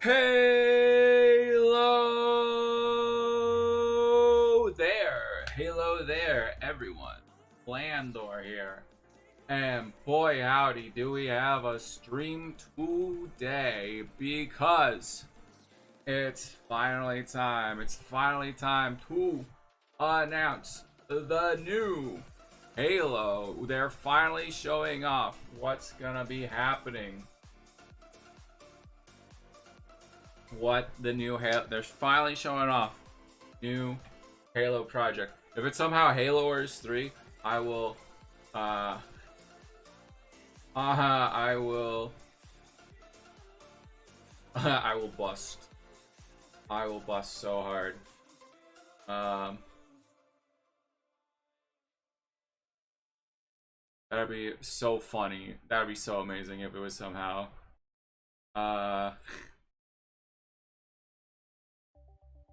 Halo there, everyone. Landor here. And boy howdy, do we have a stream today because it's finally time. It's finally time to announce the new Halo. They're finally showing off what's gonna be happening. What the new Halo, they're finally showing off new Halo project. If it's somehow Halo Wars 3, I will I will I will bust. I will bust so hard. That'd be so funny. That'd be so amazing if it was somehow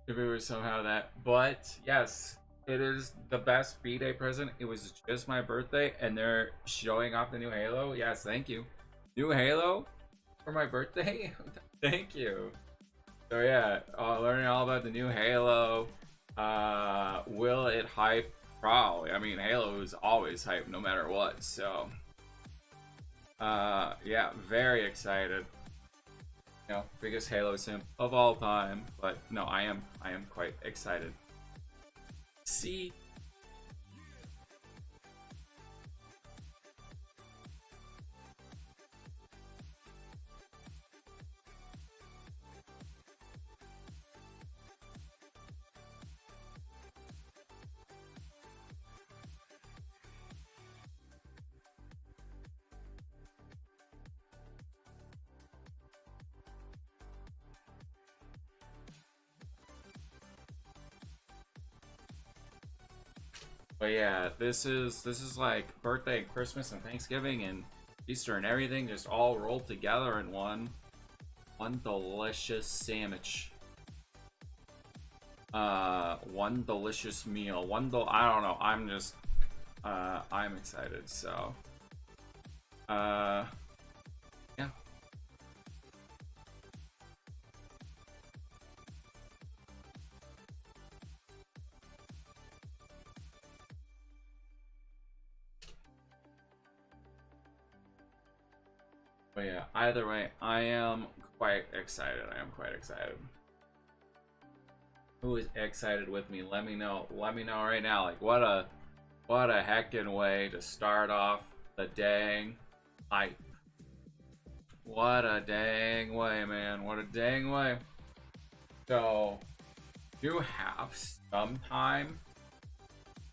if it was somehow that. But yes, it is the best B-Day present. It was just my birthday and they're showing off the new Halo. Yes, thank you. New Halo for my birthday? Thank you. So yeah, learning all about the new Halo. Will it hype? Probably. I mean, Halo is always hype no matter what. So yeah, very excited. You know, biggest Halo simp of all time. But no, I am quite excited. See. But yeah, this is like birthday and Christmas and Thanksgiving and Easter and everything just all rolled together in one delicious sandwich. One delicious meal. I don't know. I'm excited. So yeah. But yeah, either way, I am quite excited. I am quite excited. Who is excited with me? Let me know. Let me know right now. Like what a heckin' way to start off the dang hype. What a dang way, man. What a dang way. So you have some time.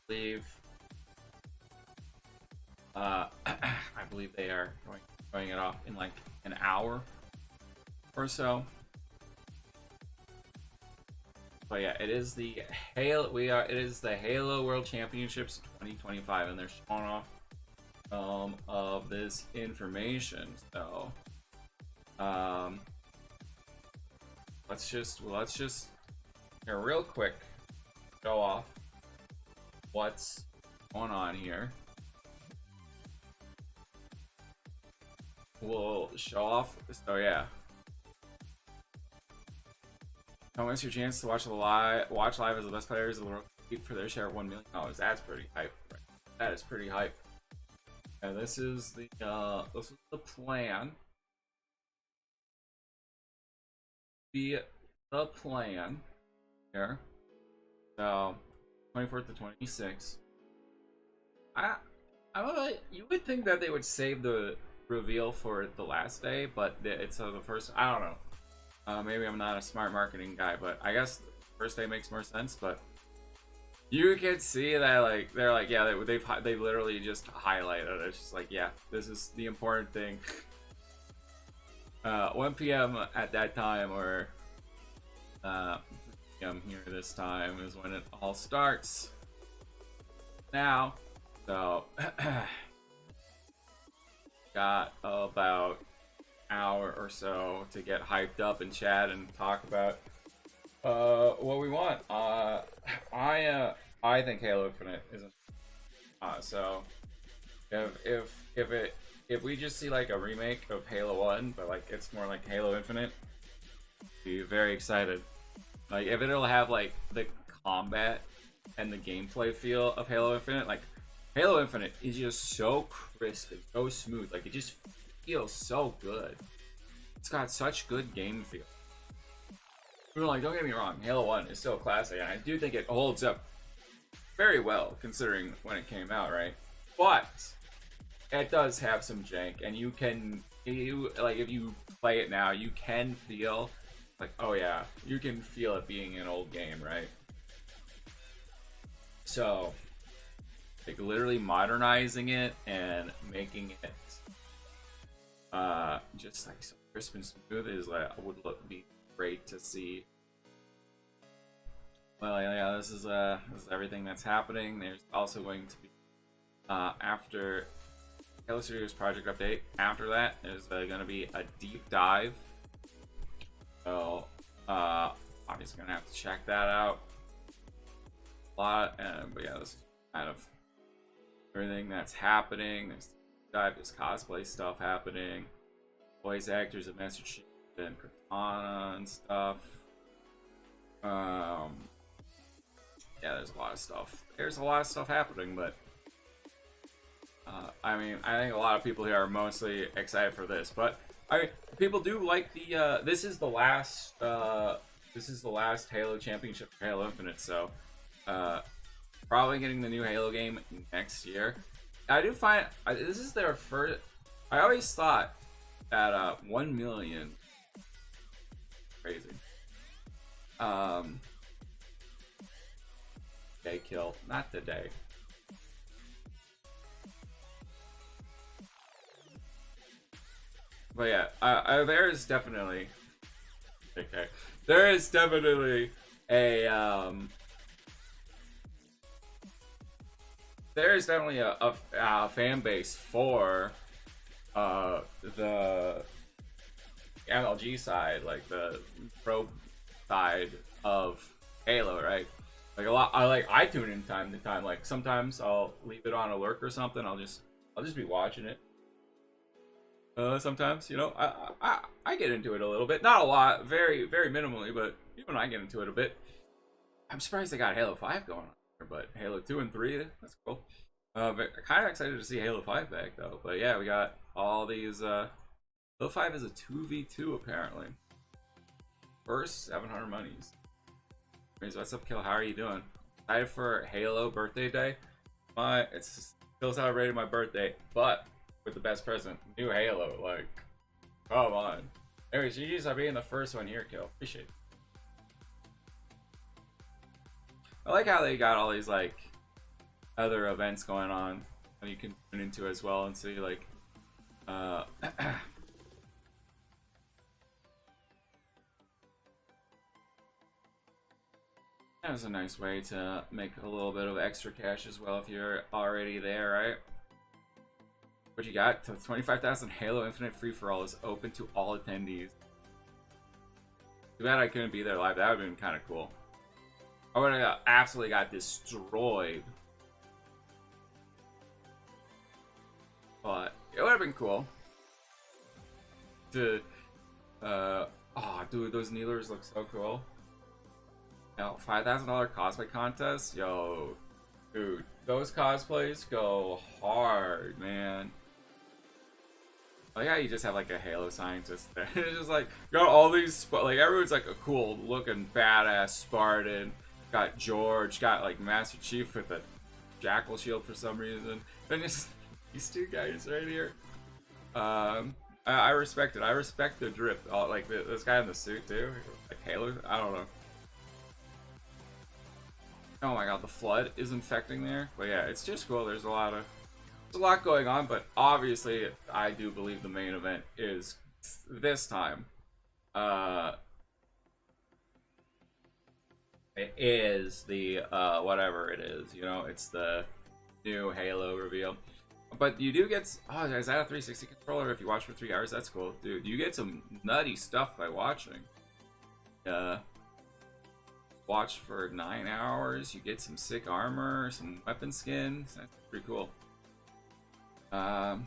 I believe they are going it off in like an hour or so. But yeah, it is the Halo. It is the Halo World Championships 2025, and they're showing off of this information. So let's just here real quick show off what's going on here. We'll show off. So yeah, don't miss your chance to watch live as the best players of the world compete for their share of $1 million. That's pretty hype. Right? That is pretty hype. And this is the plan. The plan here. So 24th to 26th. You would think that they would save the reveal for the last day, but it's the first. I don't know. Maybe I'm not a smart marketing guy, but I guess the first day makes more sense. But you can see that like they're like, yeah, they've literally just highlighted it. It's just like, yeah, this is the important thing. 1 p.m. at that time, or 3 p.m. here this time is when it all starts. Now, so got about hour or so to get hyped up and chat and talk about what we want. I think Halo Infinite isn't so if we just see like a remake of Halo 1, but like it's more like Halo Infinite, Be very excited. Like if it'll have like the combat and the gameplay feel of Halo Infinite, like Halo Infinite is just so crisp and so smooth. Like it just feels so good. It's got such good game feel. Like, don't get me wrong, Halo 1 is still a classic, and I do think it holds up very well considering when it came out, right? But it does have some jank, and if you play it now, you can feel like, oh yeah, you can feel it being an old game, right? So, like literally modernizing it and making it just like so crisp and smooth is like be great to see. Well, yeah, this is everything that's happening. There's also going to be after Halo Studios project update. After that, there's going to be a deep dive. So obviously gonna have to check that out a lot. But yeah, this is kind of everything that's happening. There's dive, there's cosplay stuff happening, voice actors of Master Chief and Cortana and stuff. Yeah, there's a lot of stuff. There's a lot of stuff happening, but I mean, I think a lot of people here are mostly excited for this. But people do like the. This is the last. This is the last Halo Championship for Halo Infinite, so probably getting the new Halo game next year. I do find this is their first. I always thought that 1 million, crazy. Day kill, not today. But yeah, there is definitely okay. There is definitely a there is definitely a fan base for the MLG side, like the pro side of Halo, right? Like a lot, I tune in time to time. Like sometimes I'll leave it on a lurk or something. I'll just be watching it. Sometimes, you know, I get into it a little bit, not a lot, very minimally, but even I get into it a bit. I'm surprised they got Halo 5 going on here, but Halo 2 and 3, that's cool. But kind of excited to see Halo 5 back though. But yeah, we got all these. Halo 5 is a 2v2 apparently. First 700 monies. What's up, Kill? How are you doing? Excited for Halo birthday day? It's still celebrating my birthday, but with the best present, new Halo. Like, come on. Anyways, GG's on being the first one here, Kill. Appreciate it. I like how they got all these like other events going on that you can tune into as well and see like that was a nice way to make a little bit of extra cash as well if you're already there, right? What you got? 25,000 Halo Infinite free for all is open to all attendees. Too bad I couldn't be there live. That would have been kind of cool. I would have absolutely got destroyed. But it would have been cool. Oh, dude, those Kneelers look so cool. Now, $5,000 cosplay contest? Yo, dude, those cosplays go hard, man. Like how you just have like a Halo scientist there. It's just like, got all these, like everyone's like a cool looking badass Spartan. Got George, got like Master Chief with a jackal shield for some reason. And just these two guys right here. I respect it. I respect the drift. Like this guy in the suit too. Like Halo. I don't know. Oh my god, the flood is infecting there. But yeah, it's just cool. There's a lot going on, but obviously I do believe the main event is this time. It is the whatever it is, you know, it's the new Halo reveal. But you do get, oh, is that a 360 controller? If you watch for 3 hours, that's cool, dude. You get some nutty stuff by watching. Watch for 9 hours, you get some sick armor, some weapon skins. That's pretty cool. Community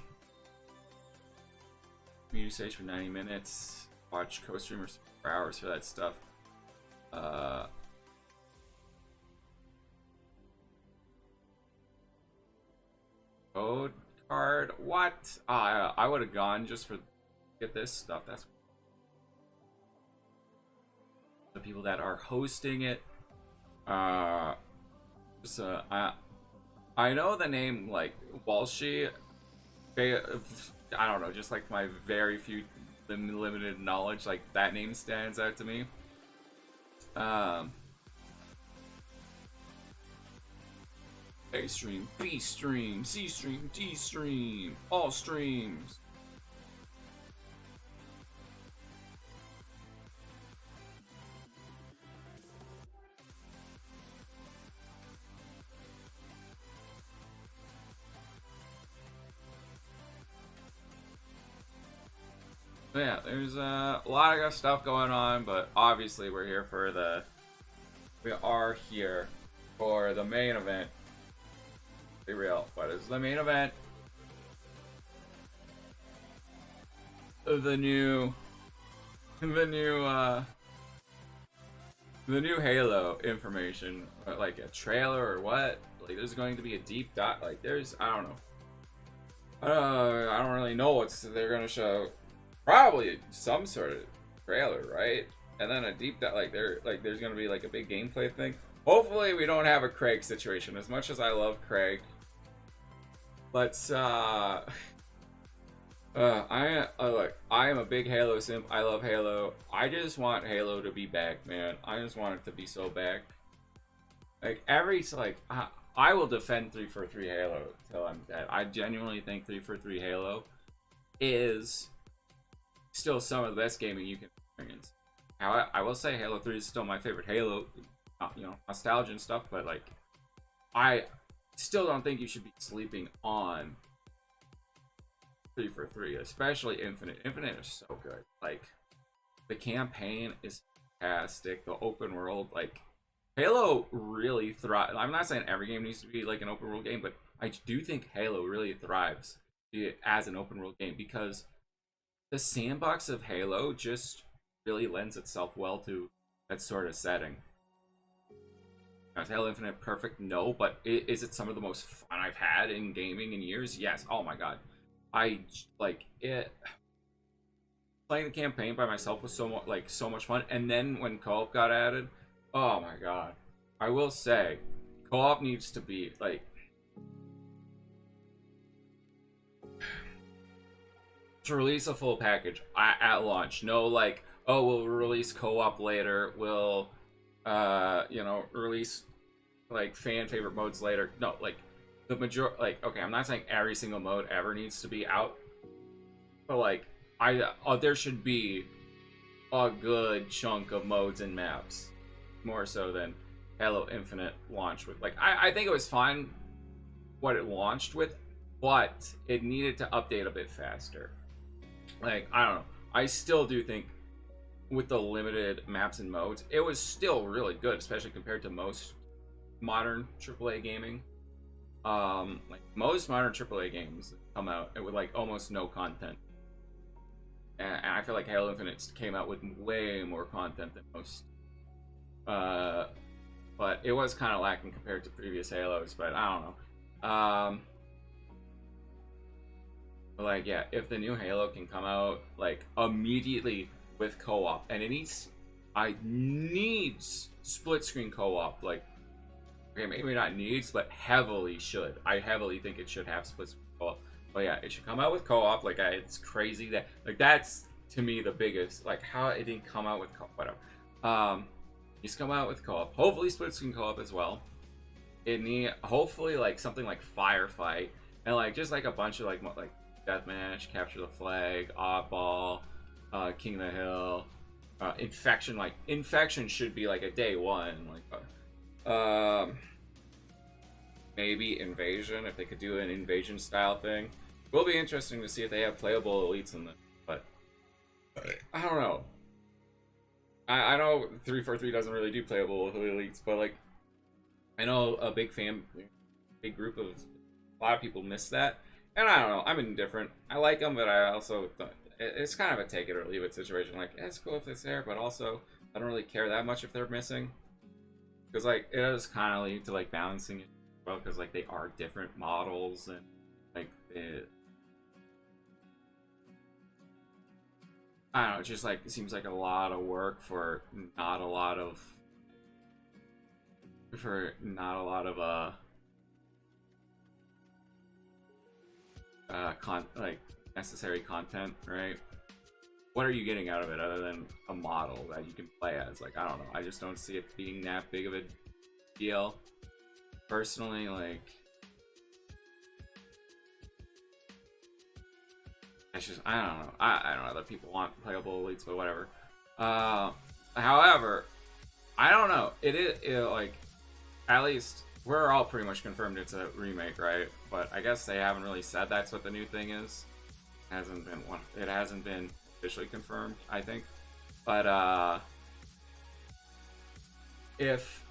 stage for 90 minutes. watch co-streamers for hours for that stuff. Code card? What? I would have gone just for get this stuff. That's the people that are hosting it. So I know the name like Walshy. I don't know, just like my very few limited knowledge, like that name stands out to me. A stream, B stream, C stream, D stream, all streams. Yeah, there's a lot of stuff going on, but obviously we are here for the main event. Be real, what is the main event? The new Halo information, like a trailer or what? Like there's going to be a deep dive. Like there's, I don't know. I don't really know what they're gonna show. Probably some sort of trailer, right? And then a deep dive. There's gonna be like a big gameplay thing. Hopefully we don't have a Craig situation. As much as I love Craig, let's I am a big Halo simp. I love Halo. I just want Halo to be back, man. I just want it to be so back. Like I will defend 343 Halo till I'm dead. I genuinely think 343 Halo is still some of the best gaming you can experience. Now, I will say Halo 3 is still my favorite Halo, you know, nostalgia and stuff, but like, I still don't think you should be sleeping on 343, especially Infinite. Infinite is so good. Like, the campaign is fantastic. The open world, like, Halo really thrives. I'm not saying every game needs to be like an open world game, but I do think Halo really thrives as an open world game because the sandbox of Halo just really lends itself well to that sort of setting. Is Halo Infinite perfect? No, but is it some of the most fun I've had in gaming in years? Yes. Oh my god, I like it. Playing the campaign by myself was so much fun, and then when co-op got added, oh my god. I will say, co-op needs to be like to release a full package at launch. No, like, oh, we'll release co-op later. We'll, you know, release like fan favorite modes later. No, like the like, okay, I'm not saying every single mode ever needs to be out, but like, there should be a good chunk of modes and maps, more so than Halo Infinite launched with. Like, I think it was fine what it launched with, but it needed to update a bit faster. Like, I don't know. I still do think with the limited maps and modes, it was still really good, especially compared to most modern AAA gaming. Like most modern AAA games come out with like almost no content. And I feel like Halo Infinite came out with way more content than most. But it was kind of lacking compared to previous Halos, but I don't know. But like, yeah, if the new Halo can come out like immediately with co-op, and it needs split screen co-op. Like, okay, maybe not needs, but heavily should. I heavily think it should have split screen co-op. But yeah, it should come out with co-op. Like, it's crazy that like that's to me the biggest. Like, how it didn't come out with co-op, whatever. Just come out with co-op. Hopefully split screen co-op as well. It need hopefully like something like Firefight and like just like a bunch of like deathmatch, capture the flag, oddball, King of the Hill, infection. Like infection should be like a day one. Like maybe invasion if they could do an invasion style thing. It will be interesting to see if they have playable elites in them. But I don't know. I know 343 doesn't really do playable with elites, but like I know a big group of a lot of people miss that, and I don't know. I'm indifferent. I like them, but I also it's kind of a take it or leave it situation. Like, it's cool if it's there, but also I don't really care that much if they're missing, because like it does kind of lead to like balancing it well, because like they are different models and like I don't know, it just like it seems like a lot of work for not a lot of like necessary content, right? What are you getting out of it other than a model that you can play as? Like, I don't know. I just don't see it being that big of a deal. Personally, like, it's just, I don't know. I don't know that people want playable elites, but whatever. However, I don't know. Like, at least we're all pretty much confirmed it's a remake, right? But I guess they haven't really said that's what the new thing is. It hasn't been officially confirmed, I think. But if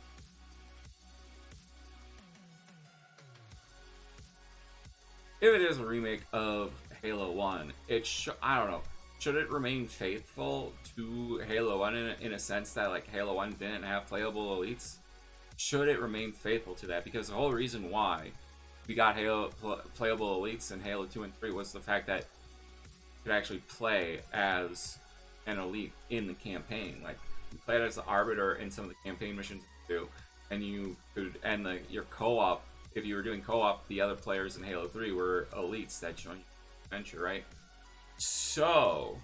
it is a remake of Halo 1, I don't know. Should it remain faithful to Halo 1 in a sense that like Halo 1 didn't have playable elites? Should it remain faithful to that? Because the whole reason why we got playable elites in Halo 2 and 3 was the fact that you could actually play as an elite in the campaign. Like, you played as the Arbiter in some of the campaign missions you do, and you could end your co-op. If you were doing co-op, the other players in Halo 3 were elites that joined your adventure, right? So,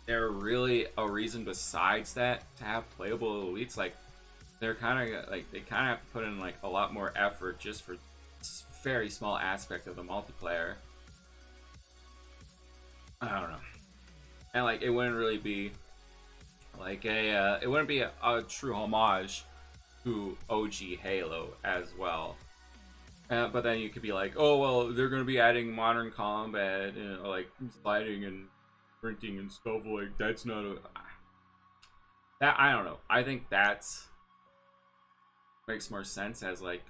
there really a reason besides that to have playable elites? Like, they kind of have to put in like a lot more effort just for this very small aspect of the multiplayer. I don't know, and like it wouldn't really be like a true homage to OG Halo as well. But then you could be like, oh well, they're gonna be adding modern combat and like sliding and sprinting and stuff. Like, that's not that, I don't know. I think that's makes more sense as like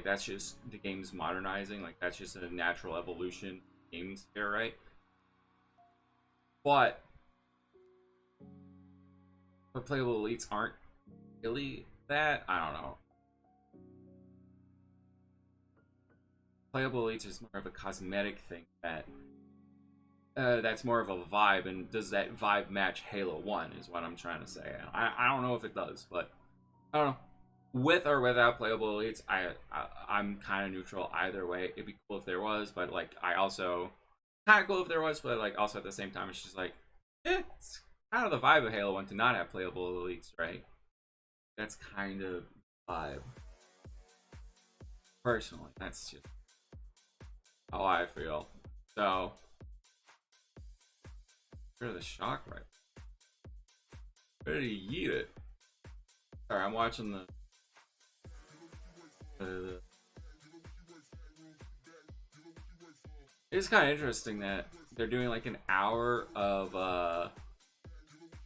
that's just the game's modernizing. Like, that's just a natural evolution of games here, right? But playable elites aren't really that. I don't know. Playable elites is more of a cosmetic thing that's more of a vibe, and does that vibe match Halo 1 is what I'm trying to say. I don't know if it does, but I don't know. With or without playable elites, I'm kind of neutral either way. It'd be cool if there was, but like I also kind of cool if there was, but like also at the same time it's just like, it's kind of the vibe of Halo 1 to not have playable elites, right? That's kind of vibe. Personally, that's just how I feel. So, where did the shock right? Where did he eat it? Sorry, I'm watching the it's kind of interesting that they're doing like an hour of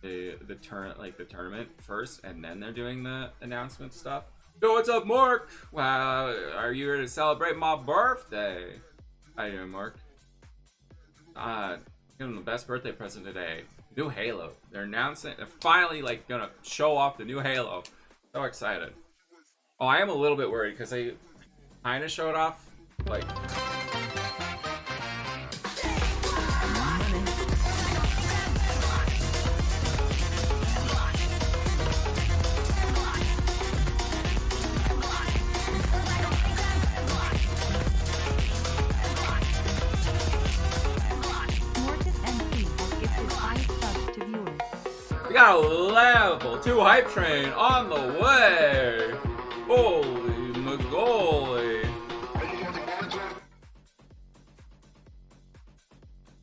the tournament first, and then they're doing the announcement stuff. Yo, what's up, Mark? Wow, are you here to celebrate my birthday? How you doing, Mark? Give him the best birthday present today. New Halo. They're finally like gonna show off the new Halo. So excited. Oh, I am a little bit worried because they kind of showed off like. We got a level 2 hype train on the way. Holy Magoli.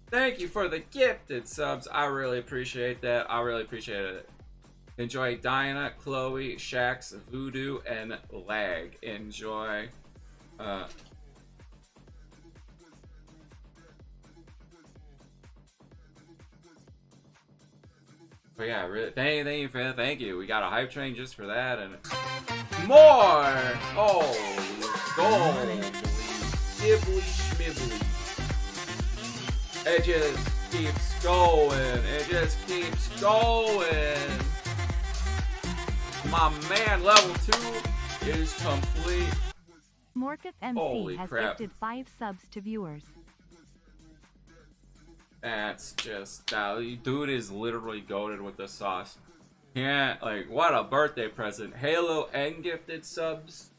Thank you for the gifted subs. I really appreciate that. I really appreciate it. Enjoy Diana, Chloe, Shax, Voodoo, and Lag. Enjoy. But yeah, really, thank you. We got a hype train just for that, and more. Oh, gold, Ghibli schmibbly. It just keeps going. It just keeps going. My man, level 2 is complete. Morketh MC Holy has crap. gifted 5 subs to viewers. That's just, dude is literally goated with the sauce. Yeah, like, what a birthday present. Halo and gifted subs.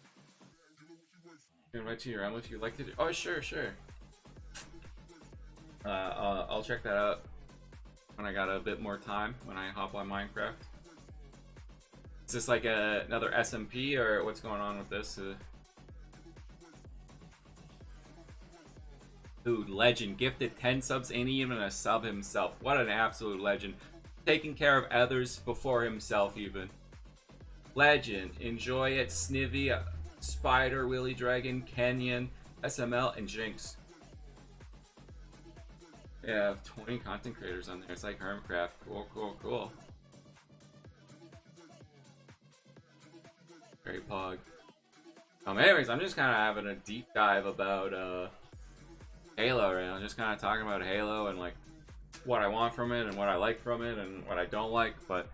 Invite to your realm if you'd like to do. Oh, sure. I'll check that out when I got a bit more time, when I hop on Minecraft. Is this like another SMP, or what's going on with this? Dude, legend. Gifted 10 subs, ain't even a sub himself. What an absolute legend. Taking care of others before himself, even. Legend. Enjoy it. Snivy, Spider, Willy Dragon, Kenyon, SML, and Jinx. Yeah, 20 content creators on there. It's like Hermcraft. Cool. Very pog. Anyways, I'm just kind of having a deep dive about Halo right now. Just kind of talking about Halo and like what I want from it and what I like from it and what I don't like. But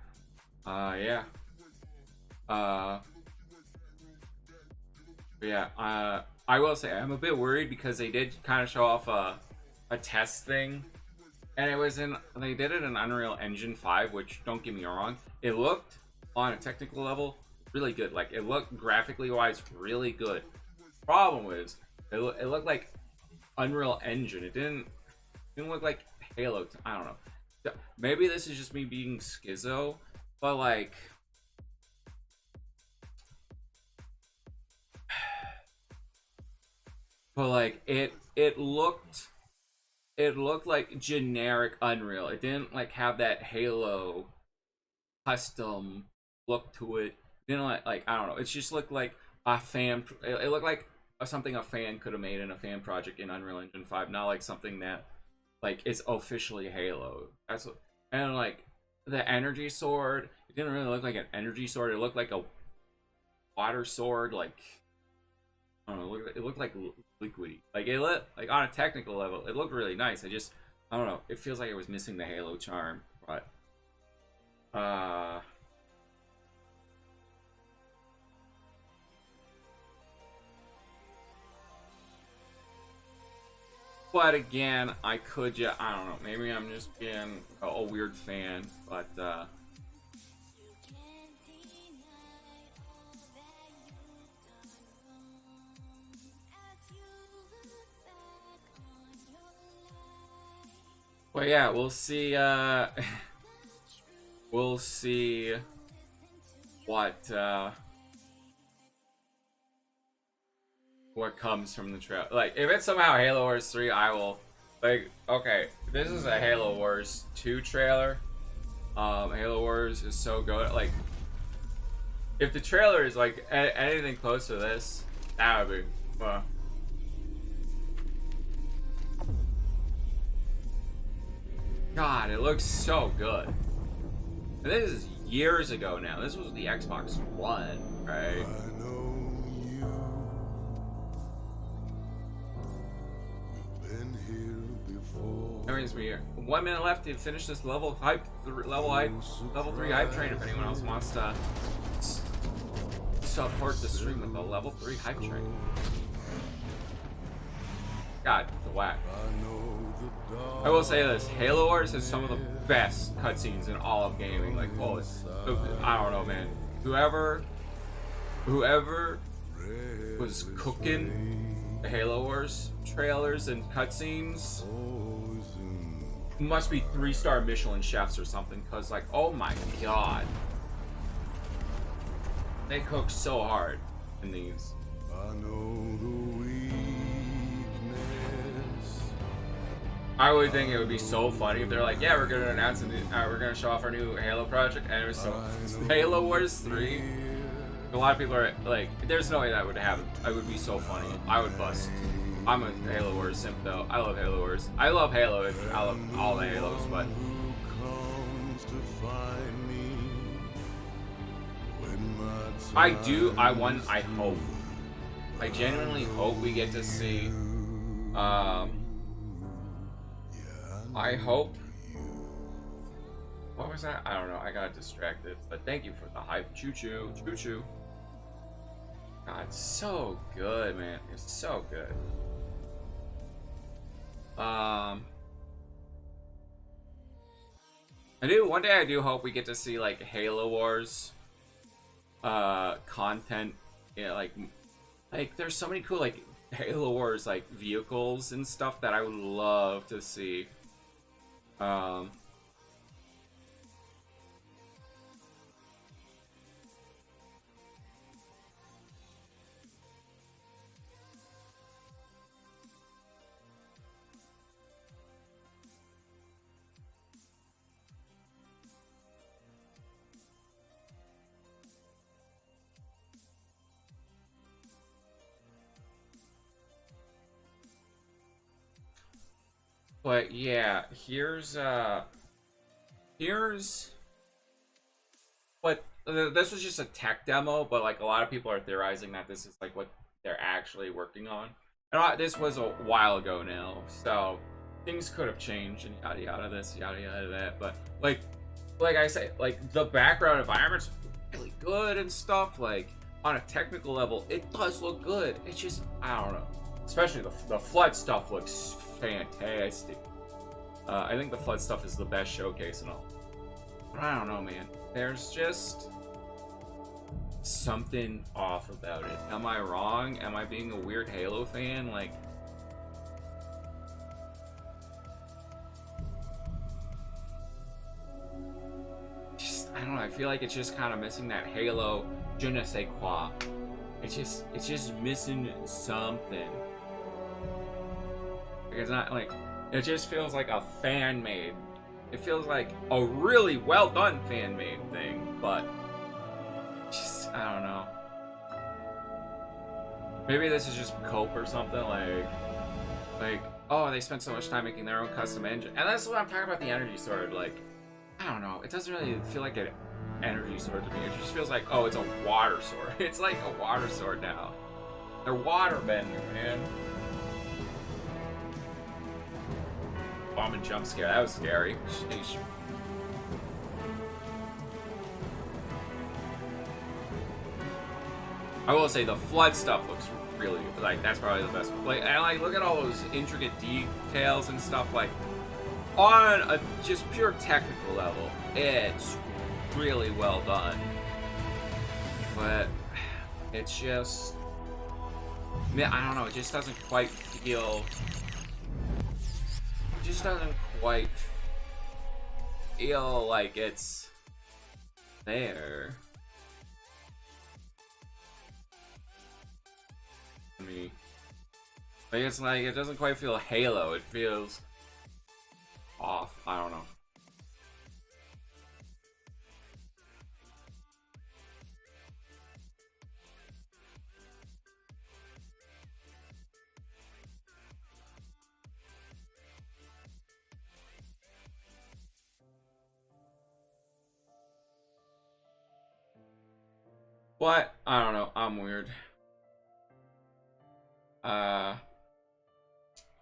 yeah. I will say I'm a bit worried because they did kind of show off a test thing, and they did it in Unreal Engine 5, which, don't get me wrong, it looked on a technical level really good. Like, it looked graphically wise really good. Problem is, it looked like Unreal Engine. It didn't look like Halo. I don't know. Maybe this is just me being schizo, but like, it looked like generic Unreal. It didn't like have that Halo custom look to it. It didn't like I don't know. It just looked like a fan. It looked like something a fan could have made in a fan project in Unreal Engine 5, not like something that like is officially Halo. That's what, and like the energy sword, it didn't really look like an energy sword. It looked like a water sword. Like, I don't know. It looked like liquidy. Like, it looked like on a technical level, it looked really nice. I don't know. It feels like it was missing the Halo charm, but but again, I don't know, maybe I'm just being a weird fan, but well, yeah, we'll see, we'll see what comes from the trailer. Like, if it's somehow Halo Wars 3, I will, like, okay, this is a Halo Wars 2 trailer. Halo Wars is so good. Like, if the trailer is like anything close to this, that would be well. God, it looks so good. And this is years ago now. This was the Xbox One, right? Brings me here. 1 minute left to finish this level 3 hype train. If anyone else wants to support the stream with the level 3 hype train. God, the whack. I will say this: Halo Wars has some of the best cutscenes in all of gaming. Like, oh, I don't know, man. Whoever was cooking the Halo Wars trailers and cutscenes must be 3-star Michelin chefs or something, because like, oh my god, they cook so hard in these. I would think it would be so funny if they're like, yeah, we're gonna announce we're gonna show off our new Halo project, and it was so Halo Wars 3. A lot of people are like, there's no way that would happen. It would be so funny. I would bust. I'm a Halo Wars simp though. I love Halo Wars. I love Halo. I love all the Halos, but I hope. I genuinely hope we get to see I hope. What was that? I don't know. I got distracted. But thank you for the hype. Choo choo. Choo choo. God, so good, man. It's so good. One day I do hope we get to see like Halo Wars content. Yeah, like there's so many cool like Halo Wars like vehicles and stuff that I would love to see. But yeah, here's what this was just a tech demo, but like a lot of people are theorizing that this is like what they're actually working on. And this was a while ago now, so things could have changed and yada yada this, yada yada that. But like I say, like the background environment's really good and stuff. Like on a technical level, it does look good. It's just I don't know. Especially the flood stuff looks fantastic. I think the flood stuff is the best showcase and all. But I don't know, man. There's just something off about it. Am I wrong? Am I being a weird Halo fan? Like, just I don't know. I feel like it's just kind of missing that Halo je ne sais quoi. It's just missing something. Like, it's not like it just feels like a fan made. It feels like a really well done fan made thing, but just I don't know. Maybe this is just cope or something like oh they spent so much time making their own custom engine, and that's what I'm talking about the energy sword. Like I don't know, it doesn't really feel like an energy sword to me. It just feels like oh it's a water sword. It's like a water sword now. They're water bender, man. Bomb and jump scare. That was scary. Sheesh. I will say the flood stuff looks really like that's probably the best. Like and like look at all those intricate details and stuff. Like on a just pure technical level, it's really well done. But it's just, I don't know. It just doesn't quite feel. Just doesn't quite feel like it's there. I mean, like it's like it doesn't quite feel Halo. It feels off. I don't know. What? I don't know. I'm weird.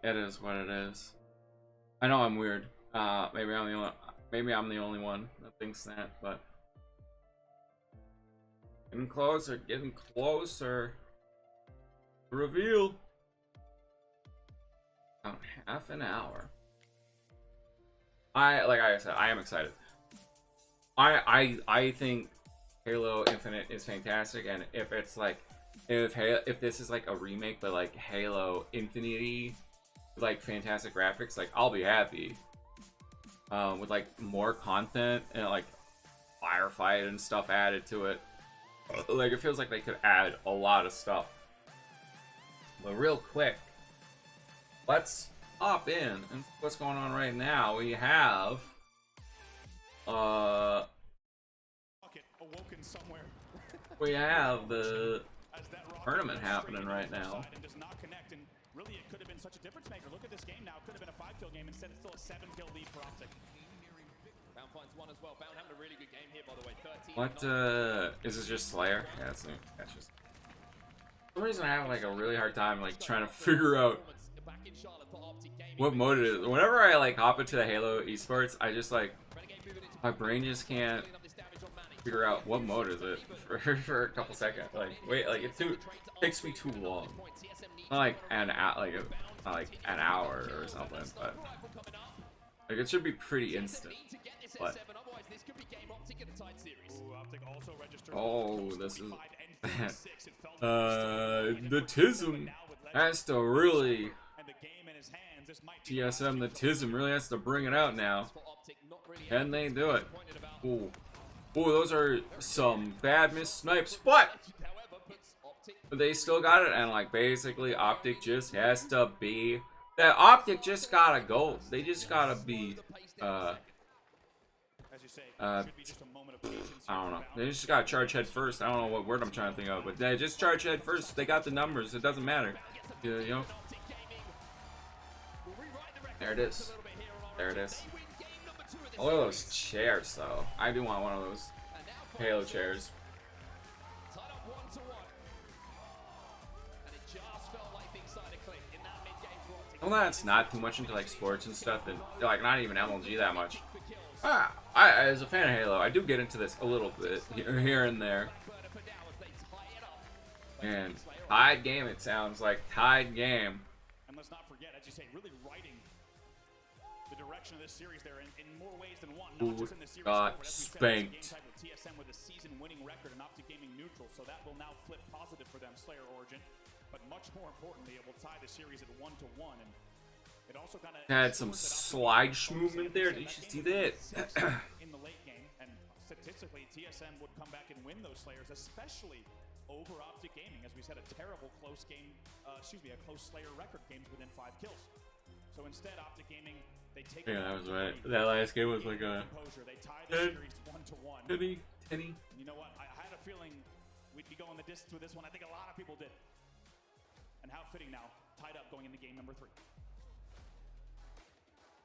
It is what it is. I know I'm weird. Maybe I'm the only one that thinks that, but getting closer, getting closer. Reveal. About half an hour. Like I said, I am excited. I think Halo Infinite is fantastic, and if it's like if this is like a remake but like Halo Infinity, like fantastic graphics, like I'll be happy. With like more content and like firefight and stuff added to it. Like it feels like they could add a lot of stuff. But real quick, let's hop in and see what's going on right now. We have we have the tournament happening right now. Really, it could have been such a difference maker. Look at this game now. It could have been a 5-kill game. Instead, it's still a 7-kill lead for Optic. Bound finds one as well. Bound having a really good game here, by the way. 13. What is this just Slayer? Yeah, that's just. For some reason I have like a really hard time like trying to figure out what mode it is. Whenever I like hop into the Halo esports, I just like my brain just can't figure out what mode is it for a couple seconds. Like wait, like it takes me too long. Not like not an hour or something, but like it should be pretty instant. But oh, this is the TISM has to really TSM. The TISM really has to bring it out now. Can they do it? Ooh. Ooh, those are some bad missed snipes, but they still got it, and like basically Optic just has to be that Optic just gotta go. They just gotta be I don't know. They just gotta charge head first. I don't know what word I'm trying to think of, but they just charge head first. They got the numbers. It doesn't matter. You know. There it is. There it is. Oh, look at those chairs, though. I do want one of those Halo chairs. Well, that's not too much into like sports and stuff, and like not even MLG that much. As a fan of Halo, I do get into this a little bit here and there. And tied game, it sounds like tied game. And let's not forget, as you say, really writing the direction of this series there in more ways than one. Not just in the series, got but as we said, spanked. game tied with TSM with a season-winning record and Optic Gaming neutral, so that will now flip positive for them, Slayer Origin. But much more importantly, it will tie the series at 1-1, and it also kind of had some slide movement there. Did you see that? in the late game, and statistically, TSM would come back and win those Slayers, especially over Optic Gaming, as we said, a terrible close game, a close Slayer record games within 5 kills. So instead, Optic Gaming, they take. Yeah, that was right. That last game was like a. They tie the series 1-1. Tinny. You know what? I had a feeling we'd be going the distance with this one. I think a lot of people did. And how fitting now, tied up going into game number 3.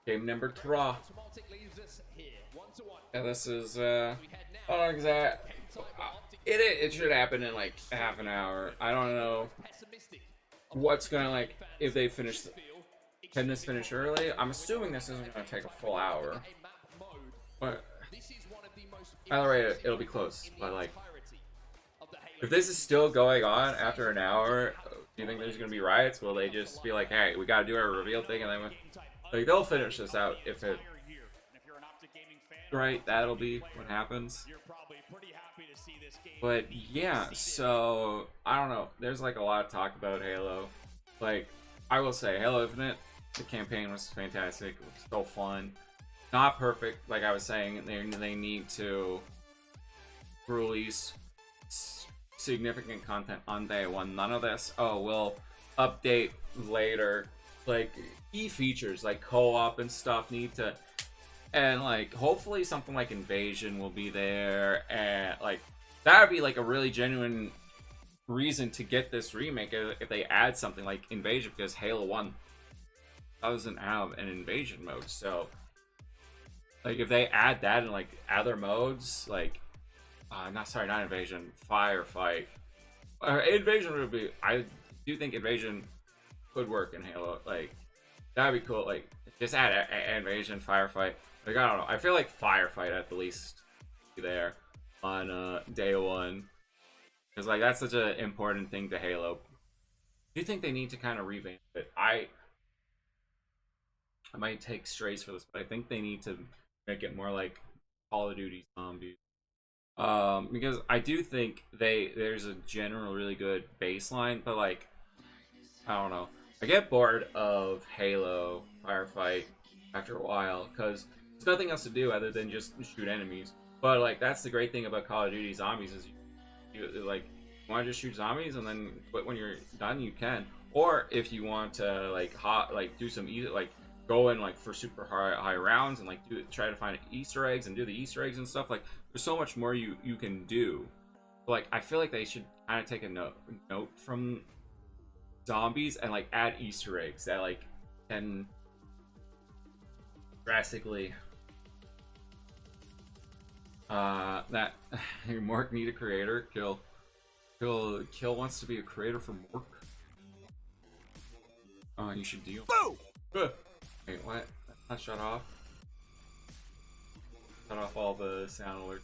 Game number 3. Yeah, this is I don't know exact. It should happen in like half an hour. I don't know what's gonna like if they finish. Can this finish early? I'm assuming this isn't gonna take a full hour. But either way, it'll be close. But like, if this is still going on after an hour, do you think there's gonna be riots? Will they just be like, hey, we gotta do our reveal thing, and then like they'll finish this out if it right? That'll be what happens. But yeah, so I don't know. There's like a lot of talk about Halo. Like I will say, Halo Infinite, the campaign was fantastic. It was so fun. Not perfect, like I was saying. They need to release significant content on day one. None of this. Oh, we'll update later. Like key features like co-op and stuff need to, and like hopefully something like Invasion will be there, and like that would be like a really genuine reason to get this remake if they add something like Invasion, because Halo 1 doesn't have an Invasion mode. So like if they add that in like other modes, like not Invasion, Firefight. Invasion would be, I do think Invasion could work in Halo. Like that'd be cool. Like just add Invasion, Firefight. Like I don't know. I feel like Firefight at the least be there on day one, because like that's such an important thing to Halo. Do you think they need to kind of revamp it? I might take strays for this, but I think they need to make it more like Call of Duty Zombies. Because I do think there's a general really good baseline, but like I don't know. I get bored of Halo Firefight after a while because there's nothing else to do other than just shoot enemies. But like that's the great thing about Call of Duty Zombies is you like want to just shoot zombies and then but when you're done you can. Or if you want to like do some like go in like for super high rounds and like try to find Easter eggs and do the Easter eggs and stuff, like there's so much more you can do. Like I feel like they should kind of take a note from zombies and like add Easter eggs that like can drastically that Mork need a creator. Kill wants to be a creator for Mork. Oh, you should deal. Boom! Wait, what? That's not shut off. Shut off all the sound alerts.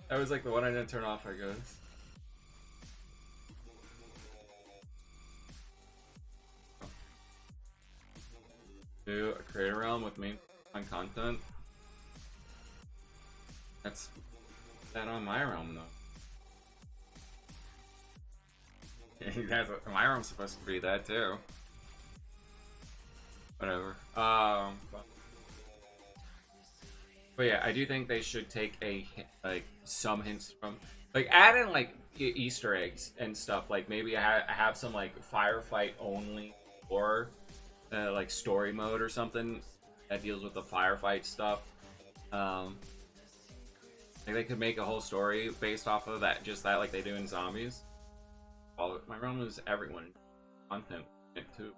That was like the one I didn't turn off, I guess. Do a creator realm with main on content. That's that on my realm though. That's what, my realm's supposed to be that too. Whatever. But yeah, I do think they should take like some hints from, like, add in like Easter eggs and stuff. Like maybe I have some like firefight only or like story mode or something that deals with the firefight stuff. Like they could make a whole story based off of that, just that, like they do in Zombies. My realm is everyone content too,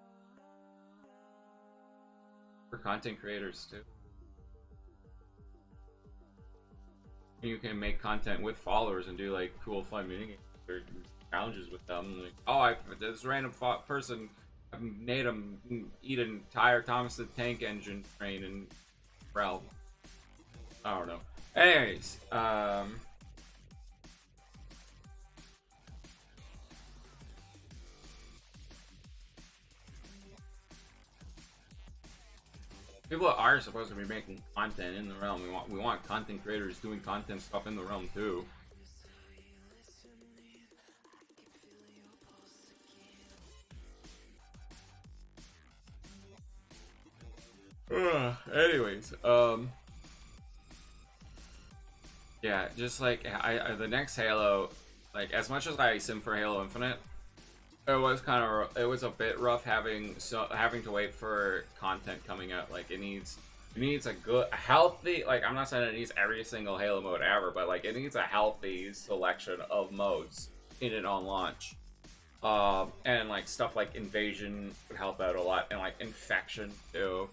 for content creators too. You can make content with followers and do like cool fun mini or challenges with them. Like, oh, this random person, I made him eat an entire Thomas the Tank Engine train in Realm. I don't know. Anyways, people are supposed to be making content in the realm. We want content creators doing content stuff in the realm too. Anyways, yeah, just like the next Halo, like as much as I sim for Halo Infinite, it was a bit rough having to wait for content coming out. Like it needs a good, healthy, like I'm not saying it needs every single Halo mode ever, but like it needs a healthy selection of modes in it on launch. And like stuff like Invasion would help out a lot, and like Infection too.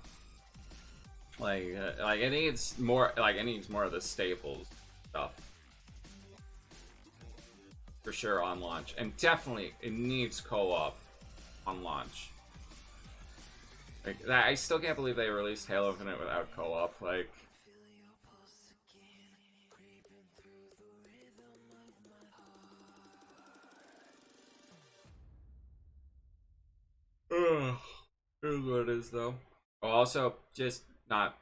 Like it needs more of the staples stuff for sure on launch, and definitely it needs co-op on launch. Like that, I still can't believe they released Halo Infinite without co-op. Like, ugh, here's what it is though. Oh, also, just not.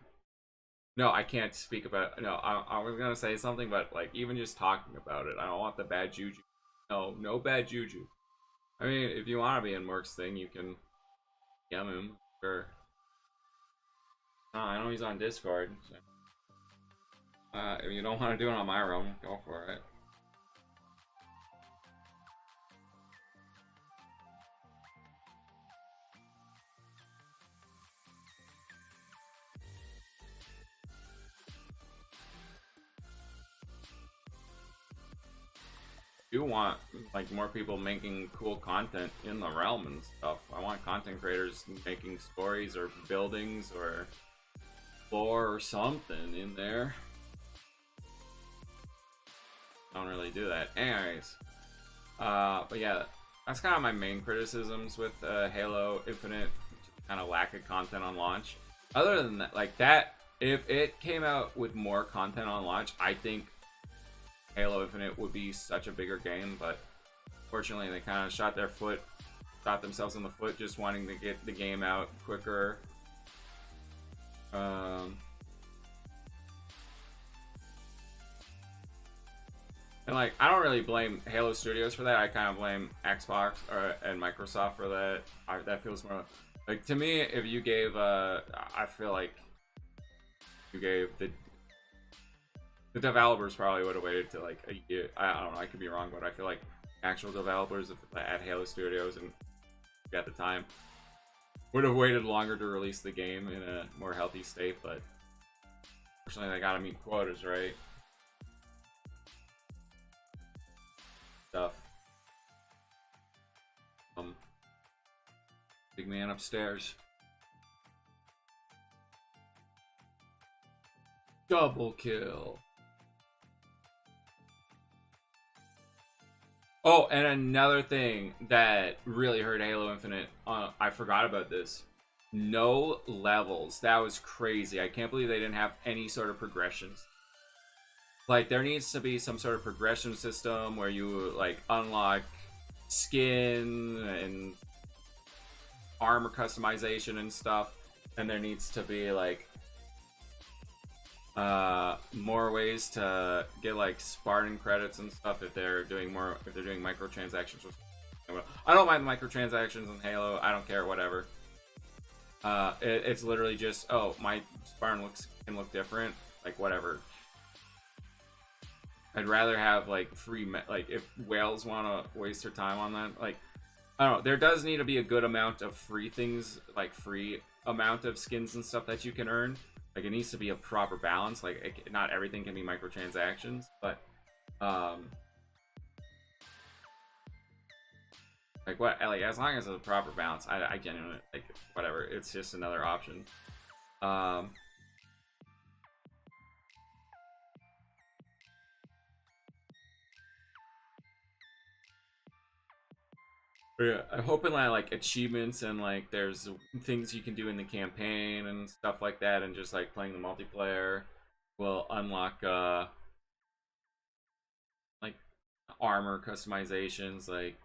No, I can't speak about. No, I was gonna say something, but like even just talking about it, I don't want the bad juju. No, no bad juju. I mean, if you want to be in Merc's thing, you can DM him. Sure. No, I know he's on Discord. So. If you don't want to do it on my realm, go for it. Do want like more people making cool content in the realm and stuff. I want content creators making stories or buildings or lore or something in there. Don't really do that. Anyways, but yeah, that's kind of my main criticisms with Halo Infinite. Kind of lack of content on launch. Other than that, like that, if it came out with more content on launch, I think Halo Infinite would be such a bigger game, but fortunately they kind of shot themselves in the foot just wanting to get the game out quicker. And like, I don't really blame Halo Studios for that. I kind of blame Xbox and Microsoft for that. That feels more like, to me, if you gave I feel like you gave the developers probably would have waited to like a year. I don't know, I could be wrong, but I feel like actual developers at Halo Studios and at the time would have waited longer to release the game in a more healthy state, but unfortunately they gotta meet quotas, right? Stuff. Big man upstairs. Double kill. Oh, and another thing that really hurt Halo Infinite, I forgot about this. No levels. That was crazy. I can't believe they didn't have any sort of progressions. Like, there needs to be some sort of progression system where you, like, unlock skin and armor customization and stuff. And there needs to be, like, more ways to get like Spartan credits and stuff if they're doing microtransactions. I don't mind microtransactions in Halo. I don't care, whatever. It's literally just, oh, my Spartan can look different, like whatever. I'd rather have like free like if whales want to waste their time on that, like I don't know. There does need to be a good amount of free things, like free amount of skins and stuff that you can earn. Like, it needs to be a proper balance. Like, not everything can be microtransactions, but, like, as long as it's a proper balance, I genuinely, like, whatever. It's just another option. Yeah, I'm hoping that like achievements and like there's things you can do in the campaign and stuff like that, and just like playing the multiplayer will unlock like armor customizations, like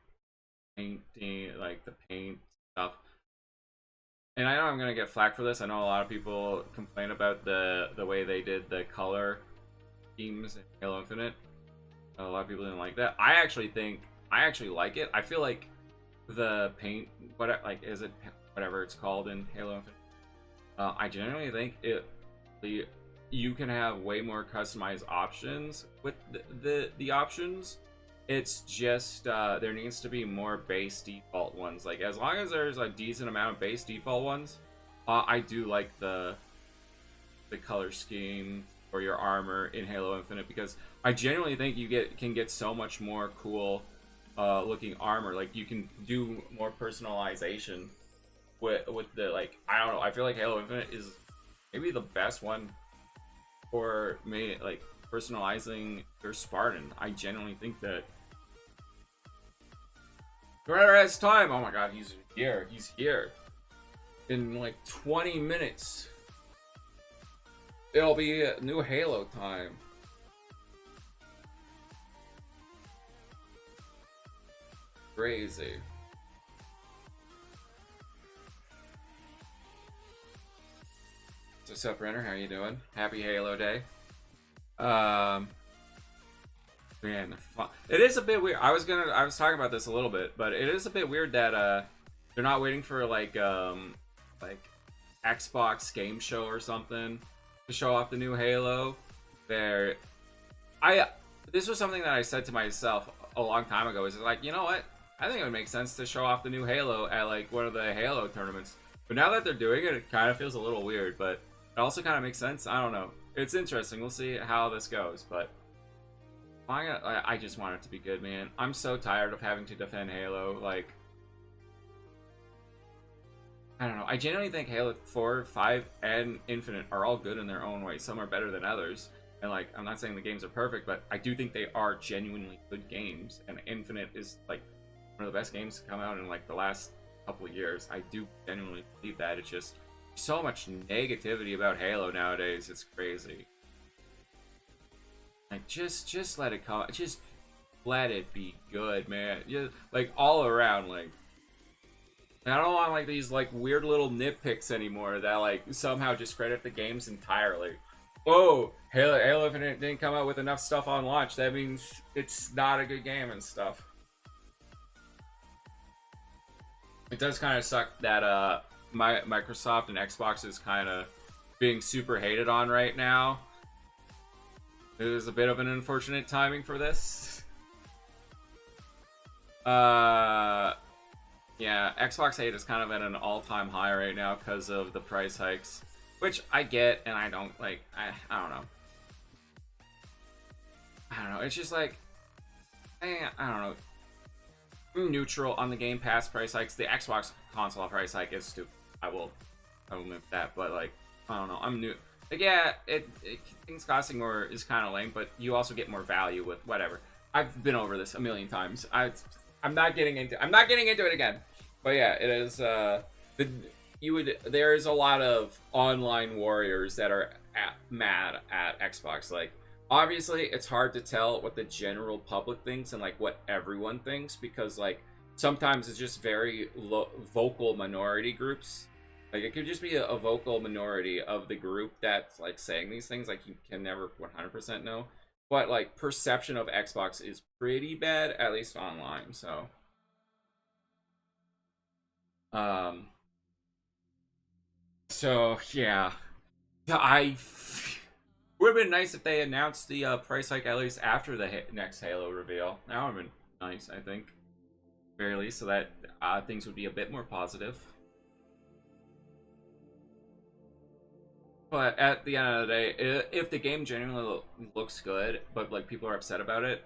painting, like the paint stuff. And I know I'm gonna get flack for this. I know a lot of people complain about the way they did the color schemes in Halo Infinite. A lot of people didn't like that. I actually like it. I feel like the paint, whatever it's called in Halo Infinite. I genuinely think you can have way more customized options with the options. It's just there needs to be more base default ones. Like, as long as there's a decent amount of base default ones, I do like the color scheme for your armor in Halo Infinite, because I genuinely think you can get so much more cool looking armor. Like, you can do more personalization with the, like, I don't know, I feel like Halo Infinite is maybe the best one for me, like personalizing your Spartan. I genuinely think that Greta has time. Oh my god, he's here in like 20 minutes. It'll be a new Halo time. Crazy. What's up, Renner? How you doing? Happy Halo Day. Man, it is a bit weird. I was talking about this a little bit, but it is a bit weird that they're not waiting for like Xbox Game Show or something to show off the new Halo. This was something that I said to myself a long time ago. Is like, you know what? I think it would make sense to show off the new Halo at like one of the Halo tournaments. But now that they're doing it, it kind of feels a little weird, but it also kind of makes sense. I don't know. It's interesting. We'll see how this goes, but I just want it to be good, man. I'm so tired of having to defend Halo. Like, I don't know. I genuinely think Halo 4, 5, and Infinite are all good in their own way. Some are better than others. And, like, I'm not saying the games are perfect, but I do think they are genuinely good games. And Infinite is, like, one of the best games to come out in, like, the last couple of years. I do genuinely believe that. It's just so much negativity about Halo nowadays. It's crazy. Like, just let it come. Just let it be good, man. Just, like, all around, like, I don't want, like, these, like, weird little nitpicks anymore that, like, somehow discredit the games entirely. Whoa, Halo Infinite didn't come out with enough stuff on launch. That means it's not a good game and stuff. It does kind of suck that Microsoft and Xbox is kind of being super hated on right now. It is a bit of an unfortunate timing for this. Yeah, Xbox hate is kind of at an all-time high right now because of the price hikes, which I get, and I don't like. I don't know. I don't know. It's just like, I don't know. I'm neutral on the Game Pass price hikes. The Xbox console price hike is stupid. I will admit that, but like, I don't know. I'm new. Like, yeah, things costing more is kind of lame, but you also get more value with whatever. I've been over this a million times. I'm not getting into it again. But yeah, it is there's a lot of online warriors that are mad at Xbox. Like, obviously it's hard to tell what the general public thinks and like what everyone thinks, because like sometimes it's just very vocal minority groups. Like, it could just be a vocal minority of the group that's like saying these things. Like, you can never 100% know, but like perception of Xbox is pretty bad, at least online. So yeah, I would have been nice if they announced the price hike at least after the next Halo reveal. That would have been nice, I think, very least, so that things would be a bit more positive. But at the end of the day, if the game genuinely looks good, but like people are upset about it,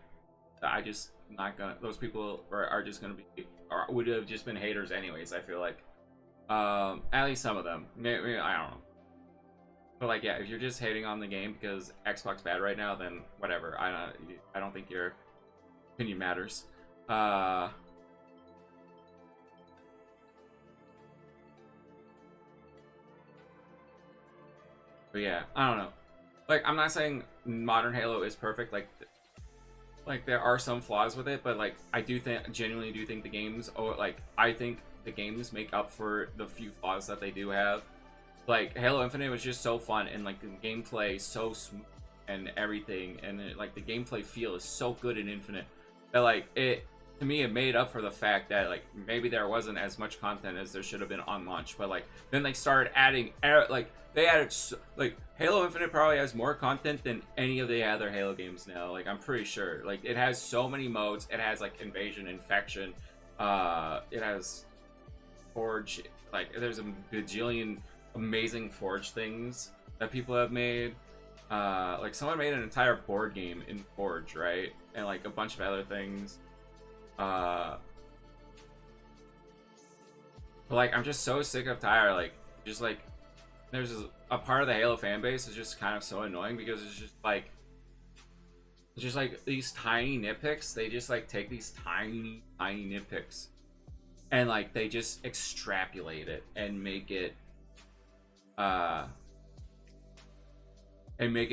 I just not gonna. Those people are just gonna be, or would have just been haters anyways. I feel like, at least some of them. Maybe, I don't know. But like, yeah, if you're just hating on the game because Xbox bad right now, then whatever. I don't think your opinion matters. But yeah, I don't know. Like, I'm not saying modern Halo is perfect. Like there are some flaws with it, but like I genuinely do think the games, I think the games make up for the few flaws that they do have. Like, Halo Infinite was just so fun, and like the gameplay so smooth and everything, and like the gameplay feel is so good in Infinite that like it, to me, it made up for the fact that like maybe there wasn't as much content as there should have been on launch. But like then they started adding like they added like Halo Infinite probably has more content than any of the other Halo games now. Like, I'm pretty sure. Like, it has so many modes. It has like Invasion, Infection. It has Forge. Like, there's a bajillion amazing Forge things that people have made. Like, someone made an entire board game in Forge, right? And like a bunch of other things. But like, I'm just so sick of tired. Like, just like there's a part of the Halo fan base is just kind of so annoying because it's just like these tiny nitpicks. They just like take these tiny nitpicks and like they just extrapolate it and make it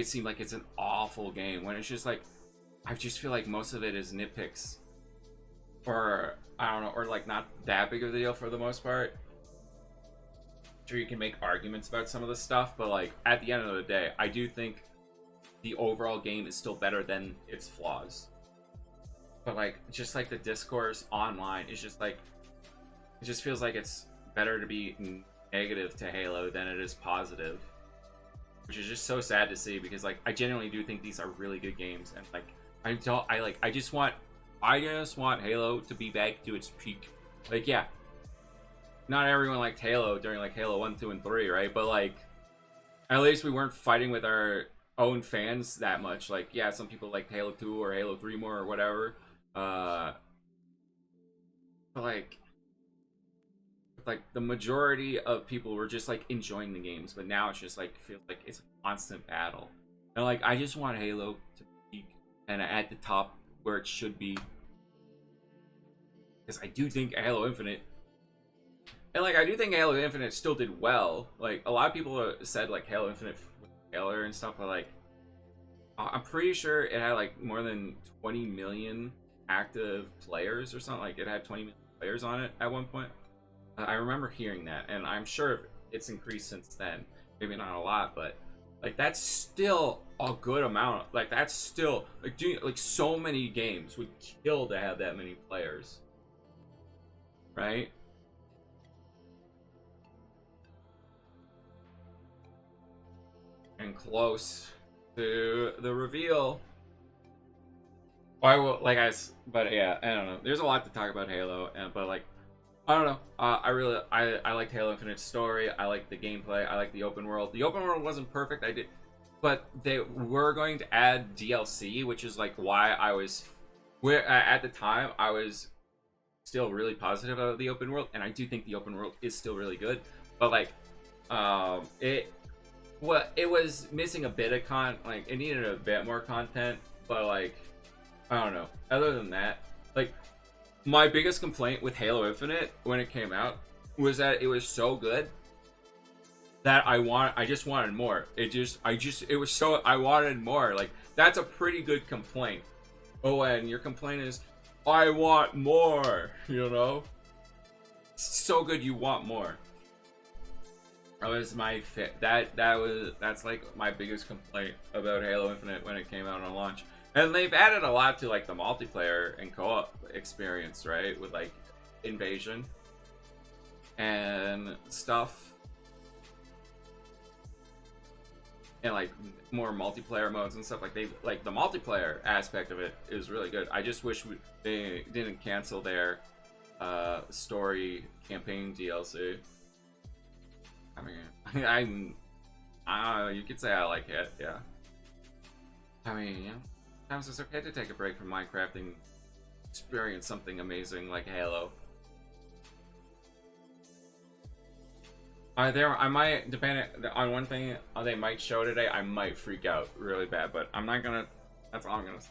seem like it's an awful game, when it's just like, I just feel like most of it is nitpicks, or I don't know, or like not that big of a deal for the most part. Sure, you can make arguments about some of the stuff, but like at the end of the day, I do think the overall game is still better than its flaws. But like, just like the discourse online is just like, it just feels like it's better to be negative to Halo than it is positive, which is just so sad to see, because like I genuinely do think these are really good games, and like I just want Halo to be back to its peak. Like, yeah, not everyone liked Halo during like Halo 1, 2, and 3, right? But like, at least we weren't fighting with our own fans that much. Like, yeah, some people liked Halo 2 or Halo 3 more or whatever. But like the majority of people were just like enjoying the games, but now it's just like, feels like it's a constant battle. And like, I just want Halo to peak and at the top where it should be, because I do think Halo Infinite, and like I do think Halo Infinite still did well. Like, a lot of people said like Halo Infinite failure and stuff, but like I'm pretty sure it had like more than 20 million active players or something. Like, it had 20 million players on it at one point. I remember hearing that, and I'm sure it's increased since then. Maybe not a lot, but like that's still a good amount. Like, that's still like, like so many games would kill to have that many players, right? And close to the reveal. I will, like, but yeah, I don't know. There's a lot to talk about Halo, but like, I don't know. I liked Halo Infinite's story. I liked the gameplay. I liked the open world. The open world wasn't perfect. But they were going to add DLC, which is like why at the time I was still really positive about the open world, and I do think the open world is still really good. But like, it was missing a bit of like it needed a bit more content. But like, I don't know. Other than that, like, my biggest complaint with Halo Infinite when it came out was that it was so good that I just wanted more. It was so, I wanted more. Like, that's a pretty good complaint. Oh, and your complaint is, I want more, you know? It's so good you want more. That was my that's like my biggest complaint about Halo Infinite when it came out on launch. And they've added a lot to like the multiplayer and co-op experience, right? With like Invasion and stuff. And like more multiplayer modes and stuff. Like they like the multiplayer aspect of it is really good. I just wish they didn't cancel their story campaign DLC. I mean, you could say I like it, yeah. I mean, yeah. Sometimes it's okay to take a break from Minecraft and experience something amazing like Halo. I might, depending on one thing they might show today, I might freak out really bad, but I'm not gonna, that's all I'm gonna say.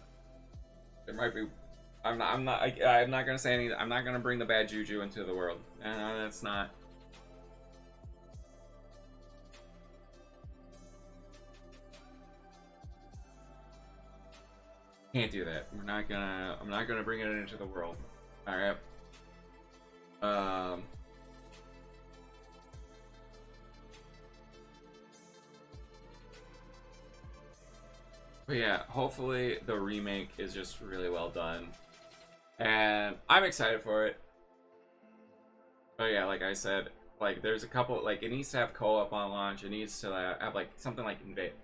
There might be, I'm not gonna say anything, I'm not gonna bring the bad juju into the world. That's not. Can't do that. I'm not gonna bring it into the world. Alright. But yeah, hopefully the remake is just really well done. And I'm excited for it. But yeah, like I said, like there's a couple, like it needs to have co-op on launch. It needs to have like something like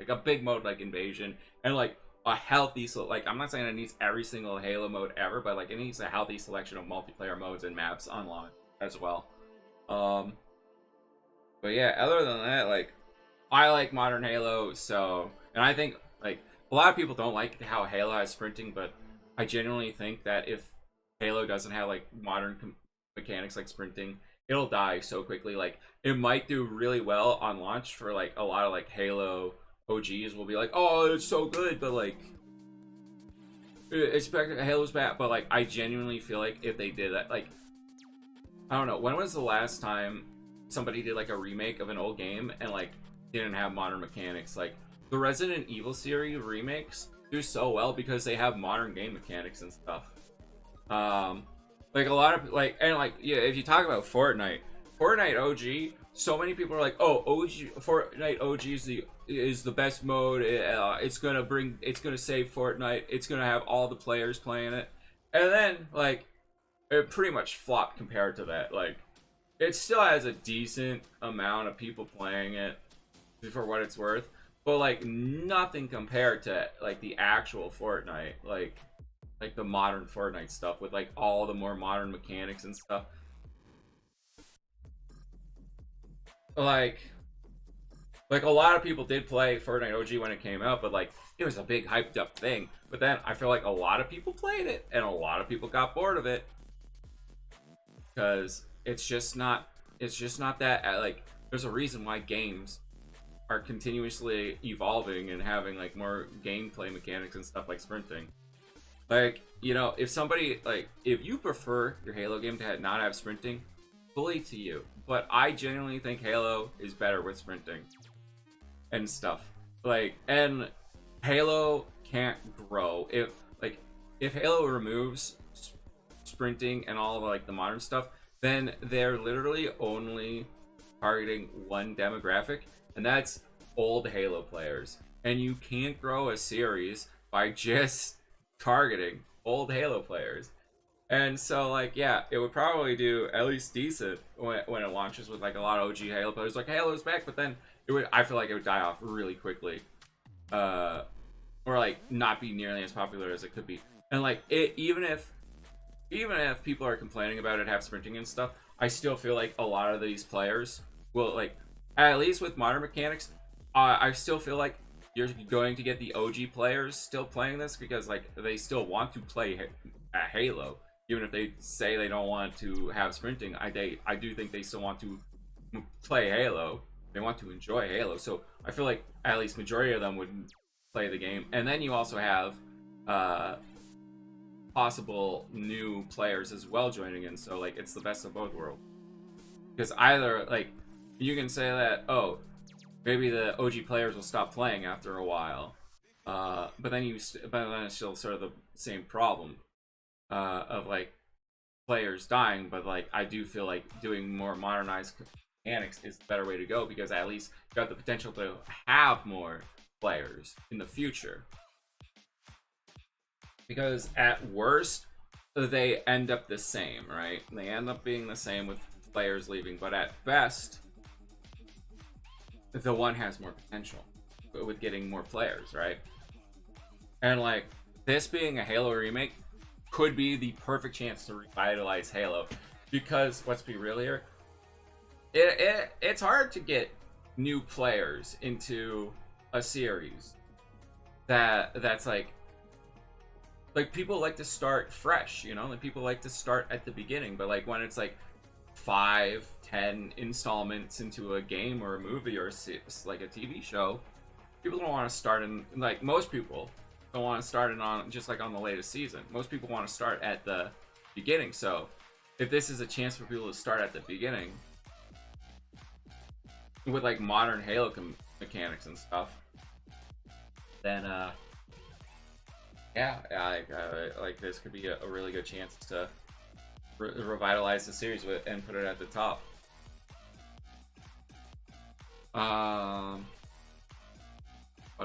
a big mode like Invasion, and like a healthy, so like I'm not saying it needs every single Halo mode ever, but like it needs a healthy selection of multiplayer modes and maps on launch as well. But yeah, other than that, like I like modern Halo, so, and I think like a lot of people don't like how Halo has sprinting, but I genuinely think that if Halo doesn't have like modern mechanics like sprinting, it'll die so quickly. Like it might do really well on launch for like a lot of like Halo OGs will be like, oh, it's so good, but like expect Halo's bad. But like I genuinely feel like if they did that, like I don't know, when was the last time somebody did like a remake of an old game and like didn't have modern mechanics? Like the Resident Evil series remakes do so well because they have modern game mechanics and stuff. Like a lot of like, and like, yeah, if you talk about Fortnite OG, so many people are like, oh, Fortnite OG is the best mode. It's gonna save Fortnite. It's gonna have all the players playing it, and then like it pretty much flopped compared to that. Like it still has a decent amount of people playing it for what it's worth, but like nothing compared to like the actual Fortnite, like the modern Fortnite stuff with like all the more modern mechanics and stuff. Like a lot of people did play Fortnite OG when it came out, but like it was a big hyped up thing. But then I feel like a lot of people played it and a lot of people got bored of it because it's just not that like there's a reason why games are continuously evolving and having like more gameplay mechanics and stuff like sprinting. Like, you know, if you prefer your Halo game to not have sprinting, fully to you. But I genuinely think Halo is better with sprinting and stuff. Like, and Halo can't grow if Halo removes sprinting and all of like the modern stuff, then they're literally only targeting one demographic, and that's old Halo players. And you can't grow a series by just targeting old Halo players. And so like yeah, it would probably do at least decent when it launches with like a lot of OG Halo players like Halo's back, but then I feel like it would die off really quickly, or like not be nearly as popular as it could be. And like even if people are complaining about it have sprinting and stuff, I still feel like a lot of these players will, like, at least with modern mechanics, I still feel like you're going to get the OG players still playing this because like they still want to play Halo, even if they say they don't want to have sprinting. I do think they still want to play Halo. They want to enjoy Halo. So I feel like at least majority of them would play the game. And then you also have possible new players as well joining in. So like it's the best of both worlds. Because either like you can say that, oh, maybe the OG players will stop playing after a while, but then it's still sort of the same problem of like players dying. But like I do feel like doing more modernized mechanics is the better way to go, because at least you got the potential to have more players in the future. Because at worst, they end up the same, right? They end up being the same with players leaving, but at best, the one has more potential with getting more players, right? And like this being a Halo remake could be the perfect chance to revitalize Halo, because let's be real here, it's hard to get new players into a series that's like people like to start fresh, you know, like people like to start at the beginning. But like when it's like 5-10 installments into a game or a movie or like a TV show, people don't want to start in, like most people don't want to start in on just like on the latest season. Most people want to start at the beginning. So if this is a chance for people to start at the beginning with like modern Halo mechanics and stuff, then yeah, like this could be a really good chance to revitalize the series and put it at the top. What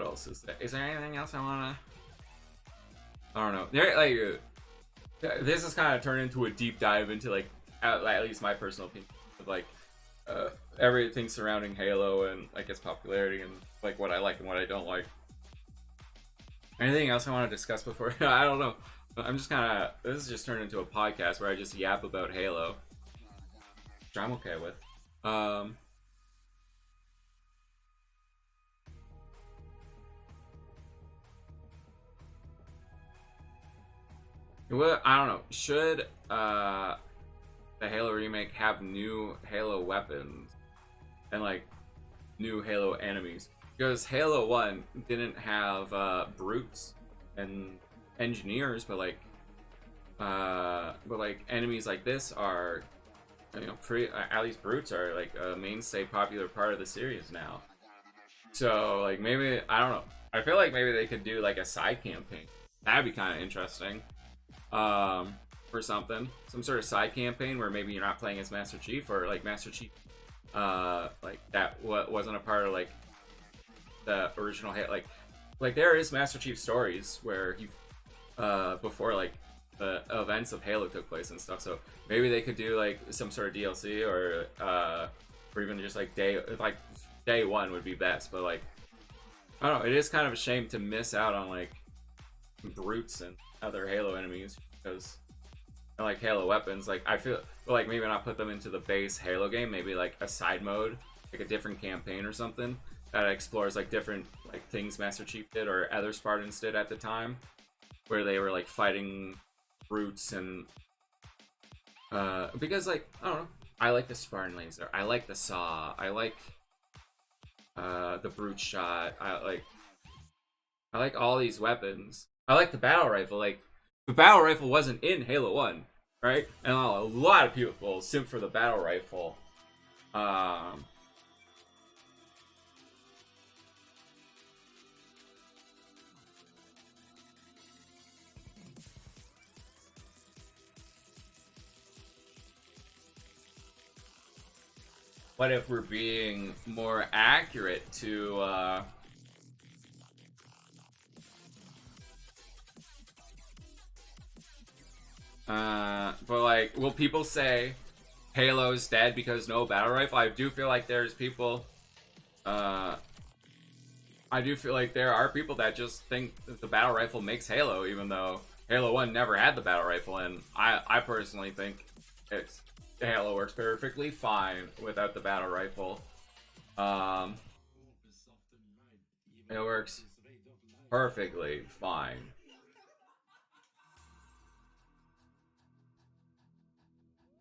else is there? Is there anything else I wanna? I don't know. There, like, this has kind of turned into a deep dive into like at least my personal opinion of like everything surrounding Halo and like its popularity and like what I like and what I don't like. Anything else I want to discuss before? I don't know. I'm just kind of, this has just turned into a podcast where I just yap about Halo, which I'm okay with. Well, I don't know. Should the Halo remake have new Halo weapons and like new Halo enemies? Because Halo 1 didn't have brutes and engineers, but like enemies like this are, you know, pretty, at least brutes are like a mainstay popular part of the series now. So like maybe, I don't know, I feel like maybe they could do like a side campaign. That'd be kind of interesting, for some sort of side campaign where maybe you're not playing as Master Chief, or like Master Chief like that wasn't a part of like the original Halo. Like there is Master Chief stories where he before like the events of Halo took place and stuff. So maybe they could do like some sort of DLC, or even just like day one would be best. But like I don't know, it is kind of a shame to miss out on like brutes and other Halo enemies, because I like Halo weapons. Like I feel like maybe not put them into the base Halo game, maybe like a side mode, like a different campaign or something that explores like different like things Master Chief did or other Spartans did at the time, where they were like fighting brutes and because like I don't know, I like the Spartan laser, I like the saw, I like the brute shot, I like all these weapons. I like the battle rifle. Like the battle rifle wasn't in Halo 1, right? And a lot of people simp for the battle rifle. But if we're being more accurate to but like, will people say Halo's dead because no battle rifle? I do feel like there's people, I do feel like there are people that just think that the battle rifle makes Halo, even though Halo 1 never had the battle rifle, and I personally think Halo works perfectly fine without the battle rifle. It works perfectly fine.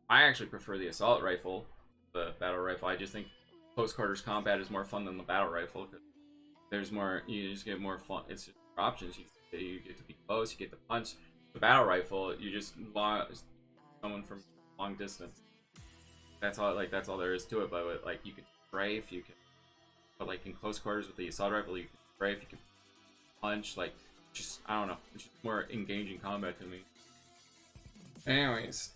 I actually prefer the assault rifle, the battle rifle. I just think close quarters combat is more fun than the battle rifle, because there's more, you just get more fun. It's just more options. You get to be close, you get to punch, the battle rifle, you just lost someone from long distance. That's all. Like that's all there is to it. But like you can strafe, you can, but like in close quarters with the assault rifle, you can strafe, you can punch. Like just I don't know. It's just more engaging combat to me. Anyways,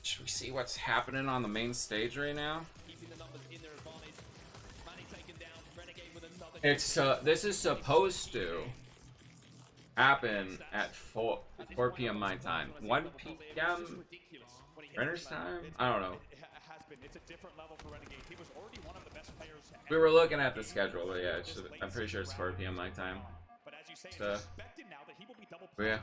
should we see what's happening on the main stage right now? It's this is supposed to happen at 4 p.m. my time. 1 p.m. Renner's time? I don't know. We were looking at the schedule, but yeah, I'm pretty sure it's 4 p.m. my time. So, yeah.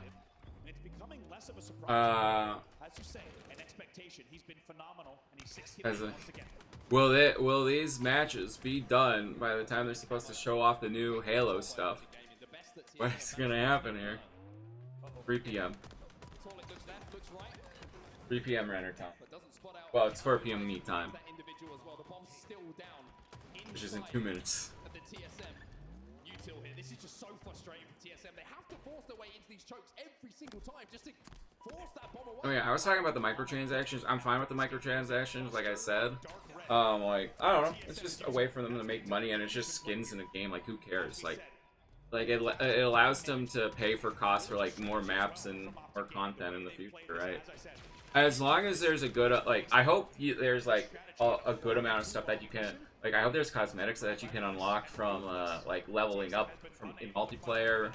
It's becoming less of a surprise. As you say, an expectation. He's been phenomenal, and he's 60 once again. Will these matches be done by the time they're supposed to show off the new Halo stuff? What's gonna happen here? 3 p.m. 3 p.m. Renner time. Well, it's 4 p.m. me time, which is in 2 minutes. This is just so frustrating for TSM. They have to force their way into these chokes every single time just to force that bomb away. Oh yeah, I was talking about the microtransactions. I'm fine with the microtransactions, like I said. Like I don't know, it's just a way for them to make money, and it's just skins in a game. Like who cares? Like it allows them to pay for costs for like more maps and more content in the future, right? As long as there's a good like, I hope there's like a good amount of stuff that you can. Like, I hope there's cosmetics that you can unlock from, like, leveling up from in multiplayer,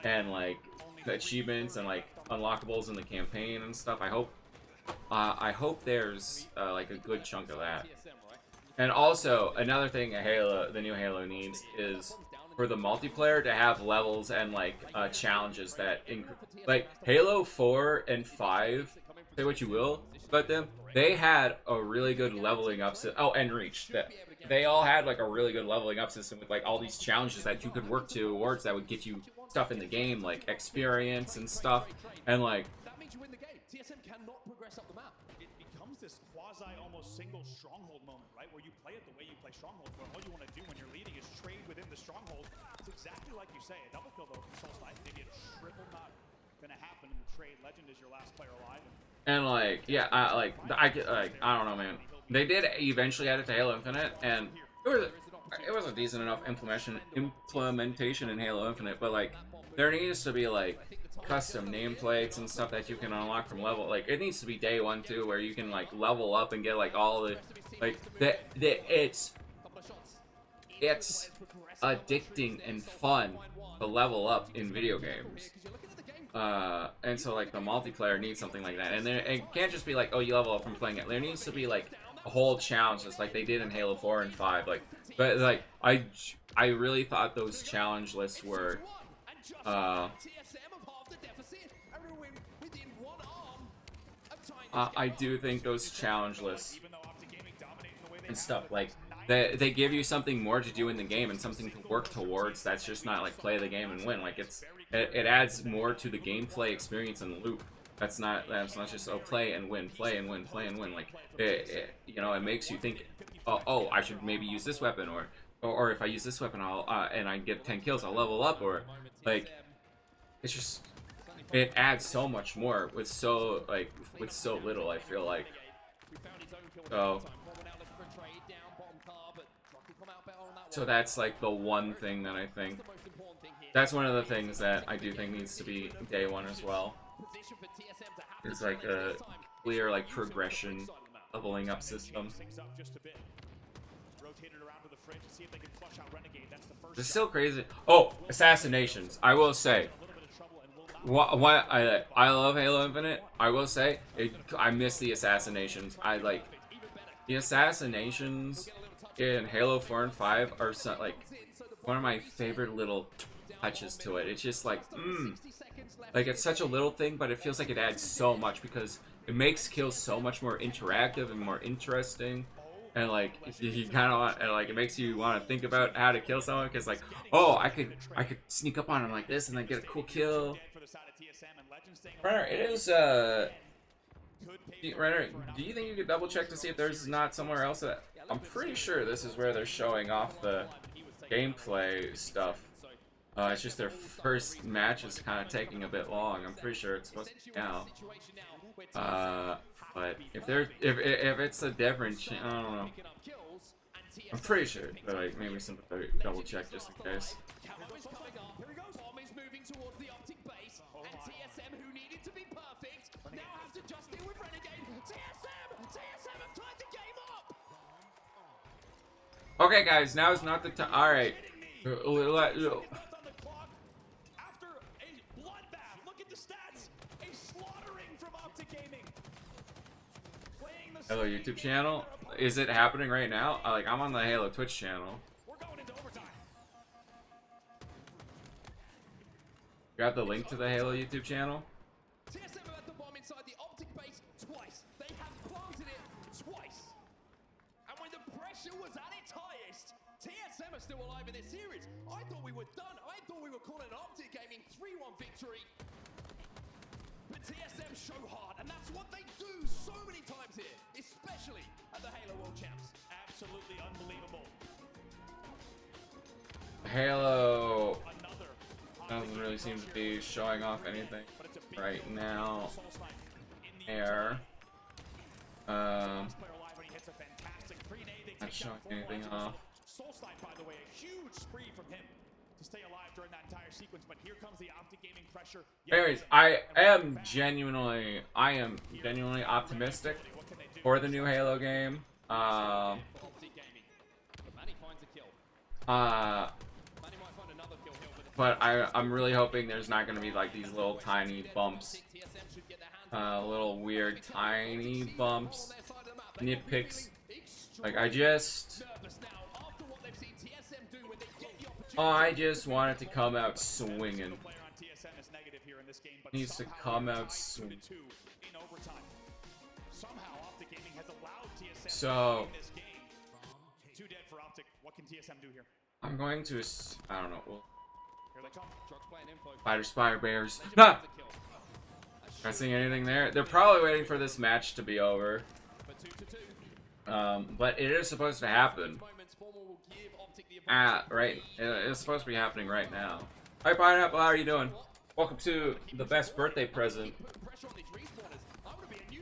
and, like, achievements and, like, unlockables in the campaign and stuff. I hope there's, like, a good chunk of that. And also, another thing the new Halo needs is for the multiplayer to have levels and, like, challenges that, like, Halo 4 and 5, say what you will about them, they had a really good leveling up system. Oh, and Reach. They all had like a really good leveling up system with like all these challenges that you could work towards that would get you stuff in the game, like experience and stuff. And like that means you win the game. TSM cannot progress up the map. It becomes this quasi almost single stronghold moment, right? Where you play it the way you play stronghold, where all you want to do when you're leading is trade within the stronghold. It's exactly like you say. A double kill though from Soul's Knife, maybe a triple not gonna happen in the trade. Legend is your last player alive. And like, yeah, I don't know, man. They did eventually add it to Halo Infinite, and it was a decent enough implementation in Halo Infinite. But like, there needs to be like custom nameplates and stuff that you can unlock from level. Like, it needs to be day 1 too, where you can like level up and get like all the like it's addicting and fun to level up in video games. And so like the multiplayer needs something like that, and it can't just be like, oh, you level up from playing it. There needs to be like a whole challenge, just like they did in Halo 4 and 5. Like, but like I really thought those challenge lists were I do think those challenge lists and stuff like they give you something more to do in the game and something to work towards. That's just not like play the game and win. Like it adds more to the gameplay experience and loop. That's not just play and win, play and win, play and win. Like you know, it makes you think, oh, I should maybe use this weapon, or if I use this weapon, I'll and I get 10 kills, I'll level up, or like it's just it adds so much more with so little. I feel like so that's like the one thing that I think. That's one of the things that I do think needs to be day 1 as well. It's like a clear like progression leveling up system. It's still crazy. Oh, assassinations. I will say, what I love Halo Infinite. I will say, I miss the assassinations. I like the assassinations in Halo 4 and 5 are like one of my favorite little touches to it. It's just like, like it's such a little thing, but it feels like it adds so much because it makes kills so much more interactive and more interesting. And like you kind of want, and like it makes you want to think about how to kill someone, because like, oh, I could sneak up on him like this and then get a cool kill. Renner, it is Renner, do you think you could double check to see if there's not somewhere else that I'm pretty sure this is where they're showing off the gameplay stuff. It's just their first match is kind of taking a bit long. I'm pretty sure it's supposed to be now. But if it's a different, I don't know. I'm pretty sure, but like maybe something double check just in case. Okay, guys, now is not the time. All right. After a bloodbath, look at the stats. A slaughtering from Optic Gaming. Hello, YouTube channel. Is it happening right now? Like, I'm on the Halo Twitch channel. We're going into overtime. You got the link to the Halo YouTube channel? TSM have had the bomb inside the Optic base twice. They have planted it twice. And when the pressure was at its highest, TSM are still alive in this series. I thought we were done. I thought we were calling an Optic Gaming 3-1 victory. But TSM show hard, and that's what they do so many times here, especially at the Halo World Champs. Absolutely unbelievable. Halo doesn't really seem to be showing off anything right now. Air. Not showing anything off. Soulslight, by the way, a huge spree from him to stay alive during that entire sequence, but here comes the Optic Gaming pressure. Anyways, I am genuinely optimistic for the new Halo game. But I'm really hoping there's not going to be like these little tiny bumps, little weird tiny bumps, nitpicks. Like I just want it to come out swinging. Needs to come out swinging. So I'm going to, I don't know. Spider bears. Ah! Not seeing anything there. They're probably waiting for this match to be over. But it is supposed to happen. Right. It's supposed to be happening right now. Hi Pineapple, how are you doing? Welcome to the best birthday present.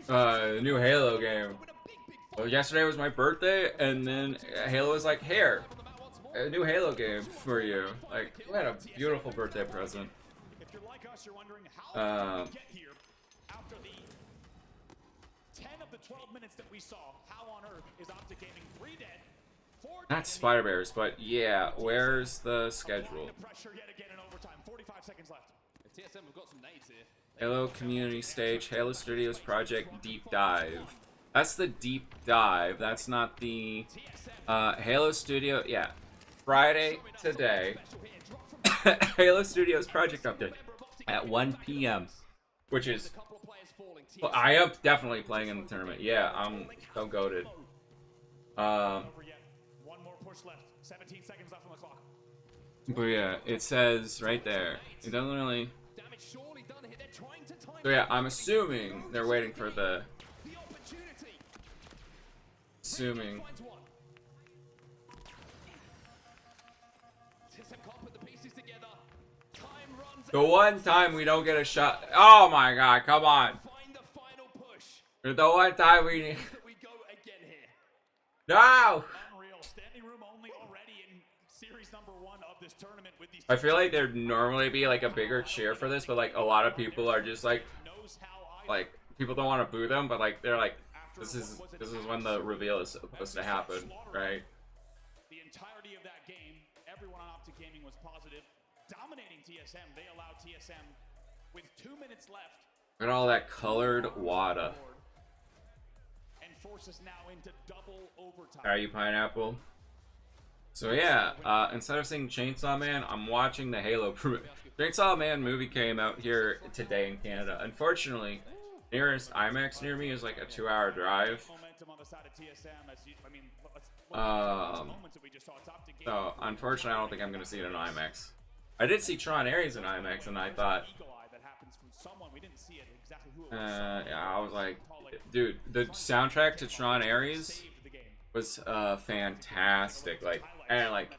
The new Halo game. Well, yesterday was my birthday, and then Halo was like, here, a new Halo game for you. Like, we had a beautiful birthday present. If you're like us, you're wondering how did we get here after the 10 of the 12 minutes that we saw. How on earth is Optic Gaming 3 dead? 4 dead. Not Spider Bears, but yeah, where's the schedule? The pressure yet again in overtime. 45 seconds left. TSM have got some nades here. Halo Community Stage, Halo Studios Project Deep Dive. That's the deep dive. That's not the Halo Studio. Yeah, Friday today. Halo Studios Project update at 1 p.m. Which is, well, I am definitely playing in the tournament. Yeah, I'm so goated. One more push left. 17 seconds left on the clock. But yeah, it says right there. It doesn't really. So yeah, I'm assuming they're waiting for the. Assuming. The one time we don't get a shot. Oh my god, come on. The one time we need. No! Standing room only already in series number 1 of this tournament with these. I feel like there'd normally be like a bigger cheer for this, but like a lot of people are just like people don't want to boo them, but like they're like, this is when the reveal is supposed to happen, right? The entirety of that game, everyone on Optic Gaming was positive, dominating TSM. They allowed TSM with 2 minutes left. Look at all that colored WADA. And forces now into double overtime. Are you Pineapple? So yeah, instead of seeing Chainsaw Man, I'm watching the Halo. Chainsaw Man movie came out here today in Canada. Unfortunately, nearest IMAX near me is like a 2-hour drive. So unfortunately, I don't think I'm gonna see it in IMAX. I did see Tron Ares in IMAX, and I thought, yeah, I was like, dude, the soundtrack to Tron Ares was fantastic. Like, and like,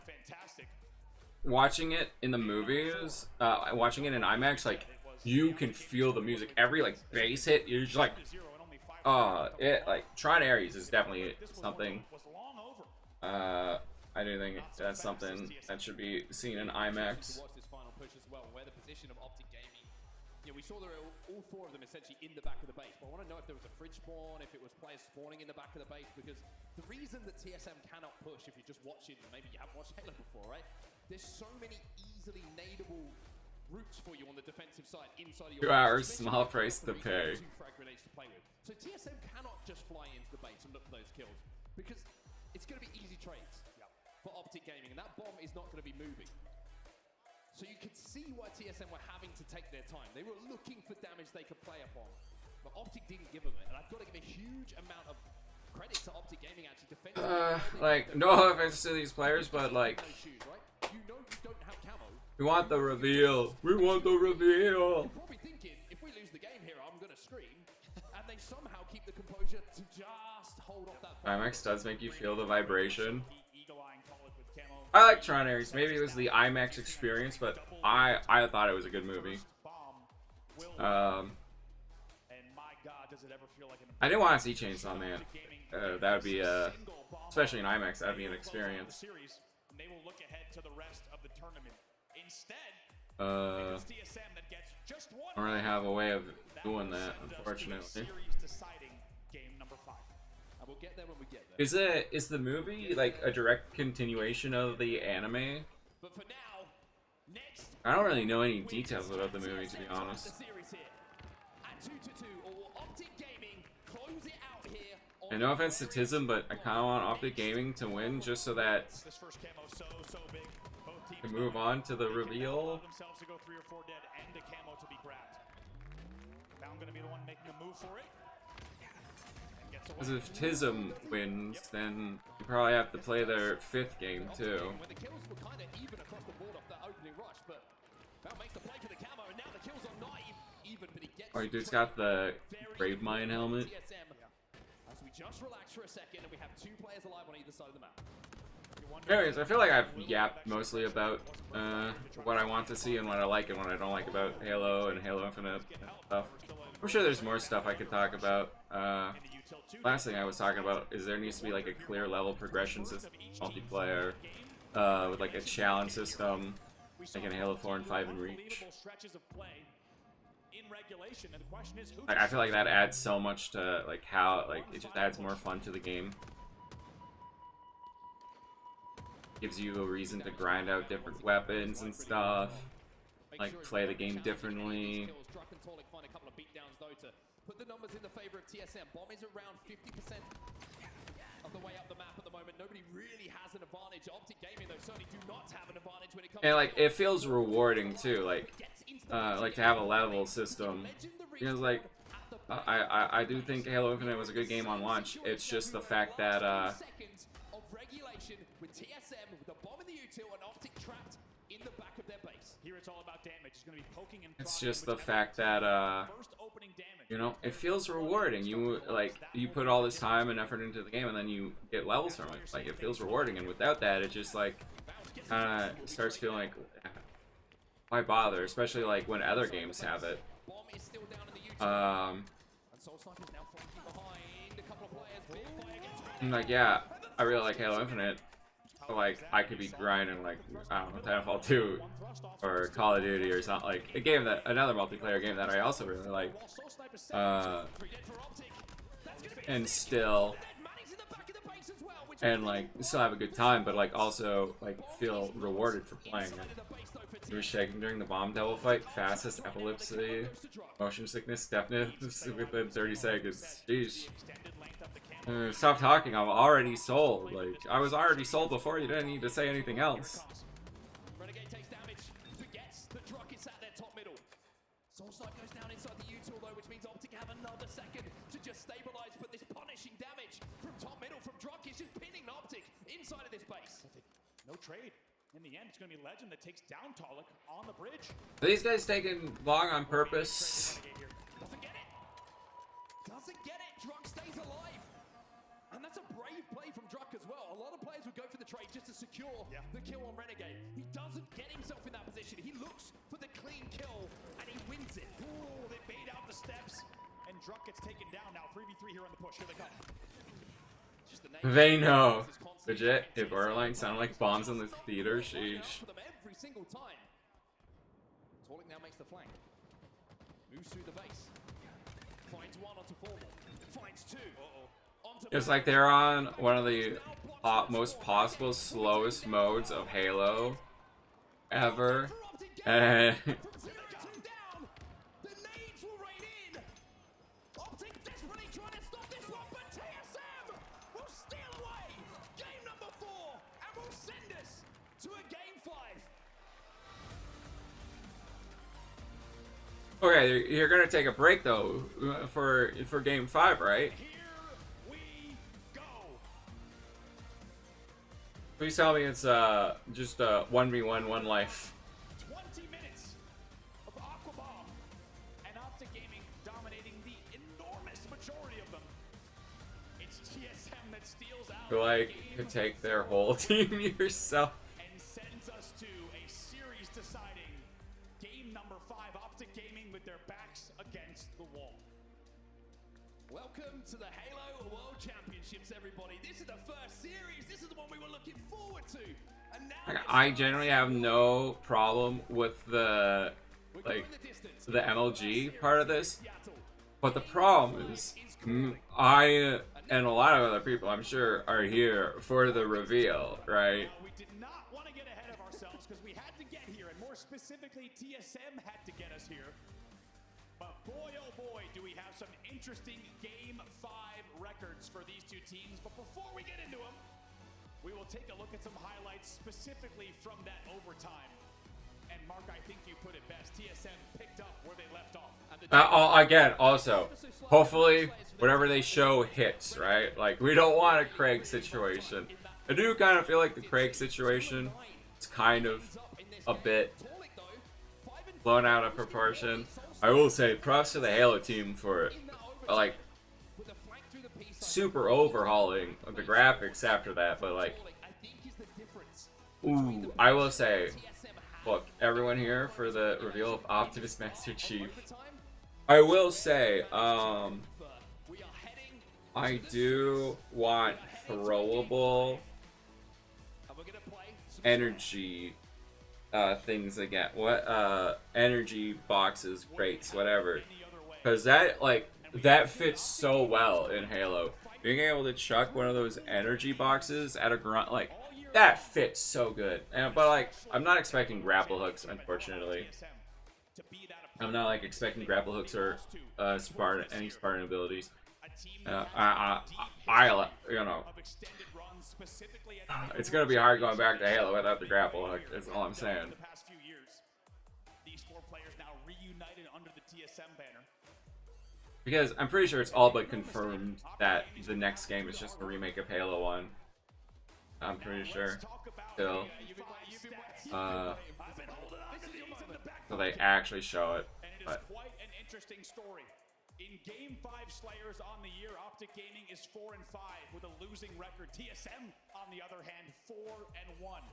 watching it in the movies, watching it in IMAX, like you can feel the music. Every like bass hit, you're just like, it like Tron Ares is definitely something. I do think that's something that should be seen in IMAX. Yeah, we saw there were all four of them essentially in the back of the base, but I want to know if there was a fridge spawn, if it was players spawning in the back of the base, because the reason that TSM cannot push, if you're just watching, maybe you haven't watched Halo before, right? There's so many easily nadeable routes for you on the defensive side inside of your 2 hours, small price to pay. Two frag grenades to play with. So TSM cannot just fly into the base and look for those kills, because it's going to be easy trades for Optic Gaming, and that bomb is not going to be moving. So you could see why TSM were having to take their time. They were looking for damage they could play upon. But Optic didn't give them it. And I've got to give a huge amount of credit to Optic Gaming actually defending. Like, no offense to these players, but like, you know you don't have camo. we want the reveal. We want the reveal. You're probably thinking, if we lose the game here, I'm going to scream. And they somehow keep the composure to just hold off that. IMAX does make you feel the vibration. I like Tron Ares. Maybe it was the IMAX experience, but I thought it was a good movie. I didn't want to see Chainsaw Man. That would be especially in IMAX, that'd be an experience. I don't really have a way of doing that, unfortunately. Is the movie like a direct continuation of the anime? I don't really know any details about the movie, to be honest. And no offense to Tism, but I kind of want Optic Gaming to win just so that we can move on to the reveal. Because if Tism wins, then you probably have to play their 5th game too. Oh, dude's got the Grave Mine helmet. Anyways, I feel like I've yapped mostly about what I want to see and what I like and what I don't like about Halo and Halo Infinite stuff. I'm sure there's more stuff I could talk about. Last thing I was talking about is there needs to be like a clear level progression system, multiplayer, with like a challenge system, like in Halo 4 and 5 and Reach. Like, I feel like that adds so much to like how it just adds more fun to the game. Gives you a reason to grind out different weapons and stuff. Like play the game differently. Put the numbers in the favor of TSM. Bomb is around 50% of the way up the map at the moment. Nobody really has an advantage. Optic Gaming though certainly do not have an advantage when it comes. And like it feels rewarding too, like to have a level system. Because like I do think Halo Infinite was a good game on launch. It's just the fact that with TSM with the bomb in the util and Optic trapped in the back of their base. Here it's all about damage. It's going to be poking and it's just the fact that you know, it feels rewarding. You put all this time and effort into the game and then you get levels from it. Like it feels rewarding, and without that it just like kind of starts feeling like why bother, especially like when other games have it. Like yeah, I really like Halo Infinite. But, like I could be grinding like I don't know, Titanfall 2 or Call of Duty or something, like another multiplayer game that I also really like, and still like still have a good time, but like also like feel rewarded for playing it. You were shaking during the bomb devil fight, fastest epilepsy, motion sickness, deafness within 30 seconds. Jeez. Stop talking, I'm already sold. Like, I was already sold before, you didn't need to say anything else. Renegade takes damage, forgets the Druck is at their top middle. Soulsnipe goes down inside the util though, which means Optic have another second to just stabilize, but this punishing damage from top middle from Druck is just pinning Optic inside of this base. No trade. In the end, it's going to be Legend that takes down Talik on the bridge. Are these guys taking long on purpose? Doesn't get it. Doesn't get it. Druck stays alive. And that's a brave play from Druck as well. A lot of players would go for the trade just to secure the kill on Renegade. He doesn't get himself in that position. He looks for the clean kill, and he wins it. Ooh, they bait out the steps, and Druck gets taken down now. 3v3 here on the push. Here they come. Just the They know. Legit, if Erlang sounded like bombs in the theater, sheesh. For them every single time. Torlik now makes the flank. Moves through the base. Finds one onto Formal. Finds two. Onto It's like they're on one of the most possible slowest modes of Halo ever, and From 0-2 down. The nades will rain in. Optic desperately trying to stop this one, but TSM will steal away. Game number 4, and will send us to a game 5. okay, you're gonna take a break though for game 5, right? Here we go. Please tell me it's just a 1v1 one life. 20 minutes of Aquabomb and Optic Gaming dominating the enormous majority of them. It's TSM that steals out Feel like the you game could take their whole team yourself. and sends us to a series deciding game number 5. Optic Gaming with their backs against the wall. Welcome to the Halo World Championships, everybody. This is the first series. This is the one we were looking forward to. And now I generally have no problem with the we're like going the distance. the MLG part of this, Seattle. but the problem is I and a lot of other people I'm sure are here for the reveal, right? We did not want to get ahead of ourselves because we had to get here, and more specifically, TSM had to get us here. But boy, oh boy, do we have some interesting Game 5 records for these two teams. But before we get into them, we will take a look at some highlights specifically from that overtime. And Mark, I think you put it best. TSM picked up where they left off. Again, also, hopefully whatever they show hits, right? Like, we don't want a Craig situation. I do kind of feel like the Craig situation is kind of a bit blown out of proportion. I will say props to the Halo team for like super overhauling of the graphics after that, but like, ooh, I will say, look, everyone here for the reveal of Optimus Master Chief. I will say, I do want throwable energy things again. What energy boxes, crates, whatever. Because that that fits so well in Halo. Being able to chuck one of those energy boxes at a grunt, like, that fits so good. But like, I'm not expecting grapple hooks, unfortunately. I'm not like expecting grapple hooks or Spartan, any Spartan abilities. You know, it's gonna be hard going back to Halo without the grapple hook. That's all I'm saying. These 4 players now reunited under the TSM banner. Because I'm pretty sure it's all but confirmed that the next game is just a remake of Halo 1. I'm pretty sure. Still. So they actually show it. And it is But quite an interesting story. In Game 5 Slayers on the year, Optic Gaming is 4-5 with a losing record. TSM, on the other hand, 4-1.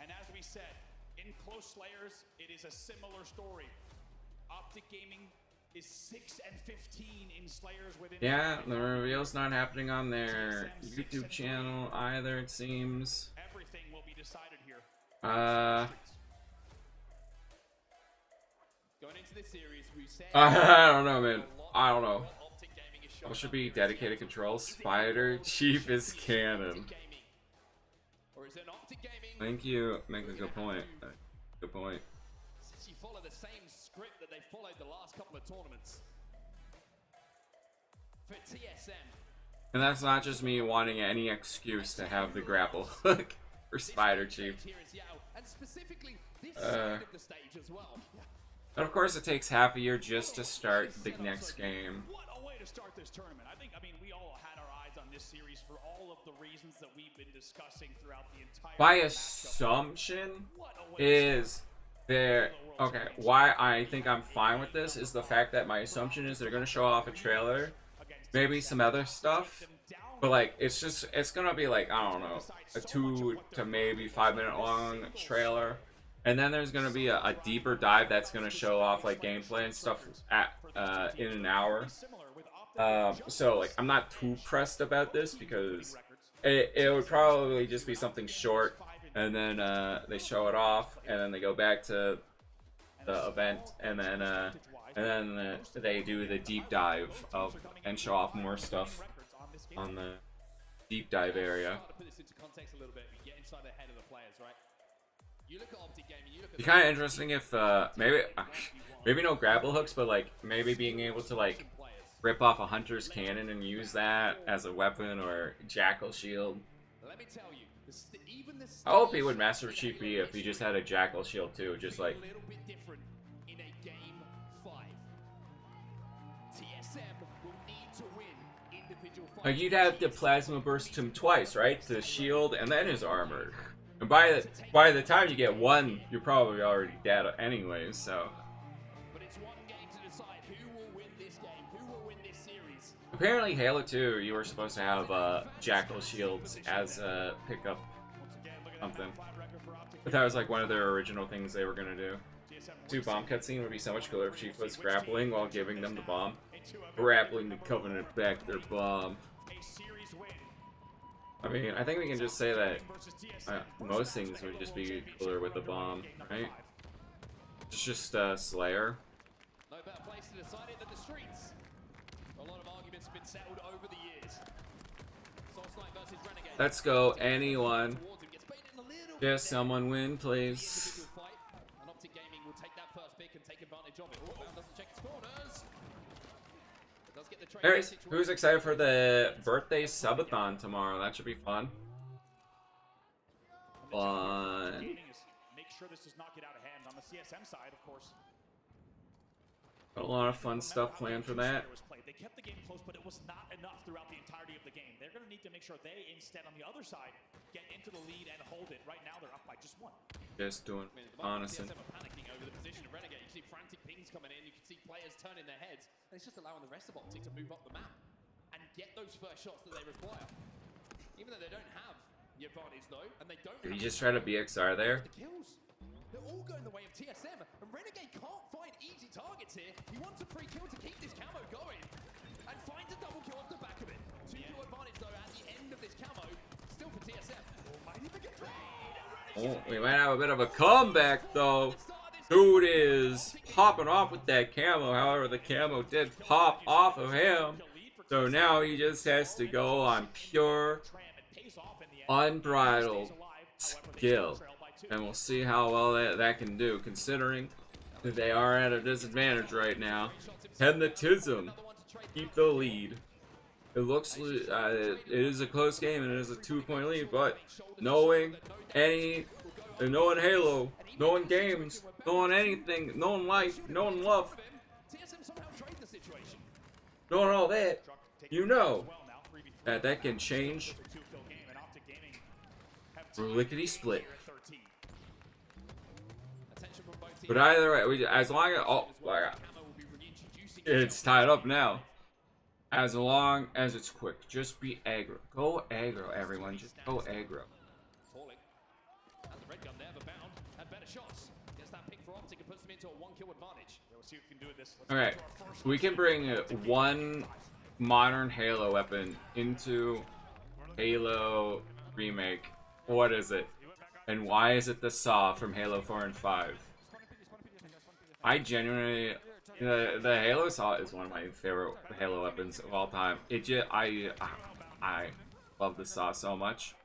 And as we said, in close Slayers, it is a similar story. Optic Gaming is 6-15 in Slayers within. yeah, the reveal's not happening on their YouTube channel either, it seems. Everything will be decided here. Going into this series, we said I don't know, man. I don't know. What should be dedicated controls? Spider Chief is canon. Or is it Optic Gaming? Thank you. Make a good point. Good point. She followed the same script that they followed the last couple of tournaments. For TSM. And that's not just me wanting any excuse to have the grapple hook for Spider Chief. Here is Yao, and specifically this side of the stage as well. But of course, it takes half a year just to start the next game. What a way to start this tournament. I mean, we all had our eyes on this series for all of the reasons that we've been discussing throughout the entire My matchup. assumption What a way to is there. Okay, why I think I'm fine with this is the fact that my assumption is they're going to show off a trailer maybe some other stuff. But like, it's gonna be like, I don't know, a 2 to maybe 5 minute long trailer, and then there's gonna be a deeper dive that's gonna show off like gameplay and stuff at in an hour. So like, I'm not too pressed about this because it would probably just be something short, and then they show it off, and then they go back to the event, and then they do the deep dive of and show off more stuff on the deep dive area. Be kind of interesting if maybe no grapple hooks, but like maybe being able to like rip off a hunter's cannon and use that as a weapon, or jackal shield. I hope he would Master Chief B if he just had a jackal shield too, just like. Like, you'd have to plasma burst him twice, right? The shield and then his armor. And by the time you get one, you're probably already dead anyways, so. Apparently Halo 2, you were supposed to have jackal shields as a pickup something. But that was like one of their original things they were gonna do. 2 bomb cutscene would be so much cooler if Chief was grappling while giving them the bomb. Grappling the Covenant back their bomb. I mean, I think we can just say that most things would just be cooler with the bomb, right? It's just Slayer. No better place to decide it than the streets. A lot of arguments have been settled over the years. Let's go, anyone. Just someone win, please. Anyways, who's excited for the birthday subathon tomorrow? That should be fun. Fun. Make sure this does not get out of hand on the CSM side, of course. Got a lot of fun stuff planned for that. They kept the game close, but it was not enough throughout the entirety of the game. They're going to need to make sure they, instead, on the other side, get into the lead and hold it. Right now, they're up by just 1. Just doing honestly. Panicking over the position of Renegade. You see frantic pings coming in. You can see players turning their heads, and it's just allowing the rest of Optic to move up the map and get those first shots that they require. Even though they don't have the advantage, though, and they don't. Did you just try to BXR there? The kills. They're all going the way of TSM, and Renegade can't find easy targets here. He wants a free kill to keep this camo going, and finds a double kill off the back of it. 2 kill advantage though at the end of this camo, still for TSM. Might even get Oh, we might have a bit of a comeback though. Dude is popping off with that camo. However, the camo did pop off of him, so now he just has to go on pure, unbridled skill. And we'll see how well that can do, considering that they are at a disadvantage right now. Hypnotism, keep the lead. It looks, it is a close game and it is a 2-point lead, but knowing knowing Halo, knowing games, knowing anything, knowing life, knowing love, knowing all that, you know that can change lickety split. But either way, as long as it's tied up now. As long as it's quick, just be aggro. Go aggro, everyone. Just go aggro. Okay, we can bring one modern Halo weapon into Halo Remake. What is it? And why is it the Saw from Halo 4 and 5? I genuinely, the Halo Saw is one of my favorite Halo weapons of all time. It just, I love the Saw so much.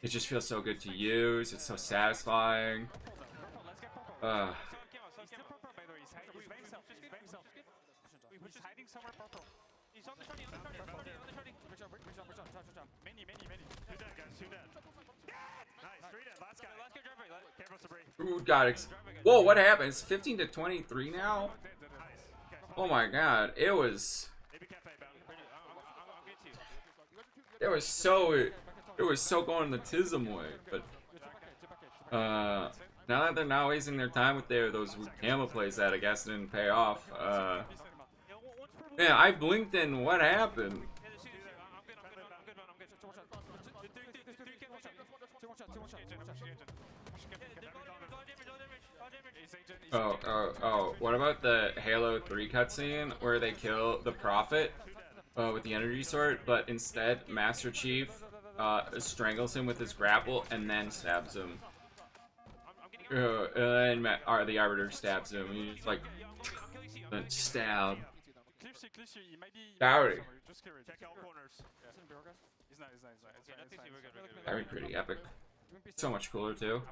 It just feels so good to use. It's so satisfying. Ooh, got it. Whoa, what happened? It's 15 to 23 now? Oh my god, it was so going the Tism way, but now that they're not wasting their time with those camo plays that I guess didn't pay off, Man, I blinked and what happened? Oh, what about the Halo 3 cutscene where they kill the Prophet with the energy sword, but instead Master Chief strangles him with his grapple and then stabs him. And then the Arbiter stabs him. He's like, stab. Howdy. That'd be pretty epic. So much cooler too.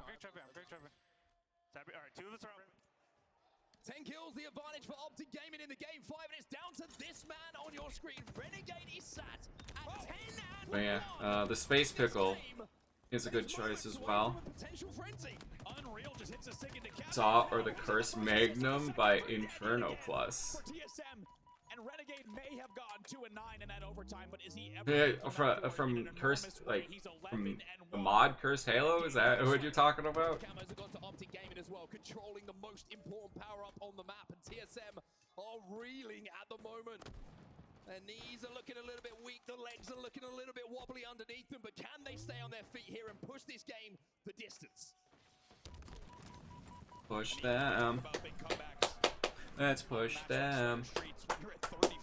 10 kills, the advantage for Optic Gaming in the game 5, and it's down to this man on your screen. Renegade is sat at 10 and But yeah, the Space Pickle is a good choice as well. Saw or the Curse Magnum by Inferno Plus. And Renegade may have gone 2-9 in that overtime, but is he ever from Cursed, like from the mod Cursed Halo? Is that what you're talking about? Cameras have gone to Optic Gaming as well, controlling the most important power up on the map, and TSM are reeling at the moment. Their knees are looking a little bit weak, the legs are looking a little bit wobbly underneath them, but can they stay on their feet here and push this game the distance? Push them. Let's push them. You're at 34-19.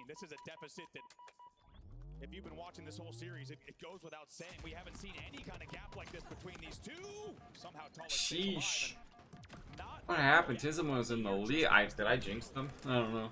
This is a deficit that, if you've been watching this whole series, it goes without saying. We haven't seen any kind of gap like this between these two. Somehow Sheesh. What happened? Tism was in the lead. Did I jinx them? I don't know.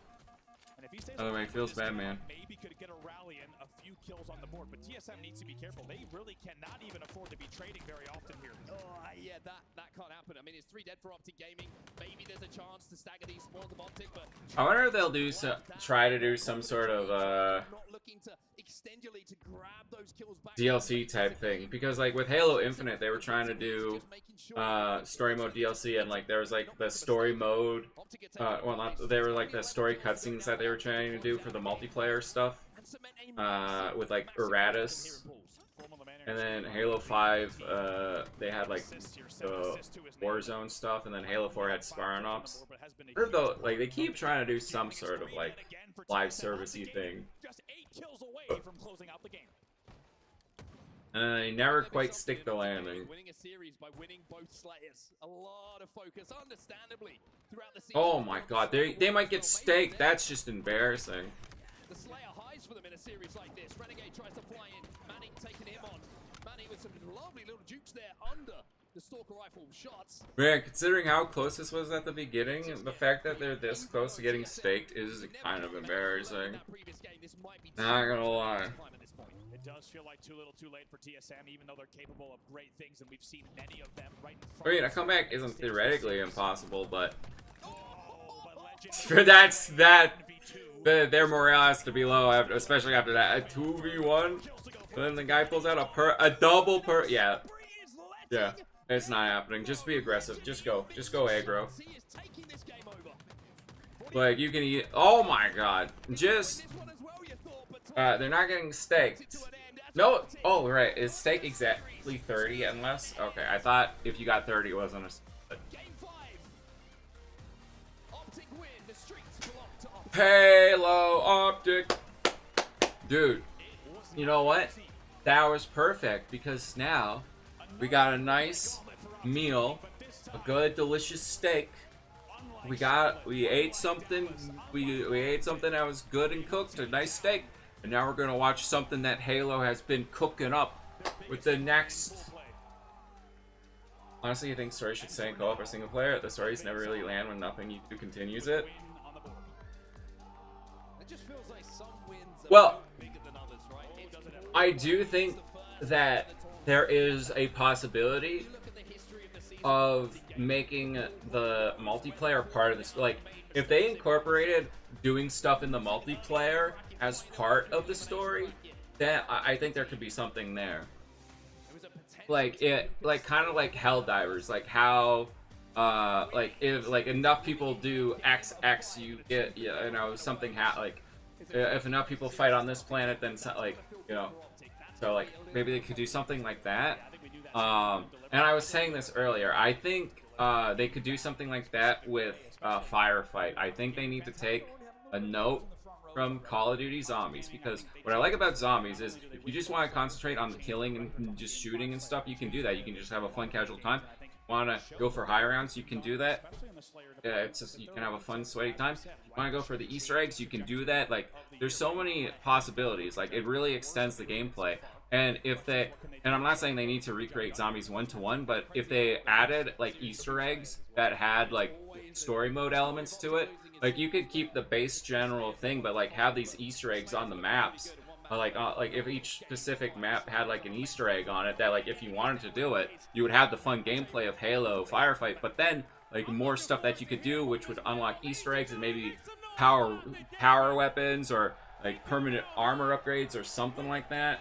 By the way, it feels bad, man. Maybe could get a rally and a few kills on the board, but TSM needs to be careful. They really cannot even afford to be trading very often here. Oh, yeah, that can't happen. I mean, it's 3 dead for Optic Gaming. Maybe there's a chance to stagger these spawns of Optic, but I wonder if they'll do try to do some sort of not looking to extend your lead to grab those kills back. DLC type thing, because like with Halo Infinite they were trying to do story mode DLC, and like there was like the story mode well, not, they were like the story cutscenes that they were trying to do for the multiplayer stuff with like Eratus. And then Halo 5 they had like the Warzone stuff, and then Halo 4 had Sparring Ops. Though, like they keep trying to do some sort of like live servicey thing. Just 8 kills away from closing out the game. And they never quite stick the landing. Winning a series by winning both Slayers. A lot of focus, understandably, throughout the season. Oh my god, they might get staked. That's just embarrassing. The Slayer highs for them in a series like this. Renegade tries to fly in. Manning taking him on. Manning with some lovely little jukes there under the Stalker rifle shots. Man, considering how close this was at the beginning, the fact that they're this close to getting staked is kind of embarrassing. Not gonna lie. It does feel like too little too late for TSM, even though they're capable of great things, and we've seen many of them right in front. I mean, a comeback isn't theoretically impossible, but But their morale has to be low, especially after that. A 2v1, and then the guy pulls out a double yeah. It's not happening. Just be aggressive. Just go aggro. Like you can eat. Oh my god! Just they're not getting staked. No. Oh right, is stake exactly 30 unless? Okay, I thought if you got 30, it wasn't a. Halo Optic, dude. You know what? That was perfect because now we got a nice meal, a good delicious steak. We ate something. We ate something that was good and cooked, a nice steak, and now we're gonna watch something that Halo has been cooking up with the next. Honestly, you think story should stay in co-op or single player? The stories never really land when nothing you do continues it. Well, I do think that there is a possibility of making the multiplayer part of this. Like, if they incorporated doing stuff in the multiplayer as part of the story, then I think there could be something there. Like kind of like Helldivers, like how, like if like enough people do XX, you get, you know, something like if enough people fight on this planet, then like, you know, so like maybe they could do something like that. And I was saying this earlier. I think they could do something like that with Firefight. I think they need to take a note from Call of Duty Zombies, because what I like about Zombies is if you just want to concentrate on the killing and just shooting and stuff, you can do that. You can just have a fun casual time. If you want to go for high rounds, you can do that. Yeah, it's just, you can have a fun sweaty time. If you want to go for the Easter eggs, you can do that. Like, there's so many possibilities. Like, it really extends the gameplay. And if they, and I'm not saying they need to recreate Zombies 1-to-1, but if they added like Easter eggs that had like story mode elements to it, like you could keep the base general thing, but like have these Easter eggs on the maps. Like if each specific map had like an Easter egg on it, that like if you wanted to do it, you would have the fun gameplay of Halo Firefight, but then like more stuff that you could do, which would unlock Easter eggs and maybe power weapons or like permanent armor upgrades or something like that.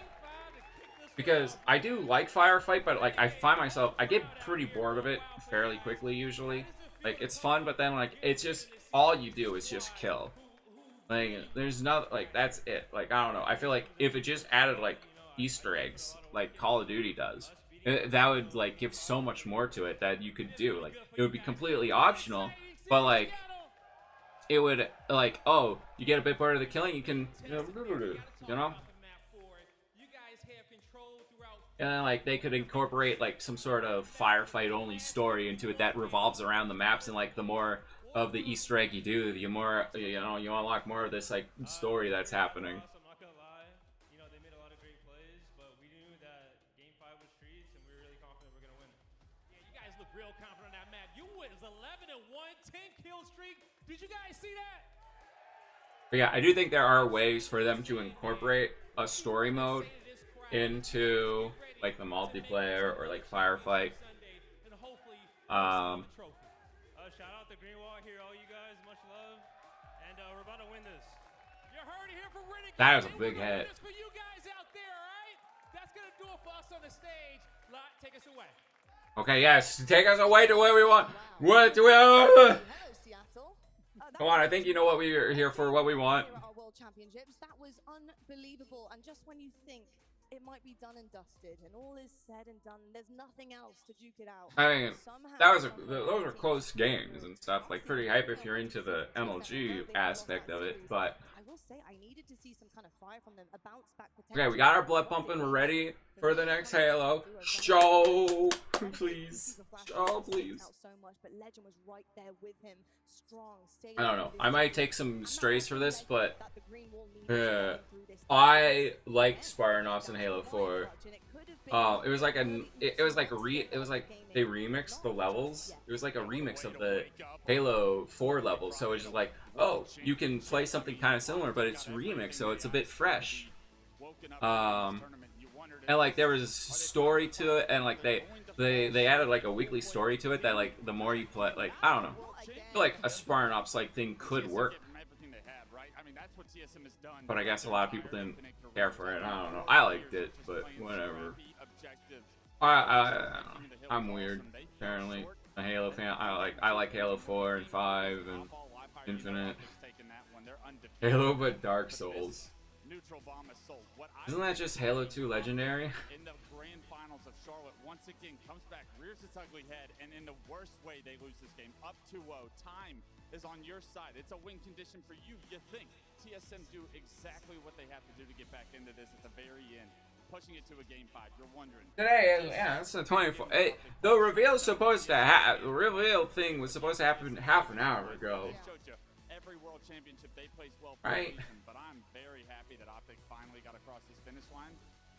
Because I do like Firefight, but like I find myself, I get pretty bored of it fairly quickly usually. Like it's fun, but then like it's just all you do is just kill. Like there's not like that's it. Like I don't know. I feel like if it just added like Easter eggs, like Call of Duty does, that would like give so much more to it that you could do. Like it would be completely optional, but like it would like, oh, you get a bit part of the killing, you can, you know. And then, like, they could incorporate, like, some sort of firefight-only story into it that revolves around the maps, and, like, the more of the Easter egg you do, the more, you know, you unlock more of this, like, story that's happening. I'm not gonna lie, you know, they made a lot of great plays, but we knew that Game 5 was Streets, and we were really confident we were gonna win. Yeah, you guys look real confident on that map. You went 11-1, 10-kill streak. Did you guys see that? But yeah, I do think there are ways for them to incorporate a story mode into like the multiplayer or like Firefight. Shout out to Greenwall here, all you guys, much love, and we're about to win this. You heard it here from Renegade. That was a big hit. For you guys out there, all right? That's gonna do it for us on the stage. Lot, take us away. Okay, yes, take us away to where we want. What do we? Hello, Seattle. Come on, I think you know what we're here for. What we want. Here at our World Championships, that was unbelievable. And just when you think it might be done and dusted, and all is said and done, there's nothing else to duke it out. I mean, Somehow, that was those were close games and stuff. Like pretty hype if you're into the MLG aspect of it. But I will say I needed to see some kind of fire from them, a bounce back okay, we got our blood pumping. We're ready for the next Halo. Show, please. Show, please. So much, but Legend was right there with him. Strong, I don't know. I might take some strays for this, but I liked Spartan Ops in Halo 4. It was like they remixed the levels. It was like a remix of the Halo 4 levels. So it's just like, oh, you can play something kind of similar, but it's remixed, so it's a bit fresh. And like there was a story to it, and like they added like a weekly story to it that like the more you play, like I don't know, I feel like a Spartan Ops like thing could work. But I guess a lot of people didn't care for it. I don't know. I liked it, but whatever. I'm weird. Apparently, a Halo fan. I like Halo 4 and 5 and Infinite. Halo, but Dark Souls. Isn't that just Halo 2 Legendary? In the grand finals of Charlotte, once again comes back, rears its ugly head, and in the worst way they lose this game. Up 2-0. Time is on your side. It's a win condition for you. You think TSM do exactly what they have to do to get back into this at the very end, pushing it to a game 5. You're wondering. Today, yeah, it's the 24th. Hey, the reveal's supposed to the reveal thing was supposed to happen half an hour ago. Every world championship they placed well for right. a reason, but I'm very happy that Optic finally got across this finish line.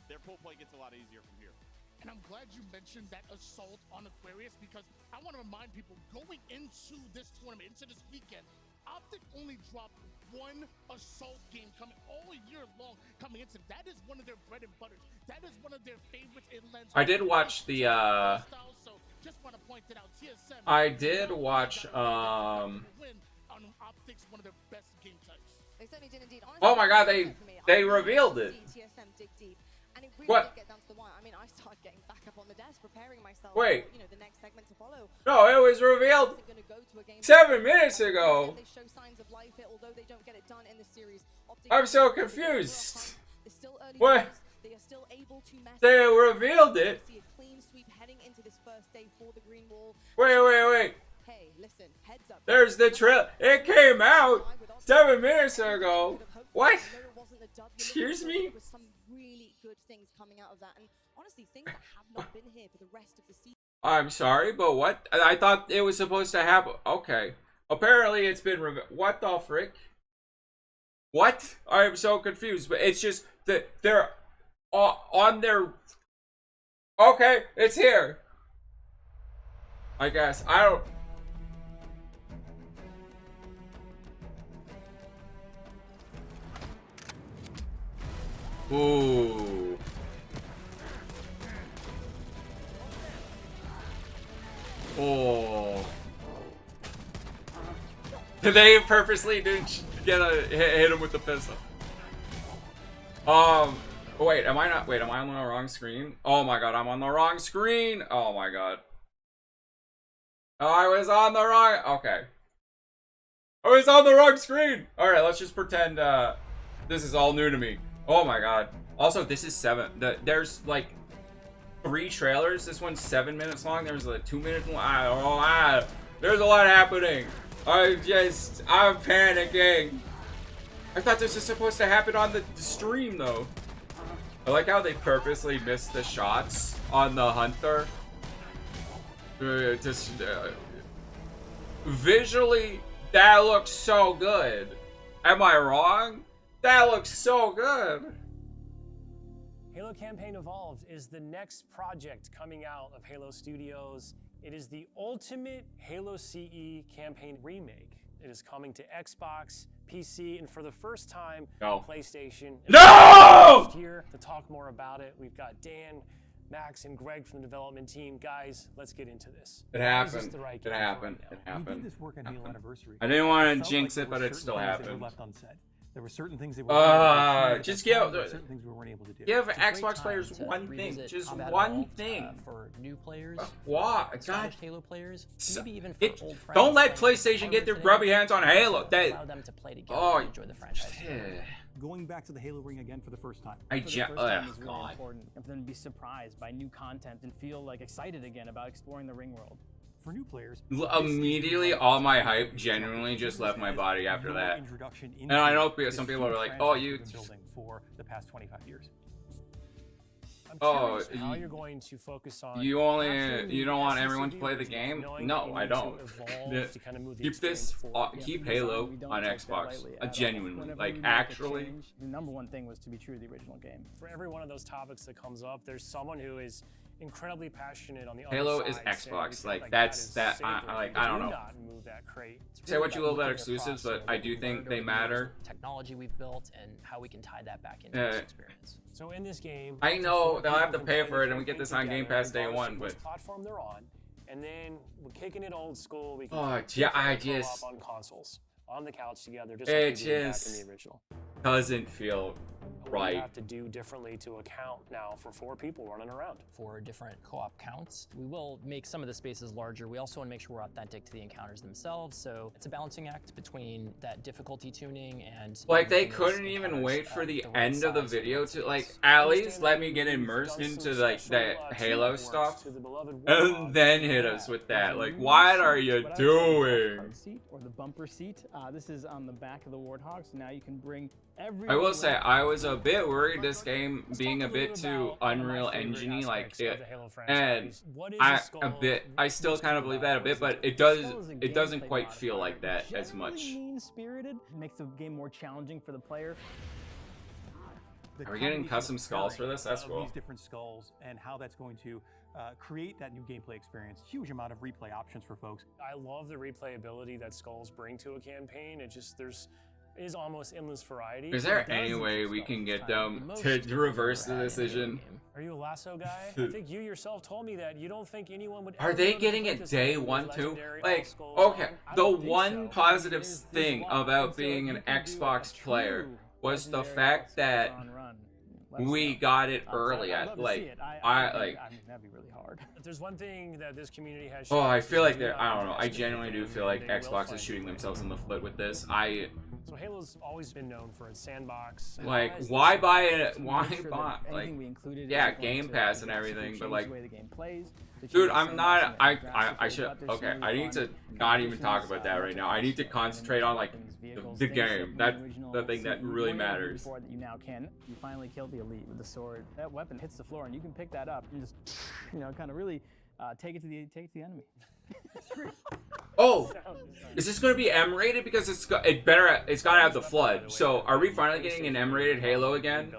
Their pool play gets a lot easier from here. And I'm glad you mentioned that assault on Aquarius, because I want to remind people going into this tournament, into this weekend, Optic only dropped one assault game coming all year long coming into. That is one of their bread and butters. That is one of their favorites in Lens. I did watch the So just want to point it out. TSM. I did watch Optics, one of their best game types. They certainly did indeed. Honestly, oh my god, they revealed it. TSM dig deep. And it really What? did get down to the wire. I mean, I started getting back up on the desk, preparing myself Wait. for, the next segment to follow. No, it was revealed Isn't gonna go to a game 7 minutes ago. They show signs of life here, although they don't get it done in the series. I'm so confused. It's still early What? days. They are still able to mess They up. revealed it. See a clean sweep heading into this first day for the Green Wall. Wait. Hey, listen, heads up. There's the trail. It came out. 7 minutes ago. What? Excuse me? There was some really good things coming out of that, and honestly, things that have not been here for the rest of the season. I'm sorry, but what? I thought it was supposed to happen. Okay. Apparently it's been what the frick? What? I'm so confused, but it's just that they're on their... Okay, it's here. I guess. I don't... Ooh. Oh. They purposely didn't get a hit him with the pistol. Wait, am I not? Wait, am I on the wrong screen? Oh my god, I'm on the wrong screen. Oh my god. Oh, I was on the wrong. Okay. I was on the wrong screen. All right, let's just pretend this is all new to me. Oh my god. Also, this is there's like 3 trailers. This one's 7 minutes long. There's a 2-minute one. There's a lot happening. I'm panicking. I thought this was supposed to happen on the stream though. I like how they purposely missed the shots on the hunter. Visually, that looks so good. Am I wrong? That looks so good. Halo Campaign Evolved is the next project coming out of Halo Studios. It is the ultimate Halo CE campaign remake. It is coming to Xbox, PC, and for the first time, PlayStation. No! Here to talk more about it, we've got Dan, Max, and Greg from the development team. Guys, let's get into this. It happened. It happened. It happened. We did this work on Halo Anniversary. I didn't want to jinx it, but it still happened. Left unsaid. There were certain things they were just give certain things we weren't able to do. Give Xbox players one thing, just one thing. For new players, why? God, Halo players, maybe even for old friends. Don't let PlayStation get their grubby hands on Halo. Allow them to play together and enjoy the franchise. Going back to the Halo ring again for the first time. Oh God! Important for them to be surprised by new content and feel like excited again about exploring the ring world. For new players, immediately all my hype genuinely just left my body after that. And I know some people are like, "Oh, you." Building for the past 25 years. Oh, how you're going to focus on you don't want everyone to play the game? No, I don't. Keep Halo on Xbox. Genuinely, like actually. The number one thing was to be true to the original game. For every one of those topics that comes up, there's someone who is incredibly passionate on the other Halo side is Xbox. saying, Like that's that. I don't know. Move that crate. Say what you will about exclusives, but I do think they matter. Technology we've built and how we can tie that back into this experience. So in this game, I know they'll have to pay for it, and we get this on Game Pass day one. But platform they're on, and then we're kicking it old school. We can I just on consoles, on the couch together. Just it like we did just back in the original. Doesn't feel right. We have to do differently to account now for 4 people running around. For different co-op counts, we will make some of the spaces larger. We also want to make sure we're authentic to the encounters themselves. So it's a balancing act between that difficulty tuning and like they couldn't even wait for the end of the video to like at least let me get immersed into like that Halo stuff and then hit us with that. Like, what are you doing? Or the bumper seat. This is on the back of the Warthog, so now you can bring every. I will say I was a bit worried this game being a bit too Unreal Engine-y, like it, and I still kind of believe that a bit, but it doesn't quite feel like that as much. Mean-spirited makes the game more challenging for the player. Are we getting custom skulls for this? That's cool. These different skulls and how that's going to create that new gameplay experience. Huge amount of replay options for folks. I love the replayability that skulls bring to a campaign. It just is almost endless variety. Is there any way we can get them to reverse the decision? Are you a lasso guy? I think you yourself told me that you don't think anyone would. Are they getting it day one too? Like, okay, the one positive thing about being an Xbox player was the fact that we got it early. I mean, that'd be really hard. If there's one thing that this community has. Oh, I feel like they're. I don't know. I genuinely do feel like Xbox is shooting themselves in the foot with this. So Halo's always been known for its sandbox. Like, why buy it? Why buy? Anything Like, we included yeah, Game Pass and everything, but like, the way the game plays. Dude, I'm not. I should. Okay, I need to not even talk about that right now. I need to concentrate on like the game. That's the thing that really matters. Before that you now can. You finally killed the elite with the sword. That weapon hits the floor, and you can pick that up and just, you know, kind of really take it to the enemy. Oh, is this going to be M-rated? Because it's got to have the flood. So are we finally getting an M-rated Halo again?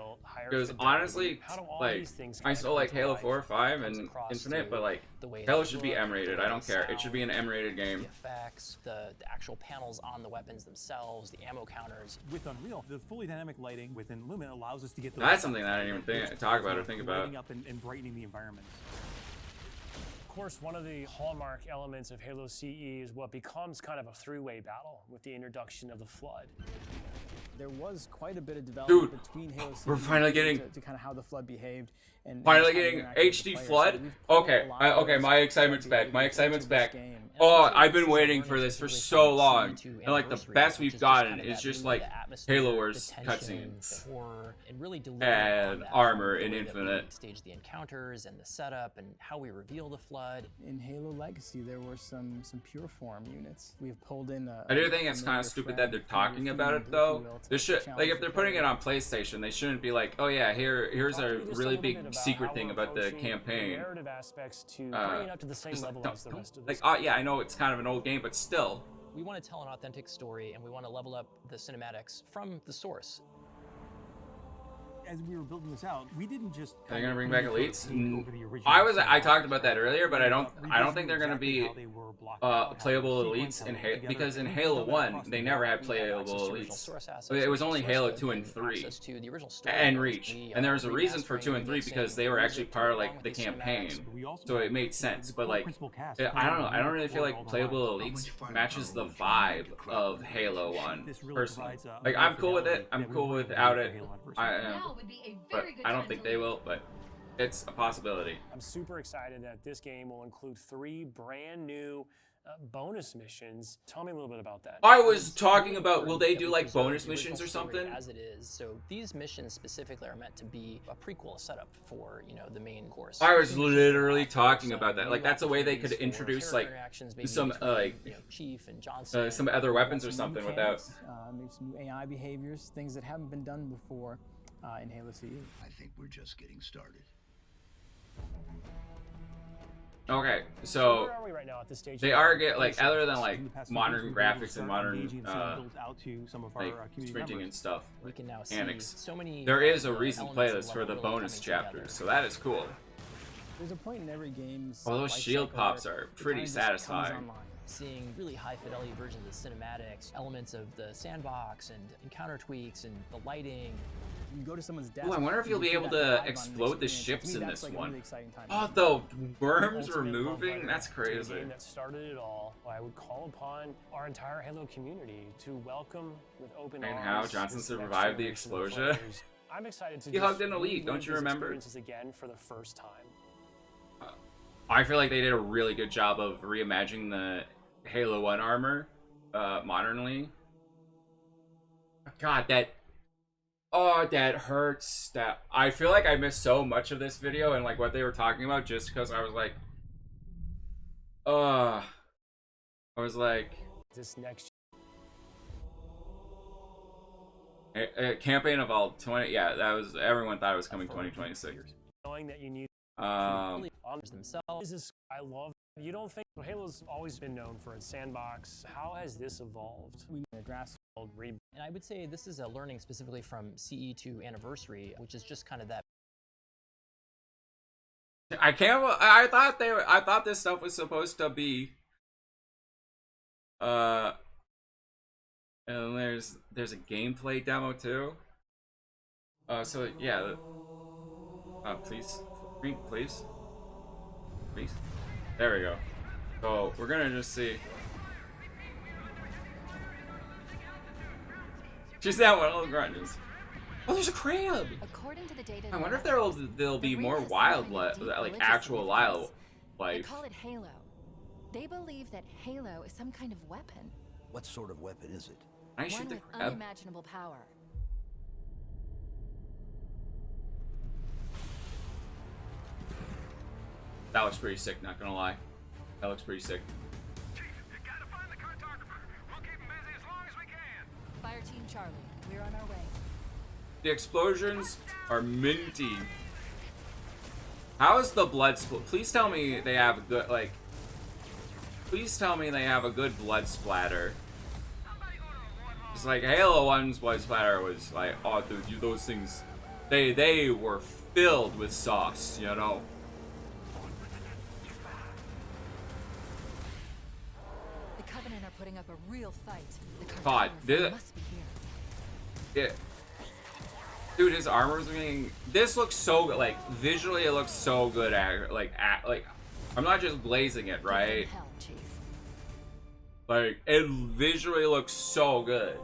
Because honestly, like, I still like Halo 4, 5, and Infinite, but like, Halo should be M-rated. I don't care. It should be an M-rated game. The effects, the actual panels on the weapons themselves, the ammo counters. With Unreal, the fully dynamic lighting within Lumen allows us to get those. That's something that I didn't even talk about or think about. Lighting up and brightening the environment. Of course, one of the hallmark elements of Halo CE is what becomes kind of a three-way battle with the introduction of the Flood. There was quite a bit of development Dude, between Halo CE we're finally getting to kind of how the Flood behaved. And finally getting HD Flood. Okay, okay, my excitement's back. My excitement's back. Oh, I've been waiting for this for so long. And like the best we've gotten is just like Halo Wars cutscenes and armor in Infinite. Stage the encounters and the setup and how we reveal the Flood. In Halo Legacy, there were some pure form units. We've pulled in. I do think it's kind of stupid that they're talking about it though. They should, like, if they're putting it on PlayStation, they shouldn't be like, oh yeah, here's a really big secret thing about the campaign. Narrative aspects to bring it up to the same level as the rest of the like, yeah, I know it's kind of an old game, but still. We want to tell an authentic story, and we want to level up the cinematics from the source. As we were building this out, we didn't just. They're gonna bring back elites. I talked about that earlier, but I don't think they're gonna be playable elites in Halo, because in Halo 1 they never had playable elites. It was only Halo 2 and 3 and Reach, and there was a reason for 2 and 3 because they were actually part of like the campaign, so it made sense. But like, I don't know. I don't really feel like playable elites matches the vibe of Halo 1 personally. Like, I'm cool with it. I'm cool without it. But I don't think they will, but it's a possibility. I'm super excited that this game will include 3 brand new bonus missions. Tell me a little bit about that. I was talking about, will they do like bonus missions or something? As it is, so these missions specifically are meant to be a prequel setup for, you know, the main course. I was literally talking about that. Like, that's a way they could introduce like some Chief and Johnson, some other weapons or something without. Maybe some new AI behaviors, things that haven't been done before in Halo CE. I think we're just getting started. Okay, so where are we right now at this stage? they are like, other than like modern graphics and modern like printing and stuff, we can now see annex. So many. There is a reason to play this for the bonus chapters, so that is cool. There's a point in every game's well, those shield pops are pretty satisfying. Seeing really high fidelity versions of the cinematics, elements of the sandbox and encounter tweaks and the lighting. You go to someone's desk. Oh, I wonder if you'll be able to explode the ships in this one. Oh, the worms were moving? That's crazy. The game that started it all. I would call upon our entire Halo community to welcome with open arms. And how Johnson survived the explosion. I'm excited to. He hugged an elite, don't you remember? Again for the first time. I feel like they did a really good job of reimagining the Halo 1 armor modernly. God, that hurts. That I feel like I missed so much of this video and like what they were talking about just because I was like, this next campaign of all 20. Yeah, that was, everyone thought it was coming 2026. Knowing that you need themselves. I love. You don't think Halo's always been known for its sandbox? How has this evolved? We made a grass and I would say this is a learning specifically from CE to Anniversary, which is just kind of that. I thought this stuff was supposed to be. And there's a gameplay demo too. So yeah. Please. There we go. So we're gonna just see. She's that one of the grunges. Oh, there's a crab. According to the data, I wonder if there'll be more wildlife, like actual wildlife. They call it Halo. They believe that Halo is some kind of weapon. What sort of weapon is it? I shoot the crab. Unimaginable power. That looks pretty sick, not gonna lie. That looks pretty sick. Fire Team Charlie, we're on our way. The explosions are minty. How is the blood split? Please tell me they have good, like, please tell me they have a good blood splatter. It's like Halo 1's blood splatter was like, oh dude, those things, they were filled with sauce, you know? The Covenant are putting up a real fight. The God, cartographer must be here. Dude, his armor's being. This looks so good. Like visually, it looks so good. Like I'm not just glazing it, right? Hell, Chief. Like it visually looks so good.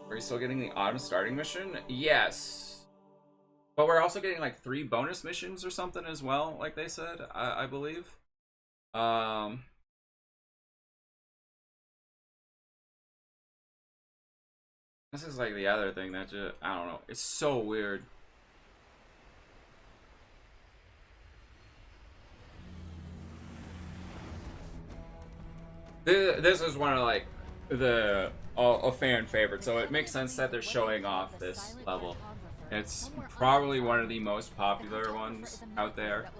Are we still getting the autumn starting mission? Yes, but we're also getting like 3 bonus missions or something as well. Like they said, I believe. This is like the other thing that just, I don't know. It's so weird. This is one of like the a fan favorite, so it makes sense that they're showing off this level. It's probably one of the most popular ones out there.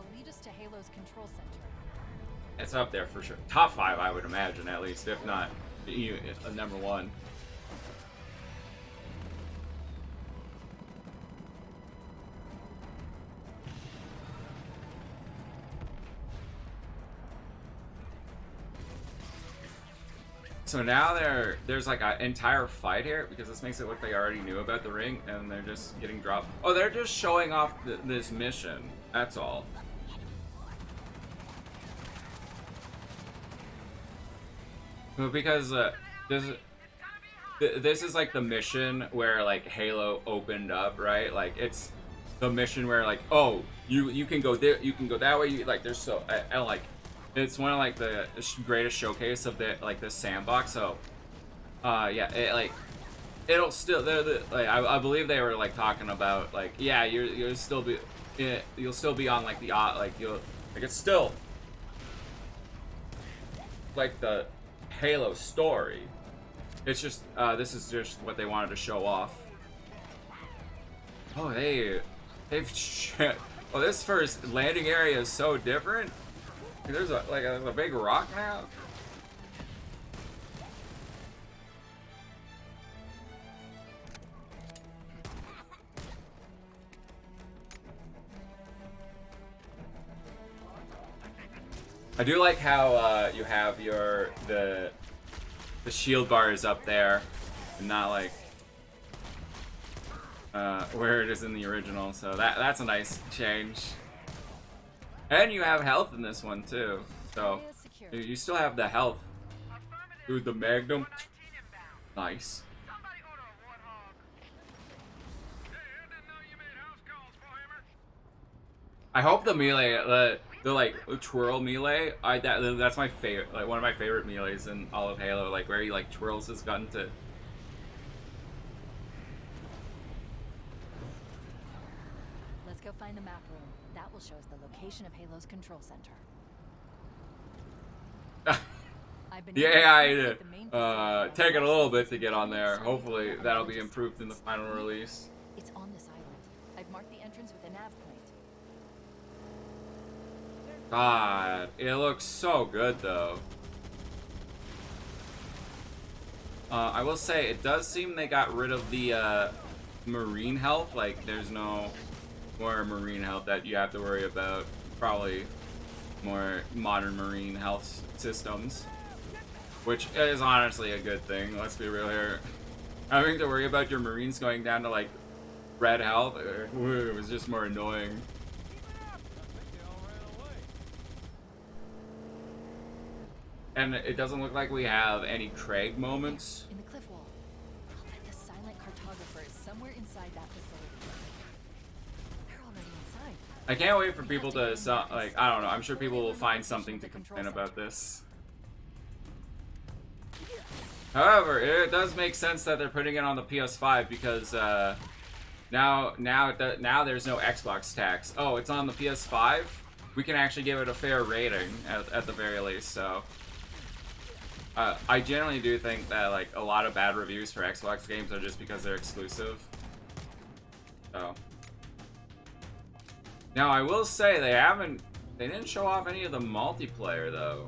It's up there for sure. Top 5, I would imagine, at least, if not number 1. So now there's like an entire fight here, because this makes it look like I already knew about the ring, and they're just getting dropped. Oh, they're just showing off this mission. That's all. Because this is like the mission where like Halo opened up, right? Like it's the mission where like, oh, you can go there, you can go that way. You like there's so I like. It's one of like the greatest showcase of the like the sandbox. So, yeah, it'll still. Like I believe they were like talking about like, yeah, you'll still be on like the like it's still like the Halo story. It's just this is just what they wanted to show off. Oh, they've oh, this first landing area is so different. There's a big rock now. I do like how you have the shield bars up there, and not like where it is in the original. So that's a nice change. And you have health in this one too, so you still have the health. Dude, the Magnum, nice. I hope the melee, the like twirl melee, that's my favorite, like one of my favorite melees in all of Halo, like where he like twirls his gun to. Let's go find the map room. That will show us the location of Halo's control center. The AI taking a little bit to get on there. Hopefully that'll be improved in the final release. It's on this island. I've marked the entrance with a nav plate. God, it looks so good though. I will say it does seem they got rid of the marine health. Like there's no more marine health that you have to worry about. Probably more modern marine health systems, which is honestly a good thing. Let's be real here. Having to worry about your marines going down to like red health, it was just more annoying. And it doesn't look like we have any Craig moments. In the cliff wall. I'll bet the silent cartographer is somewhere inside that facility. They're already inside. I can't wait for people to, like, I don't know, I'm sure people will find something to complain about this. However, it does make sense that they're putting it on the PS5 because now there's no Xbox tax. Oh, it's on the PS5? we can actually give it a fair rating at the very least. So I generally do think that like a lot of bad reviews for Xbox games are just because they're exclusive. So now I will say they didn't show off any of the multiplayer though.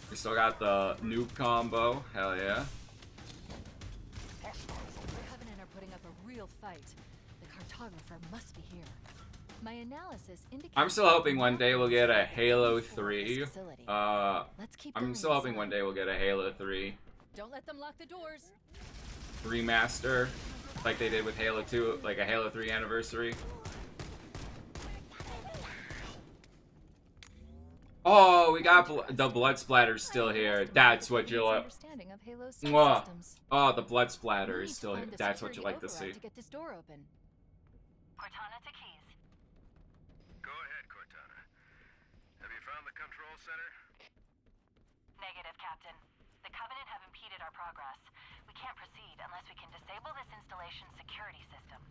We still got the nuke combo, hell yeah. Covenant are putting up a real fight. The cartographer must be here. My analysis indicates I'm still hoping one day we'll get a Halo 3. Let's keep I'm still hoping one day we'll get a Halo 3 Don't let them lock the doors. remaster, like they did with Halo 2, like a Halo 3 anniversary. Oh, we got the blood splatter still here. That's what you like. Oh, the blood splatter is still here. That's what you like to see. To get this door open. Cortana to Keys. Go ahead, Cortana. Have you found the control center? Negative, Captain. The Covenant have impeded our progress. We can't proceed unless we can disable this installation's security system.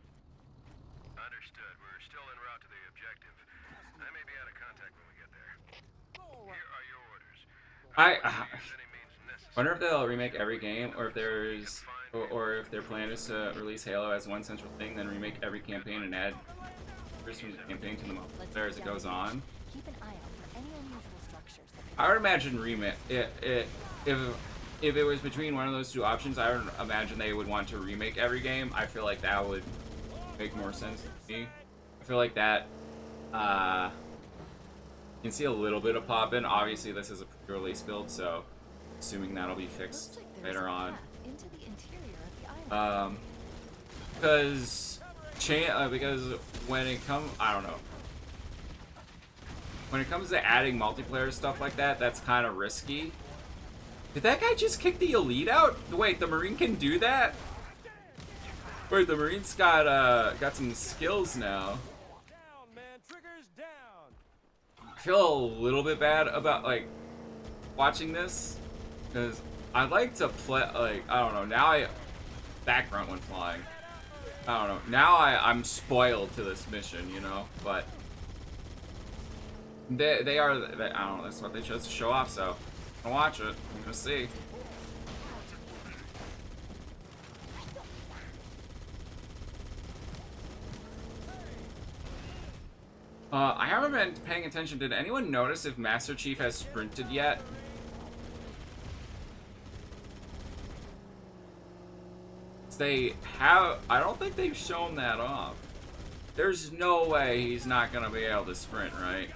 Understood. We're still en route to the objective. I may be out of contact when we get there. Here are your orders. I wonder if they'll remake every game, or if or if their plan is to release Halo as one central thing, then remake every campaign and add first from the campaign to the multiplayer as it goes on. Keep an eye out for any unusual structures. I would imagine remake if it was between one of those two options. I would imagine they would want to remake every game. I feel like that would make more sense to me. I feel like that. You can see a little bit of pop in. Obviously, this is a pre-release build, so assuming that'll be fixed later on. Because when it comes, I don't know. When it comes to adding multiplayer stuff like that, that's kind of risky. Did that guy just kick the elite out? Wait, the Marine can do that? Wait, the Marine's got some skills now. I feel a little bit bad about like watching this because I'd like to play like I don't know. Now that grunt went flying. I don't know. Now I'm spoiled to this mission, you know. But they are. I don't know. That's what they chose to show off. So I'm gonna watch it. I'm gonna see. I haven't been paying attention. Did anyone notice if Master Chief has sprinted yet? They have. I don't think they've shown that off. There's no way he's not gonna be able to sprint, right?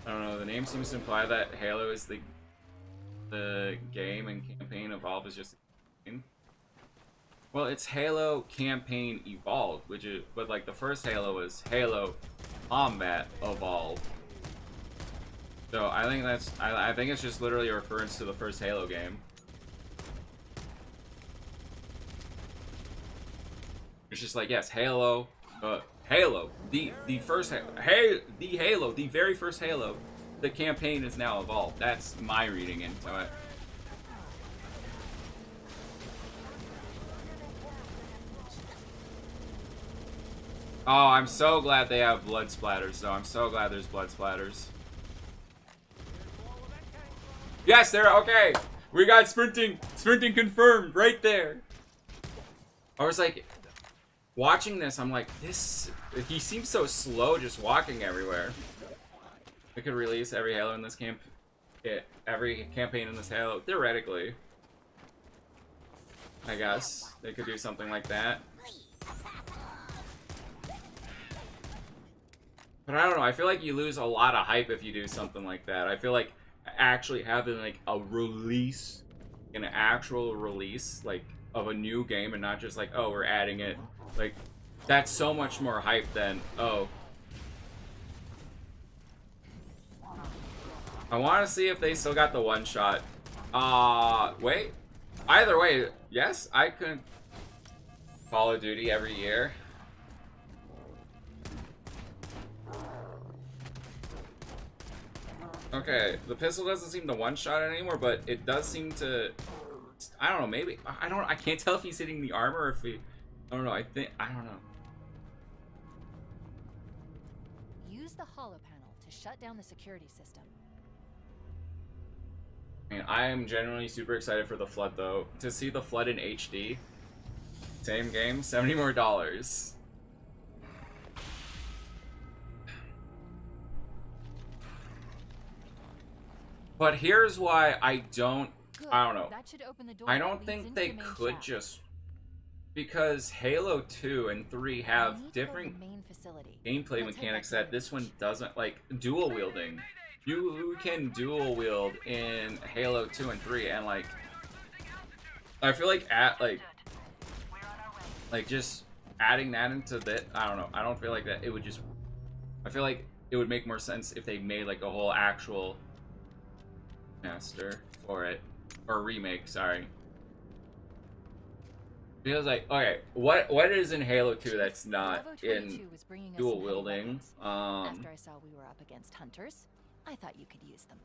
I don't know. The name seems to imply that Halo is the game and campaign Evolve is just a game. Well, it's Halo Campaign Evolved, but like the first Halo was Halo Combat Evolved. So I think I think it's just literally a reference to the first Halo game. It's just like, yes, Halo, the first Halo, the very first Halo, the campaign is now evolved. That's my reading into it. Oh, I'm so glad they have blood splatters, though. I'm so glad there's blood splatters. Yes, they're okay. We got sprinting confirmed right there. I was like, watching this, I'm like, he seems so slow just walking everywhere. They could release every Halo in this every campaign in this Halo, theoretically. I guess they could do something like that. But I don't know, I feel like you lose a lot of hype if you do something like that. I feel like actually having like a release, an actual release, like of a new game and not just like, oh, we're adding it. Like, that's so much more hype than, oh. I want to see if they still got the one shot. Wait. Either way, yes, I could Call of Duty every year. Okay, the pistol doesn't seem to one-shot it anymore, but it does seem to... I don't know, maybe... I can't tell if he's hitting the armor or if he... I don't know, I don't know. Use the holo panel to shut down the security system. I mean, I am genuinely super excited for the Flood, though. To see the Flood in HD. Same game, $70 more. But here's why I don't know. That should open the door I that don't leads think into they the main could shaft. just, because Halo 2 and 3 have different main facility. gameplay mechanics that this one doesn't, like dual wielding. You can dual wield in Halo 2 and 3, and like I feel like just adding that into that, I don't know. I don't feel like that it would just, I feel like it would make more sense if they made like a whole actual master for it, or remake, sorry. Because like, okay, what is in Halo 2 that's not in dual wielding? After I saw we were up against hunters, I thought you could use them.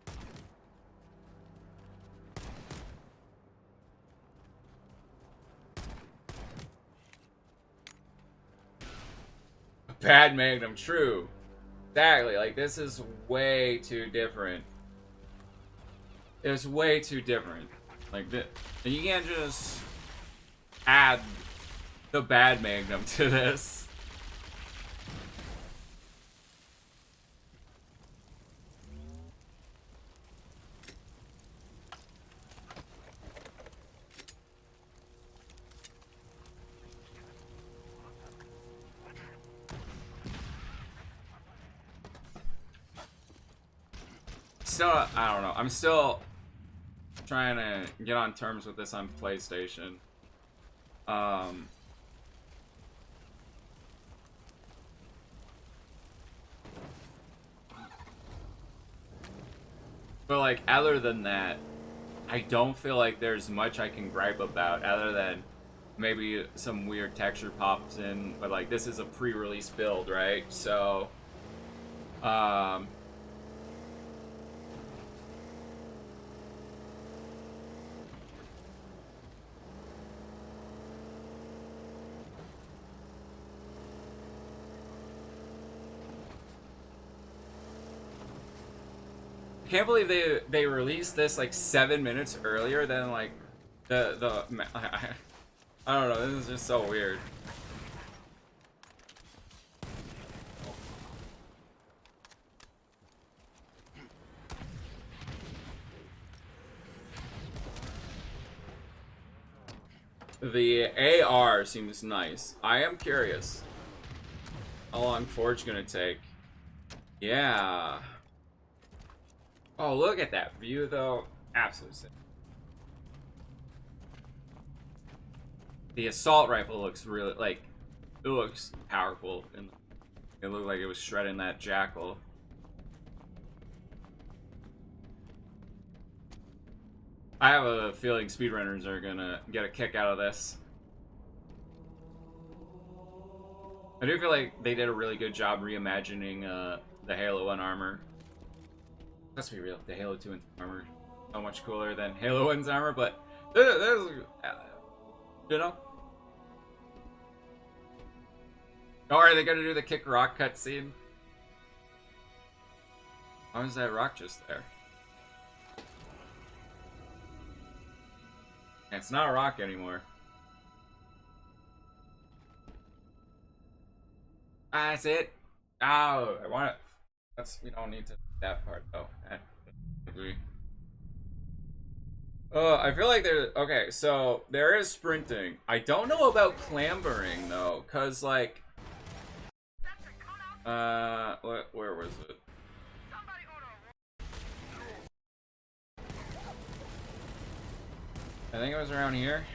Bad Magnum, true. Exactly, like this is way too different. It's way too different. Like that, you can't just add the Bad Magnum to this. Still, I don't know. I'm still trying to get on terms with this on PlayStation. But like, other than that, I don't feel like there's much I can gripe about other than maybe some weird texture pops in, but like this is a pre-release build, right? So I can't believe they released this like 7 minutes earlier than like the I don't know, this is just so weird. The AR seems nice. I am curious how long Forge gonna take. Yeah. Oh, look at that view, though. Absolutely sick. The assault rifle looks really, like, it looks powerful. And it looked like it was shredding that jackal. I have a feeling speedrunners are gonna get a kick out of this. I do feel like they did a really good job reimagining the Halo 1 armor. Let's be real, the Halo 2 armor is so much cooler than Halo 1's armor, but there's, you know. Oh, are they gonna do the kick rock cutscene? Why is that rock just there? It's not a rock anymore. Ah, that's it. Oh, I want it. We don't need to that part though. Agree. I feel like there. Okay, so there is sprinting. I don't know about clambering though, cause like, where was it? I think it was around here.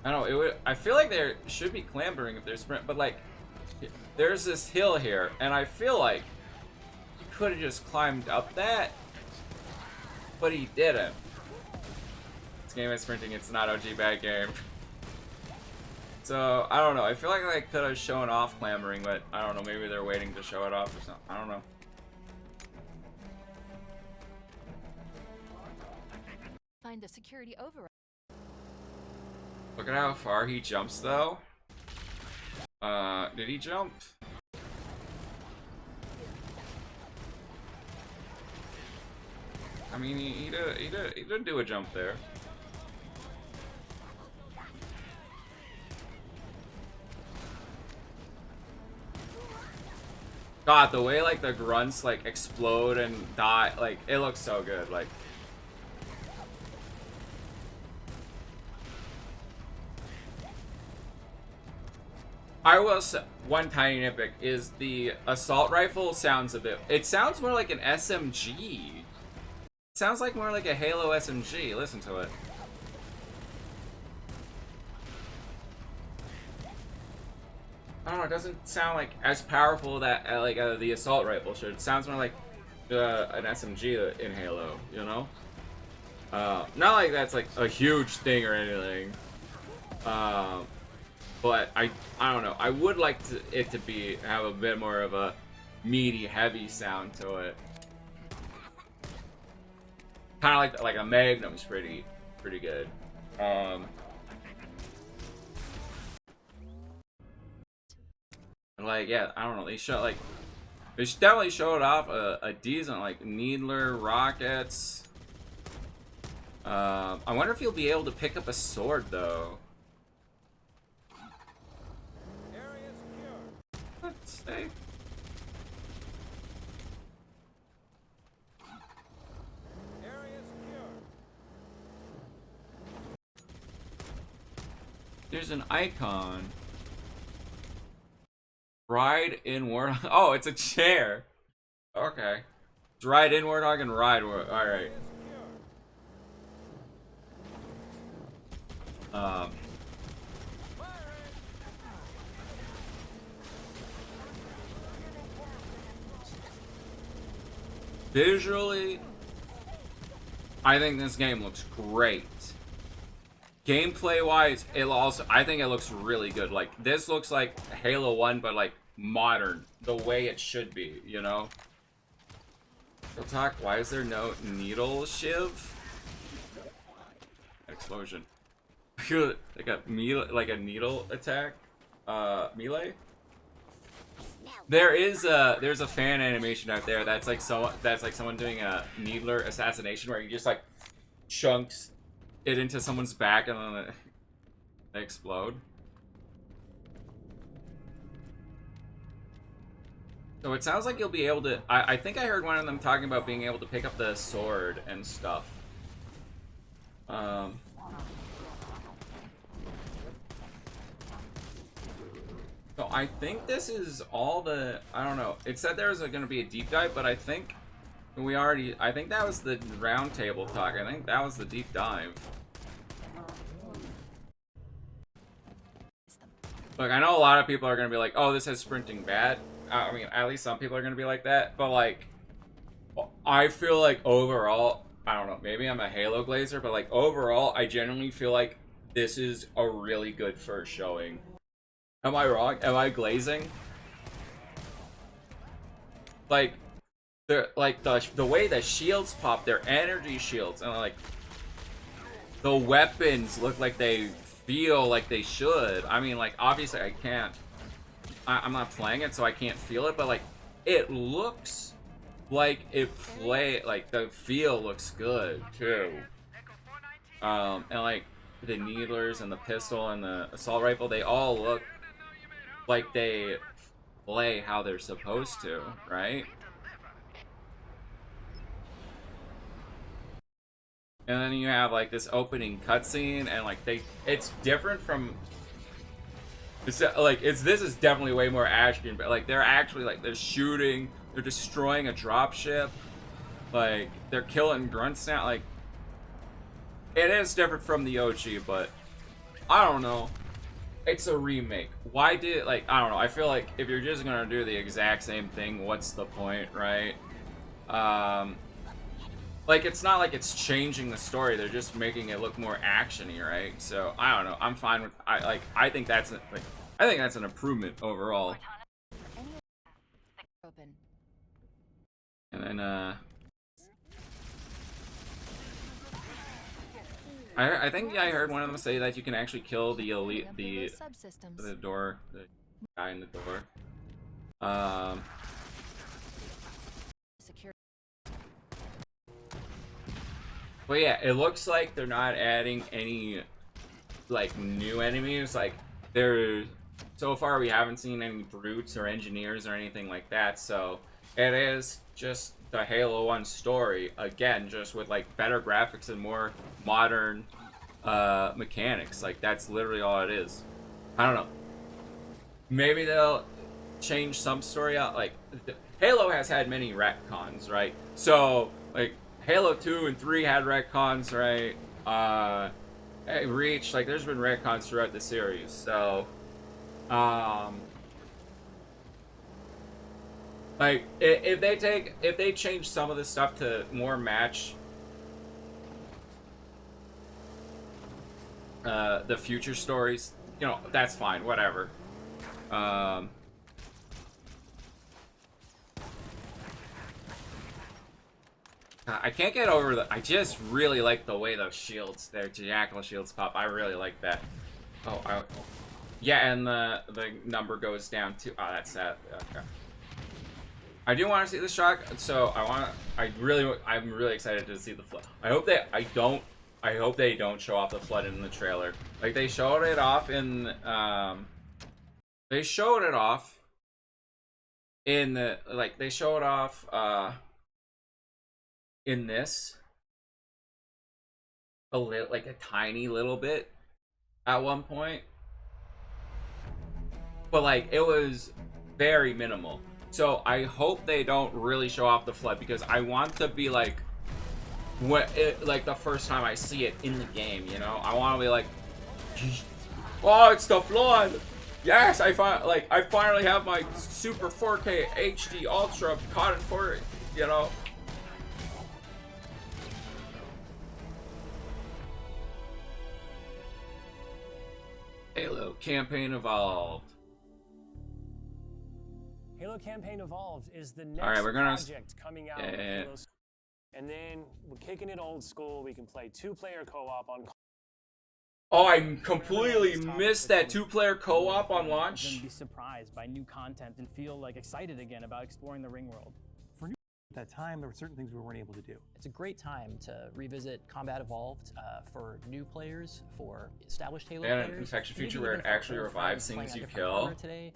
I don't know. It would. I feel like there should be clambering if there's sprint, but like, there's this hill here, and I feel like he could have just climbed up that, but he didn't. This game is sprinting. It's not OG bad game. So I don't know. I feel like I could have shown off clambering, but I don't know. Maybe they're waiting to show it off or something. I don't know. Find the security override. Look at how far he jumps, though. Did he jump? I mean, he did do a jump there. God, the way like the grunts like explode and die, like it looks so good. Like, I will say one tiny nitpick is the assault rifle sounds a bit. It sounds more like an SMG. It sounds like more like a Halo SMG. Listen to it. I don't know. It doesn't sound like as powerful that the assault rifle should. It sounds more like an SMG in Halo. You know. Not like that's like a huge thing or anything. But I don't know. I would like it to have a bit more of a meaty, heavy sound to it. Kind of like a Magnum's pretty good. Like yeah, I don't know. They definitely showed off a decent like Needler rockets. I wonder if you'll be able to pick up a sword though. Let's say. There's an icon. Ride in Warthog. Oh, it's a chair. Okay. It's ride in Warthog and ride Warthog. Alright. Visually, I think this game looks great. Gameplay wise, I think it looks really good. Like this looks like Halo 1 but like modern, the way it should be, you know? Real talk, why is there no needle shiv? Explosion. like a needle attack melee. There's a fan animation out there that's like someone doing a needler assassination where he just like chunks it into someone's back and then they explode. So it sounds like you'll be able to. I think I heard one of them talking about being able to pick up the sword and stuff. So I think this is all the. I don't know. It said there was going to be a deep dive, but I think I think that was the round table talk. I think that was the deep dive. Look, I know a lot of people are going to be like, oh, this has sprinting bad. I mean, at least some people are going to be like that. But, like, I feel like overall, I don't know, maybe I'm a Halo glazer, but, like, overall, I genuinely feel like this is a really good first showing. Am I wrong? Am I glazing? Like, the way the shields pop, their energy shields, and, like, the weapons look like they feel like they should. I mean, like, obviously I can't. I'm not playing it, so I can't feel it, but, like, it looks like the feel looks good, too. And, like, the needlers and the pistol and the assault rifle, they all look like they play how they're supposed to, right? And then you have, like, this opening cutscene, and, like, it's different from... this is definitely way more action, but like they're actually like they're shooting, they're destroying a dropship, like they're killing grunts now. Like it is different from the OG, but I don't know. It's a remake. Why did I don't know. I feel like if you're just gonna do the exact same thing, what's the point, right? Like it's not like it's changing the story. They're just making it look more actiony, right? So I don't know. I'm fine with. I think that's an improvement overall. And then I think I heard one of them say that you can actually kill the elite, the guy in the door. But yeah, it looks like they're not adding any like new enemies. Like so far we haven't seen any brutes or engineers or anything like that. So it is just the Halo 1 story again, just with like better graphics and more modern mechanics. Like that's literally all it is. I don't know. Maybe they'll change some story out. Like Halo has had many retcons, right? So like Halo 2 and 3 had retcons, right? Reach, like there's been retcons throughout the series. So like if they change some of the stuff to more match the future stories, you know, that's fine, whatever. I can't get over I just really like the way those shields, their jackal shields pop. I really like that. Oh, yeah, and the number goes down too. Oh, that's sad. Okay. I do want to see the shock, so I'm really excited to see the flood. I hope they don't show off the flood in the trailer. Like they showed it off in they showed it off in the in this like a tiny little bit at one point, but like it was very minimal. So I hope they don't really show off the flood, because I want to be like like the first time I see it in the game, you know. I want to be like, oh, it's the flood. Yes, I finally have my super 4K HD Ultra caught in 4, you know. Halo Campaign Evolved. Halo Campaign Evolved is the next project coming out. And then we're kicking it old school. We can play 2-player co-op on. Oh, I completely missed that 2-player co-op on launch. Then be surprised by new content and feel like excited again about exploring the ring world. For new at that time, there were certain things we weren't able to do. It's a great time to revisit Combat Evolved for new players, for established Halo They had players. an infection maybe feature where even it for actually old revives friends playing things on you different kill. hardware today,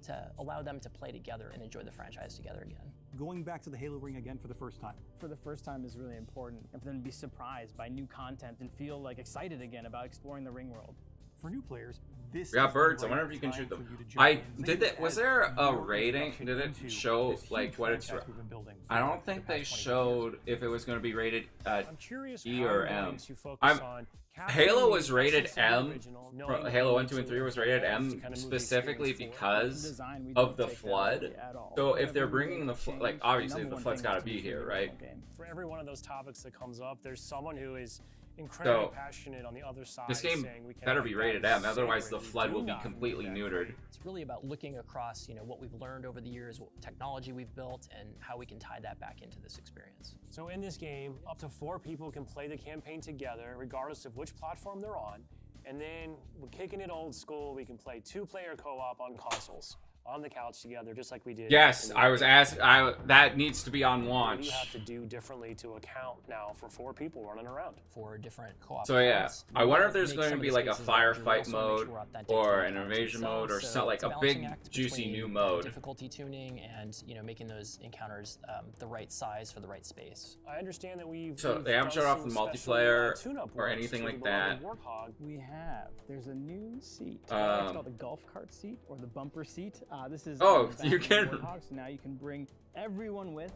to allow them to play together and enjoy the franchise together again. Going back to the Halo ring again for the first time. For the first time is really important. And then be surprised by new content and feel like excited again about exploring the ring world. For new players, this We got is birds. the I wonder right if you can time shoot for them. you to jump in. Was there a More rating? introduction Did it into show this like huge what it's? franchise we've been building I for don't think the they past 20 showed if it was going to be rated I'm curious E how or you're M. going to focus on Halo capturing was the rated essence of the M. original, knowing that Halo we 1, need 2, and to 3 was evolve rated to M kind of move the specifically experience forward. because Design, we of don't the take that flood. at all. So if they're Every bringing the change, like the obviously number the one flood's thing got to is be to here, the right? original game. For every one of those topics that comes up, there's someone who is incredibly passionate on the other side. This game saying we better cannot be have rated that M, otherwise the sacred. flood will Do be not completely do that. neutered. It's really about looking across, what we've learned over the years, what technology we've built, and how we can tie that back into this experience. So in this game, up to 4 people can play the campaign together, regardless of which platform they're on. And then we're kicking it old school. We can play 2-player co-op on consoles, on the couch together, just like we did. Yes, I was asked. That needs to be on What launch. do you have to do differently to account now for 4 people running around? For different co-op. So yeah, accounts, I wonder if we there's make going to some of be the like a spaces larger. We firefight also make mode sure we're authentic to or the an encounters invasion mode or themselves. something, like it's a a big balancing act juicy between new the mode. difficulty tuning and making those encounters the right size for the right space. I understand that we've They haven't showed off the done some special, multiplayer tune-up or works anything to like the that. Warthog. We have. There's a new seat. It's called the golf cart seat or the bumper seat. This is Oh, the you back can- of the Warthog, so now you can bring everyone with.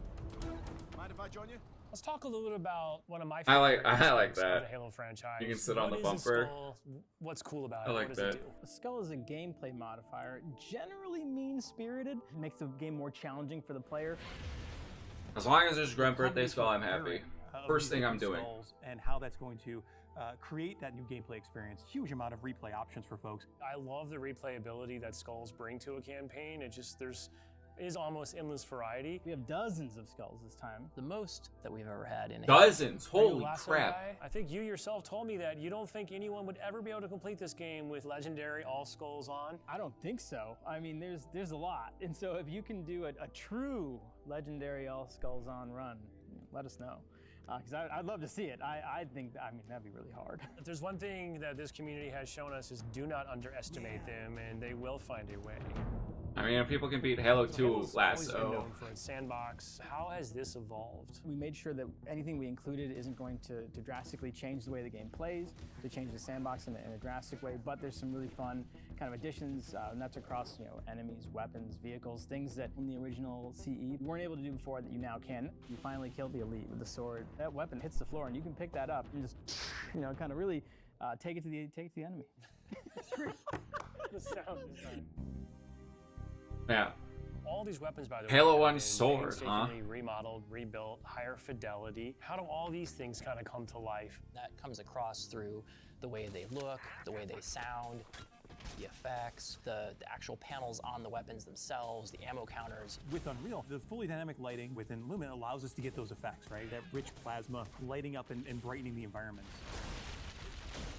Mind if I join you? Let's talk a little bit about one of my I like favorite aspects that. of the Halo franchise. You can sit on What the is a bumper. skull? What's cool about I it? like What does that. it do? A skull is a gameplay modifier, generally mean-spirited. It makes the game more challenging for the player. As long as there's Grunt Birthday Skull, I'm happy. Of First these thing I'm different doing. skulls and how that's going to create that new gameplay experience. Huge amount of replay options for folks. I love the replayability that skulls bring to a campaign. It is almost endless variety. We have dozens of skulls this time. The most that we've ever had in Dozens! Are you a Holy lasso crap! guy? I think you yourself told me that you don't think anyone would ever be able to complete this game with legendary all skulls on. I don't think so. I mean, there's a lot. And so if you can do a true legendary all skulls on run, let us know. Because I'd love to see it. I think, I mean, that'd be really hard. If there's one thing that this community has shown us is do not underestimate them, and they will find a way. I mean, if people can beat Halo 2 Halo's always been Lasso. known for its sandbox. How has this evolved? We made sure that anything we included isn't going to drastically change the way the game plays, to change the sandbox in a drastic way, but there's some really fun kind of additions, and that's across, you know, enemies, weapons, vehicles, things that in the original CE you weren't able to do before that you now can. You finally killed the elite with the sword. That weapon hits the floor and you can pick that up and just, you know, kind of really take it to the enemy. It's great. The sound design. Yeah. All these weapons, by the way, Halo have 1 been sword, huh? painstakingly remodeled, rebuilt, higher fidelity. How do all these things kind of come to life? That comes across through the way they look, the way they sound, the effects, the actual panels on the weapons themselves, the ammo counters. With Unreal, the fully dynamic lighting within Lumen allows us to get those effects, right? That rich plasma lighting up and brightening the environment.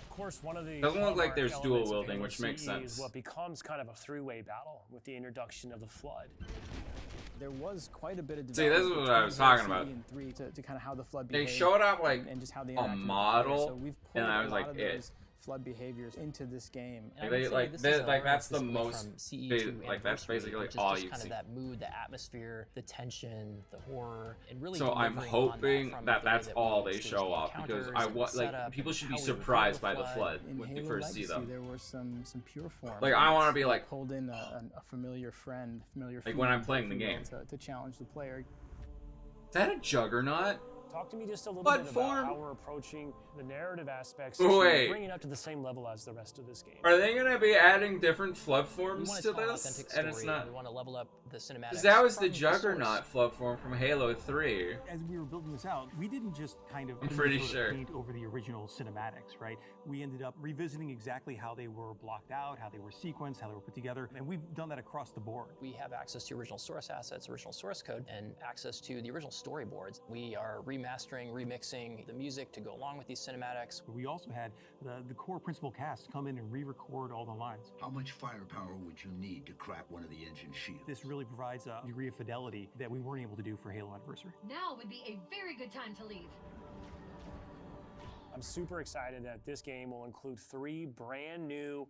Of course, one of the Doesn't look like there's dual elements of wielding, Halo which makes CE sense. is what becomes kind of a three-way battle with the introduction of the Flood. There was quite a bit of See, this is what I was talking about. And 3 to kind of how the Flood They behaved showed up like and just how they a interacted with the model, player. So we've pulled and I a was lot like, of it. those Flood behaviors into this game. And I They, would say like, this they- is a like, that's the specifically most from CE2 like, that's Anniversary, basically which is all just you've kind seen. of that mood, the atmosphere, the tension, the horror, and really. So I'm delivering on hoping from that the way that's that all we they stage show the off, because encounters I and want, the like, setup people and should be how we reveal surprised the by the Flood In when you Halo first see Legacy, them. there were some pure form. Like, I want to be like, pulled in a familiar friend, familiar. Like when I'm fiend, playing if the you will, game. to challenge the player. Is that a Juggernaut? Talk to me just a little Blood bit form? about how we're approaching the narrative aspects Wait. to bring it up to the same level as the rest of this game. Are they gonna be adding different flood We forms want to to tell an this? authentic And story, it's not. we want to level up the cinematics. Because that was the from source. Juggernaut flood form from Halo 3. As we were building this out, we didn't just kind of I'm pretty sort of sure. paint over the original cinematics, right? We ended up revisiting exactly how they were blocked out, how they were sequenced, how they were put together, and we've done that across the board. We have access to original source assets, original source code, and access to the original storyboards. We are remastering, remixing the music to go along with these cinematics. We also had the core principal cast come in and re-record all the lines. How much firepower would you need to crack one of the engine shields? This really provides a degree of fidelity that we weren't able to do for Halo Anniversary. Now would be a very good time to leave. I'm super excited that this game will include 3 brand new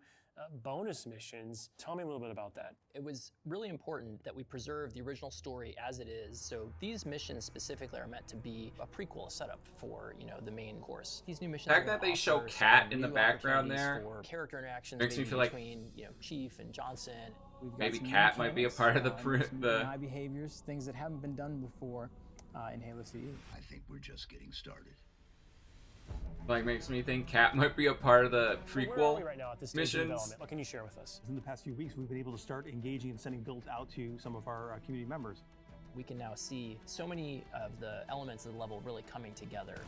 bonus missions. Tell me a little bit about that. It was really important that we preserve the original story as it is. So these missions specifically are meant to be a prequel, a setup for, you know, the main course. These new missions. The fact that they show Kat in the background there for character interactions makes me maybe feel like between, you know, Chief and Johnson. We've got maybe some new Kat might be a mechanics, part of some AI behaviors, things that haven't been done before in Halo CE. I think we're just getting started. Like, makes me think Kat might be a part of the So where are prequel we right now at this stage of missions. development? What can you share with us? In the past few weeks, we've been able to start engaging and sending builds out to some of our community members. We can now see so many of the elements of the level really coming together.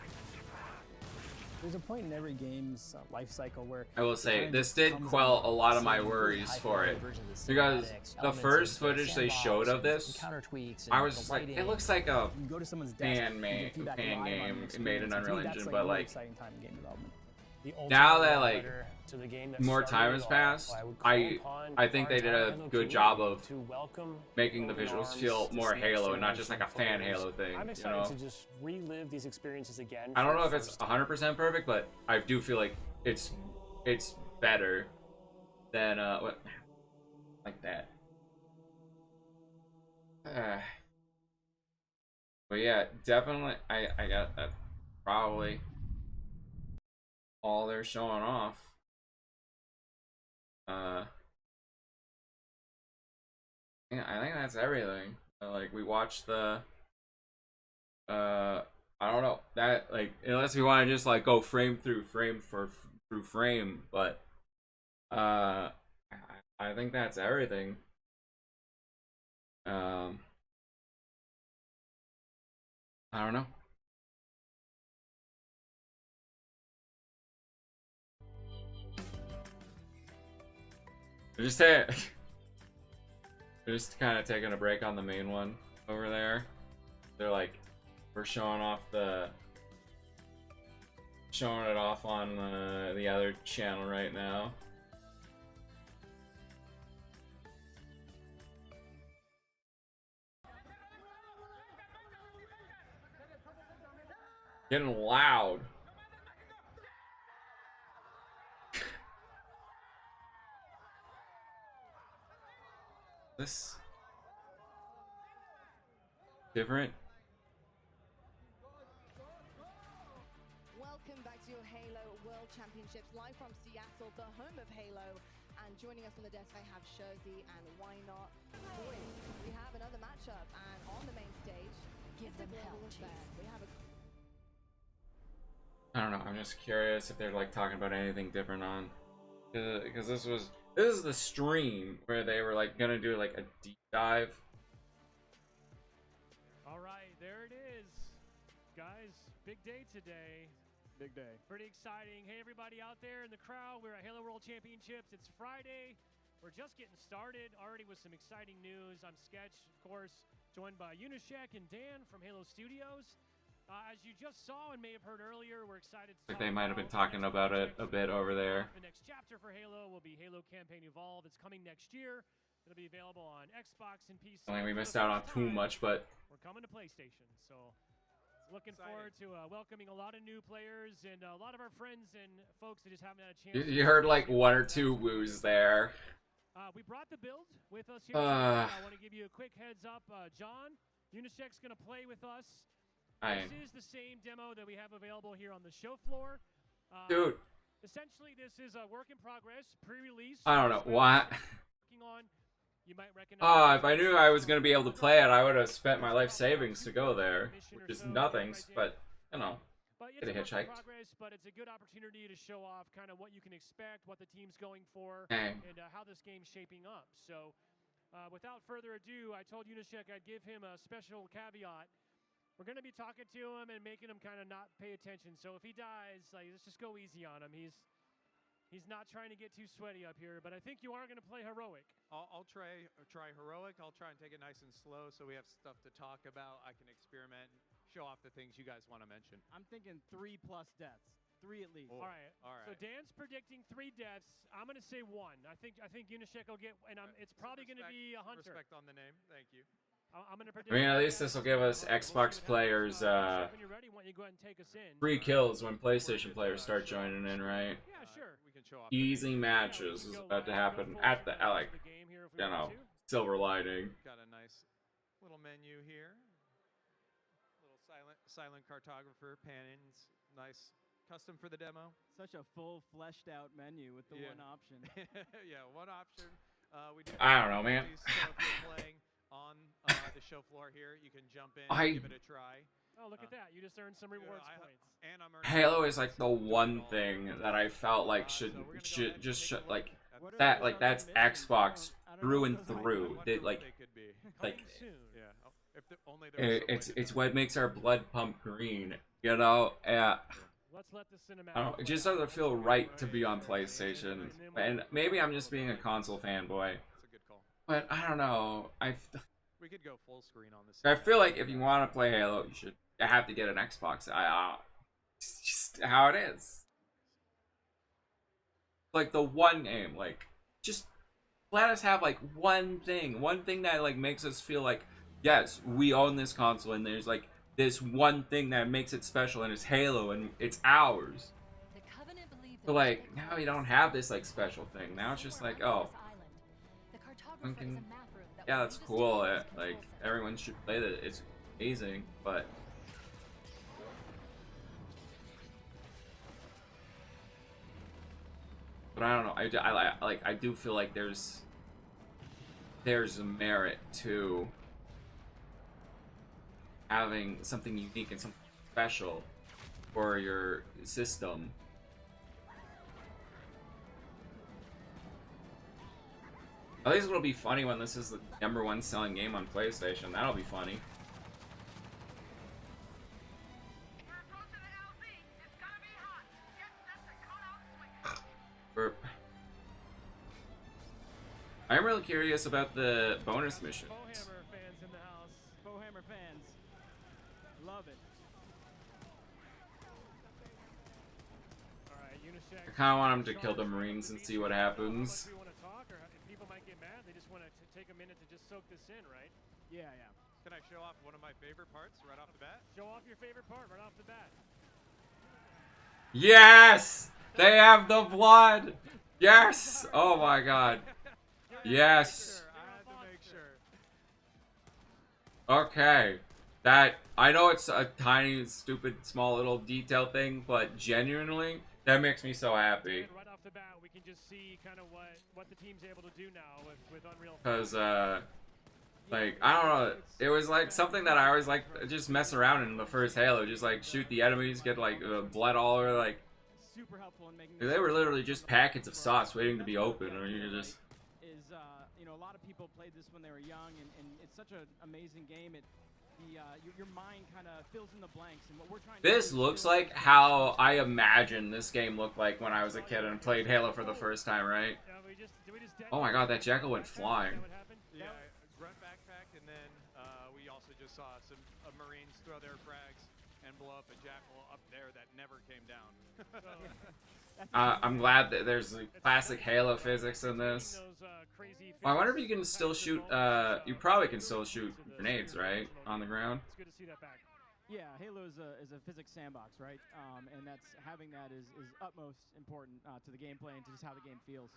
There's a point in every game's life cycle where I will say, kind this of did comes quell in a lot of my some worries high for it. versions of Because cinematics, the elements first of footage they sandbox showed of and this, counter tweaks and I was the just like, lighting. it looks like a You go to someone's desk, you fan get feedback live on game the made in experience. And to Unreal me, that's Engine, like but a really like, exciting time in game development. The now ultimate that love like letter to the game that more started time it has all, passed, would call upon I think our they did entire a Halo good community job of to welcome making the open visuals arms feel this more next Halo and not just generation like a of fan players. Halo thing. I'm You excited know, to just relive these experiences again. I don't for know the if it's first time. 100% perfect, but I do feel like it's better than what like that. But yeah, definitely I got that probably all they're showing off. Yeah, I think that's everything. Like we watched the I don't know that, like, unless we want to just like go frame through frame through frame, but I think that's everything. I don't know. They're just kind of taking a break on the main one over there. They're like, we're showing it off on the other channel right now. Getting loud. This different. Welcome back to your Halo World Championships, live from Seattle, the home of Halo. And joining us on the desk, I have Jersey and Why Not. Boys, we have another matchup, and on the main stage, Give them hell, Chief. we have a I don't know. I'm just curious if they're like talking about anything different on, because this is the stream where they were like gonna do like a deep dive. All right, there it is. Guys, big day today. Big day. Pretty exciting. Hey, everybody out there in the crowd. We're at Halo World Championships. It's Friday. We're just getting started already with some exciting news. I'm Sketch, of course, joined by Unishek and Dan from Halo Studios. As you just saw and may have heard earlier, we're excited to Like they might have been talking about it a bit over there. The next chapter for Halo will be Halo Campaign Evolved. It's coming next year. It'll be available on Xbox and PC. I mean, we missed out on too much, but We're coming to PlayStation, so looking forward to welcoming a lot of new players and a lot of our friends and folks that just haven't had a chance. you heard like one or two woos there. We brought the build with us here today. I want to give you a quick heads up. John, Unishek's going to play with us. This is the same demo that we have available here on the show floor. Dude. Essentially, this is a work in progress, pre-release. I don't know what. Working on. You might recognize If I knew I was gonna be able to play it, I would have spent my life savings to go there, which is nothing. But you know, get a hitchhiked. Progress, but it's a good opportunity to show off kind of what you can expect, what the team's going for, Dang. and how this game's shaping up. So, without further ado, I told Unishek I'd give him a special caveat. We're going to be talking to him and making him kind of not pay attention. So if he dies, like, let's just go easy on him. He's not trying to get too sweaty up here, but I think you are going to play heroic. I'll try heroic. I'll try and take it nice and slow so we have stuff to talk about. I can experiment, show off the things you guys want to mention. I'm thinking 3+ deaths. 3 at least. All right. So Dan's predicting 3 deaths. I'm going to say 1. I think Unishek will get, and it's probably going to be a hunter. Respect on the name. Thank you. I'm gonna I mean, at least this will give us Xbox players free kills when PlayStation players start joining in, right? Yeah, sure. We can show off. Easy matches is about to happen at the Silver Lining. Got a nice little menu here. Little silent cartographer pannings. Nice custom for the demo. Such a full fleshed out menu with the one option. Yeah, one option. We do I don't know, man. So if you're playing on the show floor here, you can jump in I- and give it a try. Oh, look at that. You just earned some rewards points. And I'm Halo is like the one thing that I felt like should like that, like that's Xbox through and through. They, like it's what makes our blood pump green, you know. Let's let the cinematic. I don't know, it just doesn't feel right to be on PlayStation, and maybe I'm just being a console fanboy. But I don't know. We could go full screen on this. I feel like if you want to play Halo, you have to get an Xbox. It's just how it is. Like the one game, like just let us have like one thing that like makes us feel like yes, we own this console, and there's like this one thing that makes it special, and it's Halo, and it's ours. But like now we don't have this like special thing. Now it's just like yeah, that's cool. Like everyone should play that. It's amazing, but I don't know. I do feel like there's a merit to having something unique and something special for your system. At least it'll be funny when this is the #1 selling game on PlayStation. That'll be funny. I'm really curious about the bonus missions. Bowhammer fans in the house. Bowhammer fans. Love it. Alright, Unishek. I kind of want him to kill the Marines and see what happens. People might get mad. They just want to take a minute to just soak this in, right? Yeah. Can I show off one of my favorite parts right off the bat? Show off your favorite part right off the bat. Yes! They have the blood! Yes! Oh my god. Yes. I had to make sure. Okay. That, I know it's a tiny, stupid, small little detail thing, but genuinely, that makes me so happy. And right off the bat, we can just see kind of what the team's able to do now with Unreal. Because, like, I don't know, it was like something that I always like just mess around in the first Halo, just like shoot the enemies, get like blood all over, like, Super helpful in making they were literally just packets of sauce waiting to be opened, or you could just... Is you know, a lot of people played this when they were young, and it's such an amazing game. Your mind kind of fills in the blanks, and what we're trying to This do looks like how I imagined this game looked like when I was a kid and played Halo for the first time, right? Oh my god, that jackal went flying. Yeah, grunt backpack, and then we also just saw some Marines throw their frags and blow up a jackal up there that never came down. I'm glad that there's like classic Halo physics in this. Well, I wonder if you can still shoot, you probably can still shoot grenades, right? On the ground? It's good to see that back. Yeah, Halo is a physics sandbox, right? And that's having that is utmost important to the gameplay and to just how the game feels.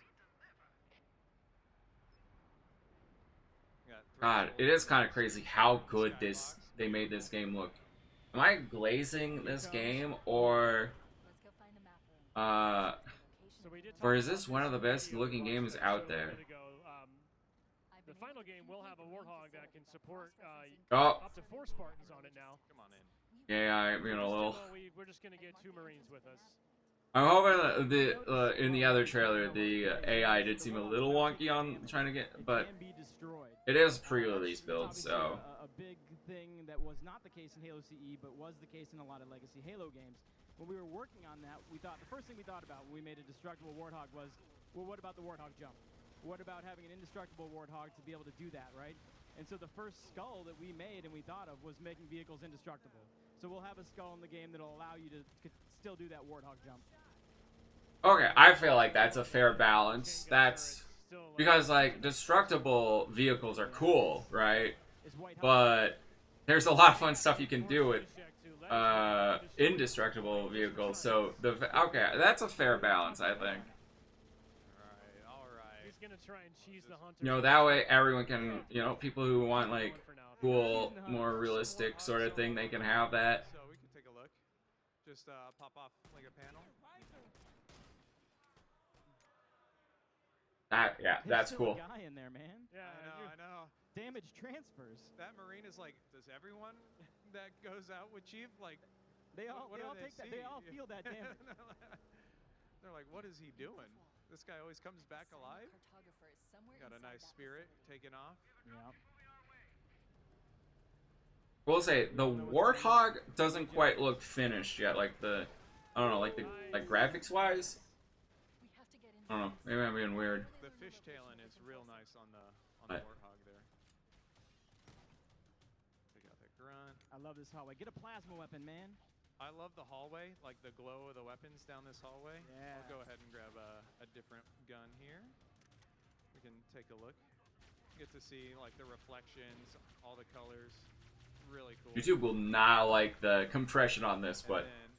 God, it is kind of crazy how good they made this game look. Am I glazing this game, or is this one of the best looking games out there? The final game will have a Warthog that can support up to 4 Spartans on it now. Come on in. Yeah, I'm being a little... We're just going to get 2 Marines with us. I'm hoping that in the other trailer, the AI did seem a little wonky on trying to get, but it is pre-release build, so... A big thing that was not the case in Halo CE, but was the case in a lot of legacy Halo games. When we were working on that, the first thing we thought about when we made a destructible Warthog was, well, what about the Warthog jump? What about having an indestructible Warthog to be able to do that, right? And so the first skull that we made and we thought of was making vehicles indestructible. So we'll have a skull in the game that'll allow you to still do that Warthog jump. Okay, I feel like that's a fair balance. That's because, like, destructible vehicles are cool, right? But there's a lot of fun stuff you can do with indestructible vehicles. So okay, that's a fair balance, I think. Gonna try and cheese the hunter. You know, that way everyone can, you know, people who want like cool, more realistic sort of thing, they can have that. So we can take a look. Just pop off like a panel. That's cool. Guy in there, man. Yeah, I know. Damage transfers. That Marine is like, does everyone that goes out with Chief like? They all take that. They all feel that damage. They're like, what is he doing? This guy always comes back alive. Got a nice spirit taken off. Yeah. We'll say the Warthog doesn't quite look finished yet. Like I don't know, like graphics wise. I don't know. Maybe I'm being weird. The fishtailing is real nice on the Warthog there. Take out that grunt. I love this hallway. Get a plasma weapon, man. I love the hallway, like the glow of the weapons down this hallway. Yeah. I'll go ahead and grab a different gun here. We can take a look. Get to see like the reflections, all the colors. Really cool. YouTube will not like the compression on this, but. And then,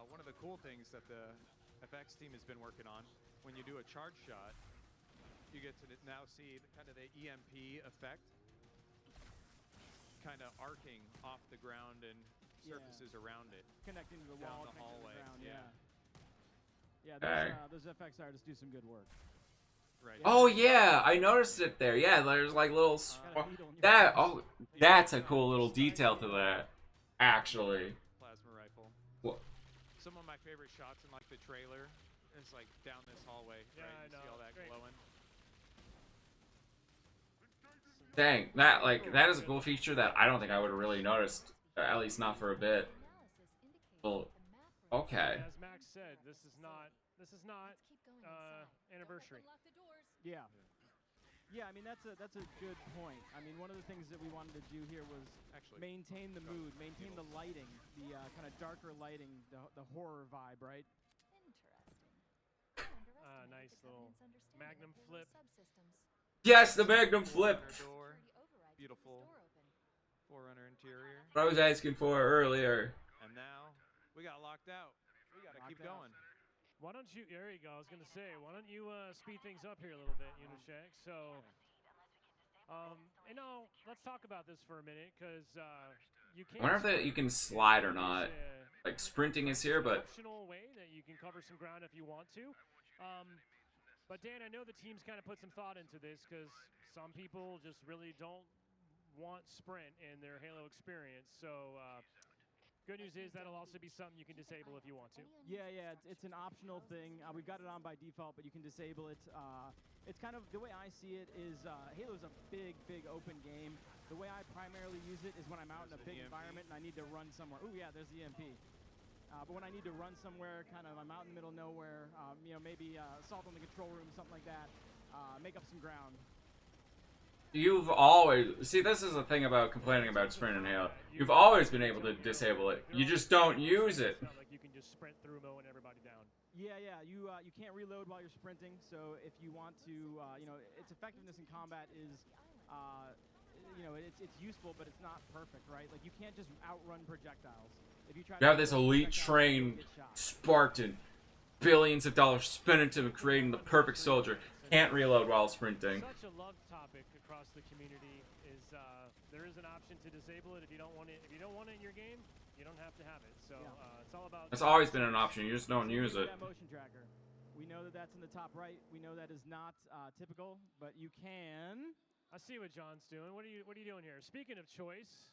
one of the cool things that the FX team has been working on, when you do a charge shot, you get to now see kind of the EMP effect, kind of arcing off the ground and surfaces around it, connecting to the down wall, the hallway. To the ground, yeah. Those FX artists do some good work. Right. Oh yeah, I noticed it there. Yeah, there's like little that's a cool little detail to that. Actually. Plasma rifle. What? Some of my favorite shots in like the trailer is like down this hallway. Yeah, right? I know. See all that glowing. Dang, that is a cool feature that I don't think I would have really noticed, at least not for a bit. Well, okay. As Max said, this is not anniversary. Yeah. Yeah, I mean that's a good point. I mean, one of the things that we wanted to do here was actually maintain the mood, maintain the lighting, the kind of darker lighting, the horror vibe, right? Nice little Magnum flip. Yes, the Magnum flip. Door. Beautiful Forerunner interior. What I was asking for earlier. And now we got locked out. We gotta keep going. Why don't you? There you go. I was gonna say, why don't you speed things up here a little bit, Unoshek? So, let's talk about this for a minute, because you can't. I wonder if that you can slide or not. Like sprinting is here, but optional way that you can cover some ground if you want to. But Dan, I know the team's kind of put some thought into this, because some people just really don't want sprint in their Halo experience. So. Good news is that'll also be something you can disable if you want to. Yeah, it's an optional thing. We've got it on by default, but you can disable it. It's kind of, the way I see it is, Halo's a big open game. The way I primarily use it is when I'm out in a big environment and I need to run somewhere. Oh yeah, there's the EMP. But when I need to run somewhere, kind of, I'm out in the middle of nowhere, maybe assault on the control room, something like that, make up some ground. you've always this is the thing about complaining about sprint and Halo. You've always been able to disable it. You just don't use it. It's not like you can just sprint through mowing everybody down. Yeah, you can't reload while you're sprinting. So if you want to, its effectiveness in combat is, it's useful, but it's not perfect, right? Like you can't just outrun projectiles. If you try You have this elite trained Spartan, billions of dollars spent into creating the perfect soldier. Can't reload while sprinting. Such a love topic across the community is there is an option to disable it if you don't want it. If you don't want it in your game, you don't have to have it. So it's all about. It's always been an option. You just don't use it. Motion tracker. We know that that's in the top right. We know that is not typical, but you can. I see what John's doing. What are you doing here? Speaking of choice,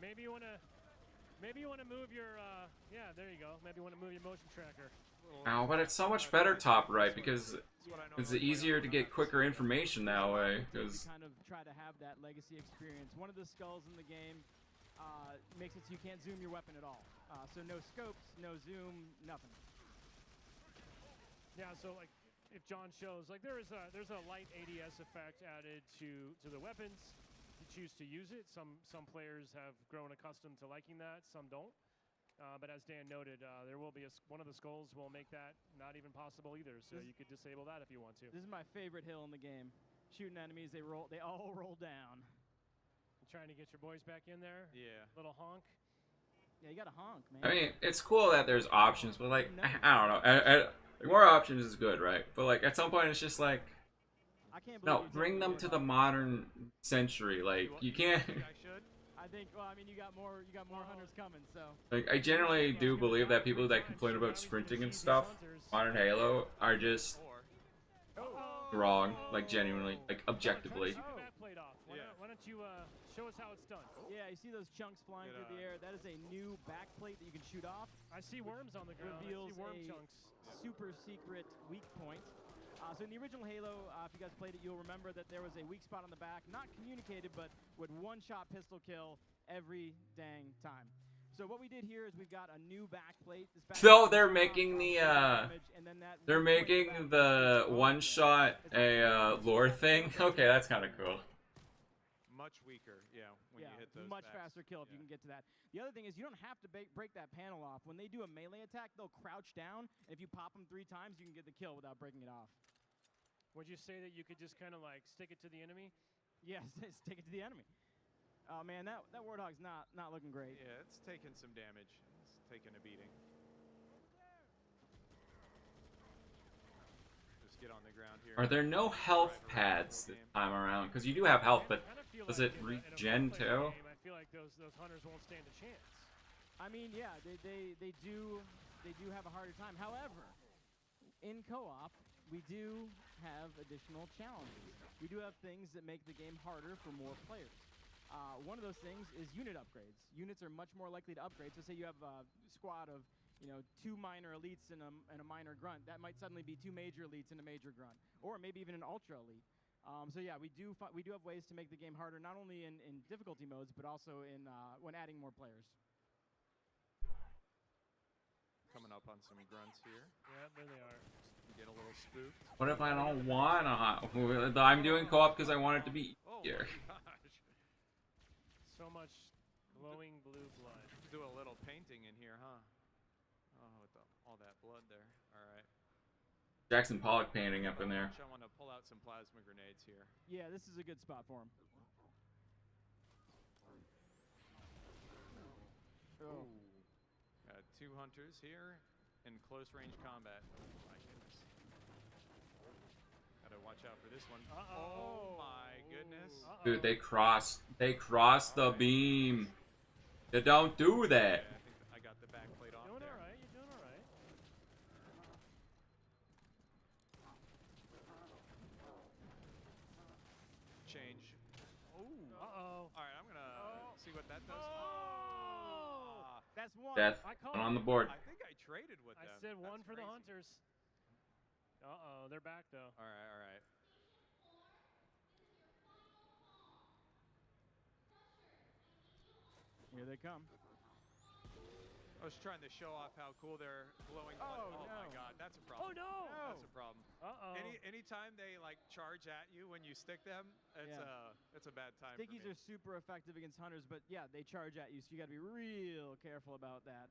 maybe you want to move your. Yeah, there you go. Maybe you want to move your motion tracker. Oh, but it's so much better top right because it's easier to get quicker information that way. Because kind of try to have that legacy experience. One of the skulls in the game makes it so you can't zoom your weapon at all. So no scopes, no zoom, nothing. Yeah, so like if John shows, like there's a light ADS effect added to the weapons. You choose to use it. Some players have grown accustomed to liking that. Some don't. But as Dan noted, there will be one of the skulls will make that not even possible either. So you could disable that if you want to. This is my favorite hill in the game. Shooting enemies, they all roll down. You trying to get your boys back in there? Yeah. Little honk. Yeah, you got to honk, man. I mean, it's cool that there's options, but like I don't know. More options is good, right? But like at some point, it's just like, no, bring them to the modern century. Like you can't. I think. Well, I mean, you got more hunters coming. So. Like I generally do believe that people that complain about sprinting and stuff, modern Halo, are just wrong. Like genuinely, like objectively. Why don't you show us how it's done? Yeah, you see those chunks flying through the air? That is a new backplate that you can shoot off. I see worms on the ground. Reveals I see worm a chunks. super secret weak point. So in the original Halo, if you guys played it, you'll remember that there was a weak spot on the back, not communicated, but with one-shot pistol kill every dang time. So what we did here is we've got a new backplate. So they're making the one-shot lore thing. Okay, that's kind of cool. Much weaker, yeah. When you hit those much faster kill if you can get to that. The other thing is you don't have to break that panel off. When they do a melee attack, they'll crouch down, and if you pop them 3 times, you can get the kill without breaking it off. Would you say that you could just kind of like stick it to the enemy? Yes, stick it to the enemy. Oh man, that Warthog's not looking great. Yeah, it's taking some damage. It's taking a beating. Just get on the ground here. Are there no health pads this time around? Because you do have health, but does it regen too? I feel like those hunters won't stand a chance. I mean, yeah, they do have a harder time. However, in co-op, we do have additional challenges. We do have things that make the game harder for more players. One of those things is unit upgrades. Units are much more likely to upgrade. So say you have a squad of 2 minor elites and a minor grunt. That might suddenly be 2 major elites and a major grunt, or maybe even an ultra elite. So yeah, we do have ways to make the game harder, not only in difficulty modes, but also in when adding more players. Coming up on some grunts here. Yeah, there they are. Get a little spooked. What if I don't want to? I'm doing co-op because I want it to be easier. Oh my gosh. So much glowing blue blood. Do a little painting in here, huh? Oh, with all that blood there. All right. Jackson Pollock painting up in there. I want to pull out some plasma grenades here. Yeah, this is a good spot for him. Oh. two hunters here in close range combat. Oh my goodness. Gotta watch out for this one. Oh my goodness. Dude, they crossed the beam. They don't do that. Yeah, I think I got the back plate off Doing there. all right. You're doing all right. Change. Oh. Uh-oh. All right, I'm gonna see what that does. Oh! That's one. Death I called on the it. board. I think I traded with them. I said one That's for the crazy. hunters. Uh-oh, they're back though. All right, all right. Here they come. I was trying to show off how cool their glowing. Oh, my no. God, that's a problem. Oh no! That's a problem. Uh-oh. Anytime they like charge at you when you stick them, it's a bad time. Stickies for me. are super effective against hunters, but yeah, they charge at you, so you got to be real careful about that.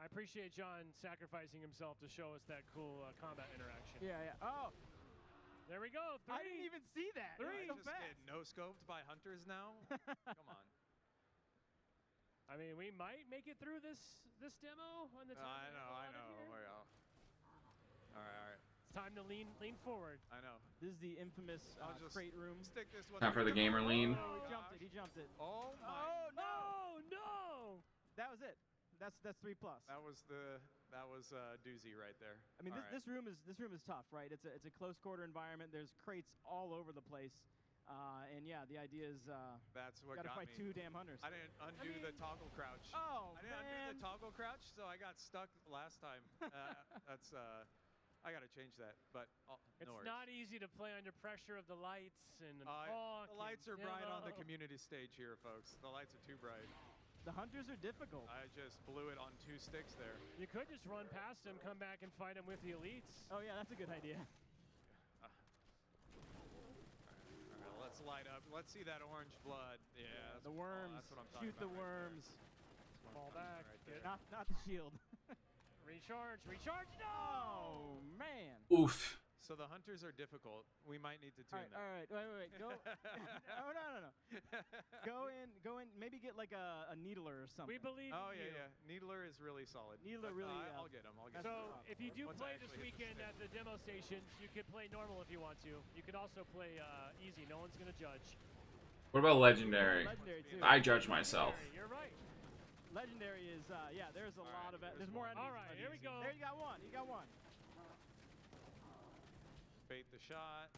I appreciate John sacrificing himself to show us that cool combat interaction. Yeah, yeah. Oh, There we go. Three. I didn't even see that. Three. So Just fast. get no scoped by hunters now. Come on. I mean, we might make it through this demo on the time. I know. All right. It's time to lean forward. I know. This is the infamous I'll just crate room. Stick this one. Time for the gamer lean. Oh, he jumped it. He jumped it. Oh my. Oh no! Oh no! That was it. That's 3+. That was doozy right there. I mean, All this room is tough, right? It's a close quarter environment. There's crates all over the place, and yeah, the idea is that's what gotta got fight me. 2 damn hunters. I didn't undo the toggle crouch. Oh I didn't undo man! the toggle crouch, so I got stuck last time. That's I gotta change that, but It's no worries. not easy to play under pressure of the lights and the The lights are bright on the community stage here, folks. The lights are too bright. The hunters are difficult. I just blew it on 2 sticks there. You could just run past them, come back and fight them with the elites. Oh yeah, that's a good idea. All right, let's light up. Let's see that orange blood. Yeah, The worms. that's what I'm talking Shoot the about right worms. Fall back. Right there. Not the shield. Recharge. No! Oh man! Oof. So the hunters are difficult. We might need to tune them. All right. Wait. Go. Oh no. Go in. Maybe get like a needler or something. We believe Oh in you. yeah. Needler is really solid. Needler really. I'll get him. So if you do Once I play this actually hit the weekend at the demo stations, you could play normal if you want to. You could also play easy. No one's gonna judge. What about legendary? Legendary too. I judge myself. You're right. Legendary is yeah. There's a lot of it. There's more enemies. All right, here we go. There you got one. You got one. Bait the shot.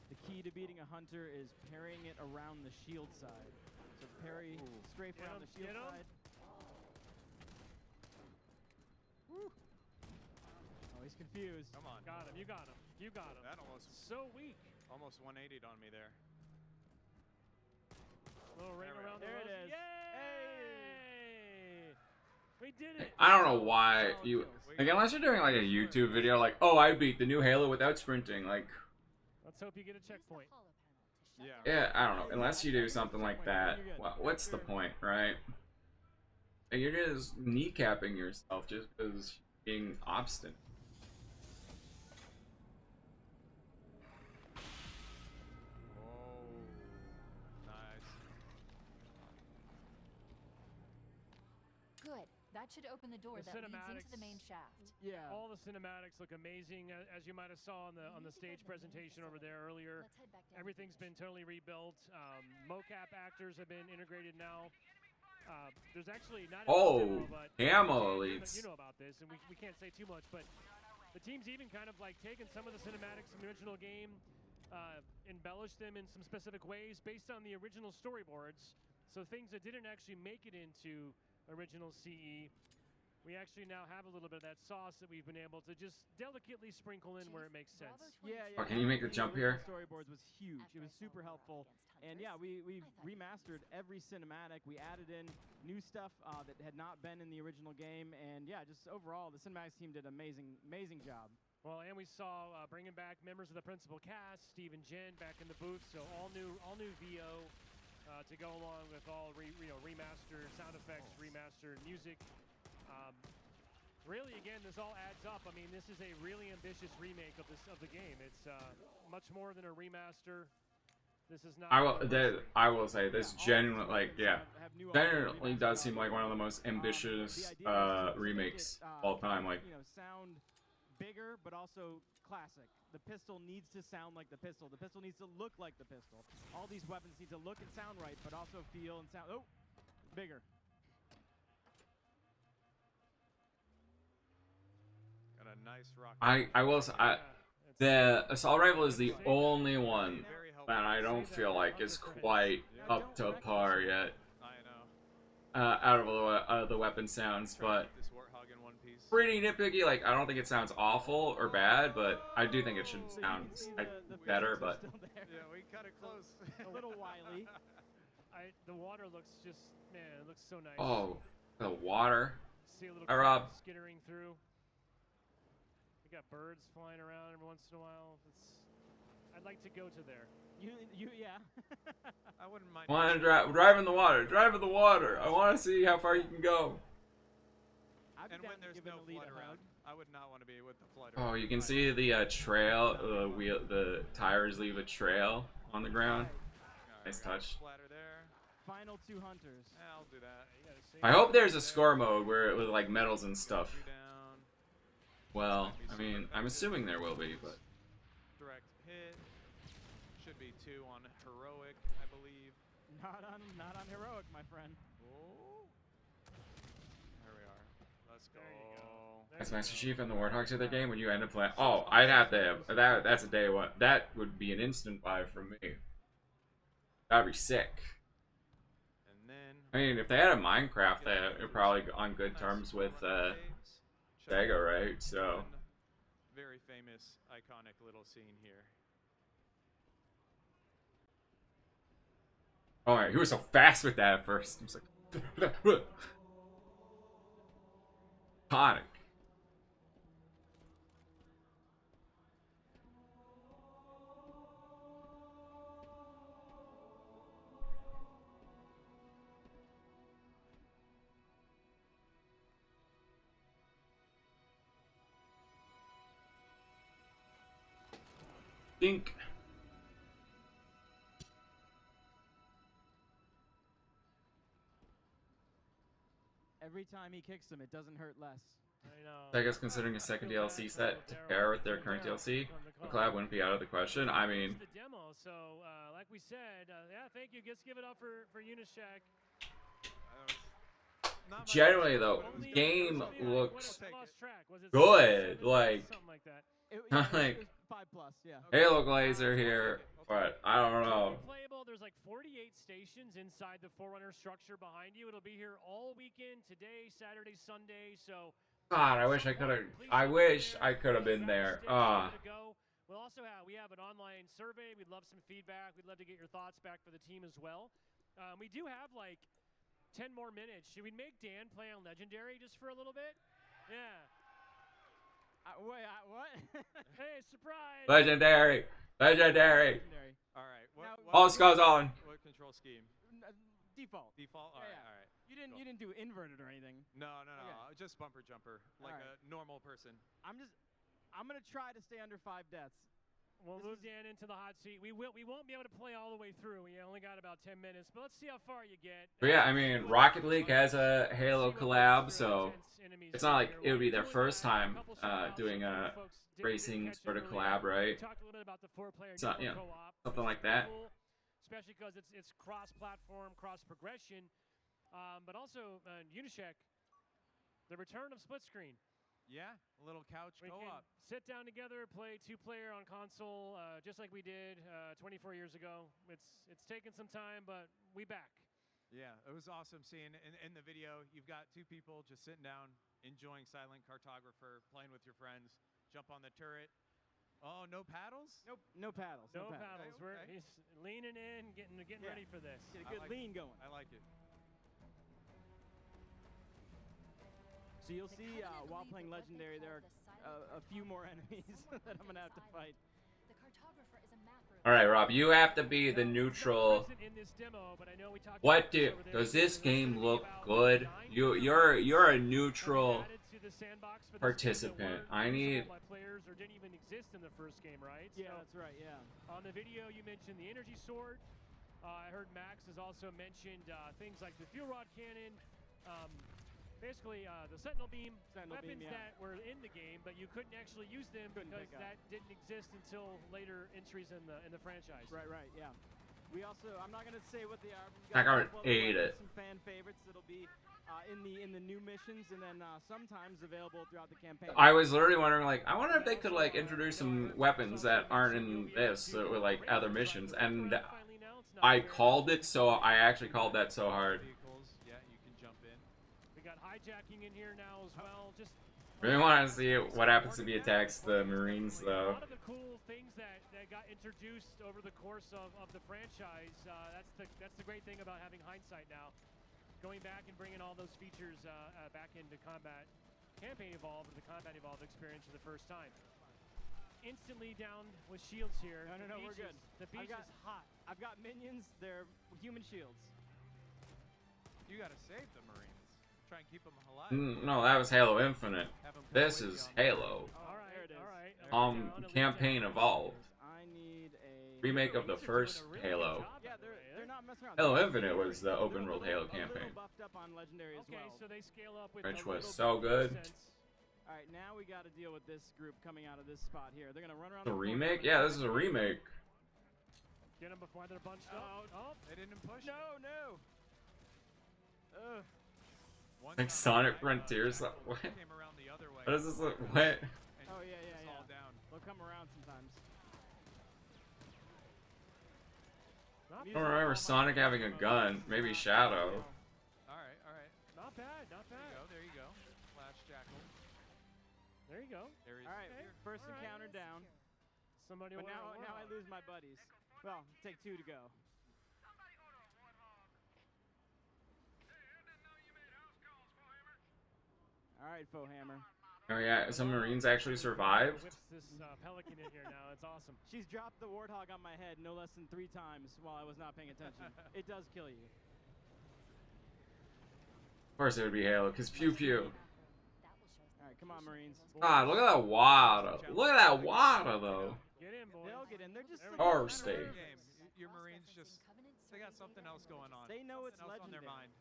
The key to beating a hunter is parrying it around the shield side. So parry, strafe Get around him, the shield get him. side. Woo. Oh, he's confused. Come on. Got him. You got him. You got him. That almost weak. Almost 180'd on me there. Little ring around There the it is. Yay! We did it. I don't know why you like, unless you're doing like a YouTube video like, oh, I beat the new Halo without sprinting, like, Let's hope you get a checkpoint. yeah, I don't know, unless you do something like that, what's the point, right? Like, you're just kneecapping yourself just because being obstinate. Nice. Good. That should open the door The that leads into the main cinematics. shaft. Yeah. All the cinematics look amazing, as you might have saw on the stage presentation over there earlier. Let's head back down. Everything's been totally rebuilt. Mocap actors have been integrated now. There's actually not Oh, demo, but ammo you elites. know about this, and we can't say too much, but the team's even kind of like taken some of the cinematics from the original game, embellished them in some specific ways based on the original storyboards. So things that didn't actually make it into original CE, we actually now have a little bit of that sauce that we've been able to just delicately sprinkle in where it makes sense. Yeah. Oh, can you make the jump here? Storyboards was huge. It was super helpful. And yeah, we remastered every cinematic. We added in new stuff that had not been in the original game. And yeah, just overall, the cinematics team did an amazing job. Well, and we saw bringing back members of the principal cast, Steve and Jen back in the booth, so all new VO to go along with all remastered sound effects, remastered music. Really, again, this all adds up. I mean, this is a really ambitious remake of the game. It's much more than a remaster. This is not. I will say this genuinely, like, yeah, genuinely does seem like one of the most ambitious remakes of all time. Like, you know, sound bigger, but also classic. The pistol needs to sound like the pistol. The pistol needs to look like the pistol. All these weapons need to look and sound right, but also feel and sound bigger. Got a nice rock. I will say, the assault rifle is the only one that I don't feel like is quite up to par yet. Out of the weapon sounds, but pretty nitpicky. Like, I don't think it sounds awful or bad, but I do think it should sound better. But Yeah, we cut it close. A little wily. The water looks just, man, it looks so nice. oh, the water. See a little Hi, Rob. skittering through. We got birds flying around every once in a while. I'd like to go to there. Yeah. I wouldn't mind. Want to drive in the water? Drive in the water. I want to see how far you can go. And when there's no flood around, I would not want to be with the flood. Oh, you can see the trail. The tires leave a trail on the ground. Nice touch. Final 2 hunters. I'll do that. I hope there's a score mode where it with like medals and stuff. Well, I mean, I'm assuming there will be, but Direct hit. Should be 2 on heroic, I believe. Not on heroic, my friend. Oh. There we are. Let's go. as Master Chief and the Warthog to their game when you end up playing. Oh, I'd have to have that. That's a day one. That would be an instant buy from me. That'd be sick. I mean, if they had a Minecraft, they're probably on good terms with Sega, right? So. Very famous, iconic little scene here. Oh my, he was so fast with that at first. He was like, iconic. Dink. Every time he kicks him, it doesn't hurt less. I know. Sega's considering a second DLC set to pair with their current DLC. A collab wouldn't be out of the question. I mean, the demo. So, like we said, yeah, thank you. Let's give it up for Unishack. generally though, game looks good. Like, like 5+, yeah. Halo Glazer here, but I don't know. Playable. There's like 48 stations inside the Forerunner structure behind you. It'll be here all weekend, today, Saturday, Sunday. So. God, I wish I could have. I wish I could have been there. We'll also we have an online survey. We'd love some feedback. We'd love to get your thoughts back for the team as well. We do have like 10 more minutes. Should we make Dan play on Legendary just for a little bit? Yeah. Wait, what? Hey, surprise! Legendary. Legendary. All right. All goes on. What control scheme? Default. Default. All right. Yeah. All right. You didn't do inverted or anything. No. Okay. Just bumper jumper, like a normal person. I'm gonna try to stay under 5 deaths. We'll move Dan into the hot seat. We won't be able to play all the way through. We only got about 10 minutes, but let's see how far you get. But yeah, I mean, Rocket League has a Halo collab, so it's not like it would be their first time doing a racing sort of collab, right? Talked a little bit about the 4-player So, yeah, something like that. Especially because it's cross-platform, cross-progression, but also Unishack, the return of split screen. Yeah, a little couch we co-op. Can sit down together, play 2-player on console, just like we did 24 years ago. It's taken some time, but we back. Yeah, it was awesome seeing in the video. You've got 2 people just sitting down, enjoying Silent Cartographer, playing with your friends. Jump on the turret. Oh, no paddles? Nope, no paddles. No paddles. Okay. He's leaning in, getting ready for this. Get a good lean going. I like it. So you'll see while playing Legendary, there are a few more enemies that I'm gonna have to fight. The cartographer is a map All right, Rob, you have to be the neutral. What does this game look good? You're a neutral participant. I need. Players or didn't even exist in the first game, right? Yeah, that's right. Yeah. On the video, you mentioned the energy sword. I heard Max has also mentioned things like the fuel rod cannon. Basically, the Sentinel beam, weapons that were in the game, but you couldn't actually use them because that didn't exist until later entries in the franchise. Right, yeah. We also, I'm not gonna say what they are. I ate it. Some fan favorites that'll be in the new missions, and then sometimes available throughout the campaign. I was literally wondering, like, I wonder if they could like introduce some weapons that aren't in this or like other missions, and I called it, so I actually called that so hard. Hijacking in here now as well. Just really want to see what happens if he attacks the Marines, though. A lot of the cool things that got introduced over the course of the franchise. That's the great thing about having hindsight now. Going back and bringing all those features back into combat, campaign evolved, or the combat evolved experience for the first time. Instantly down with shields here. No, we're good. The beach is hot. I've got minions. They're human shields. You gotta save the Marines. Try and keep them alive. No, that was Halo Infinite. This is Halo. All right. Campaign Evolved. I need a remake of the first Halo. Yeah, they're not messing around. Halo Infinite was the open world Halo campaign, Buffed up on Legendary as well. So they scale up with which was so good. All right, now we got to deal with this group coming out of this spot here. They're gonna run around. The remake? Yeah, this is a remake. Get them before they're bunched up. Oh, they didn't push. No. Ugh. Like Sonic Frontiers. What? What does this look? What? Oh yeah. They'll come around sometimes. I don't remember Sonic having a gun. Maybe Shadow. All right. Not bad. There you go. Flash Jackal. There you go. There he is. All right, first encounter down. Somebody. But now I lose my buddies. Well, take 2 to go. All right, Fohammer. Oh yeah, some Marines actually survived. Whips this pelican in here now. It's awesome. She's dropped the warthog on my head no less than 3 times while I was not paying attention. It does kill you. Of course it would be Halo, because pew pew. Alright, come on, Marines. God, look at that water. Look at that water, though. Get in, boys. They'll get in. They're just Or stay. Your Marines just, they got something else going on. They know it's something else on their legendary.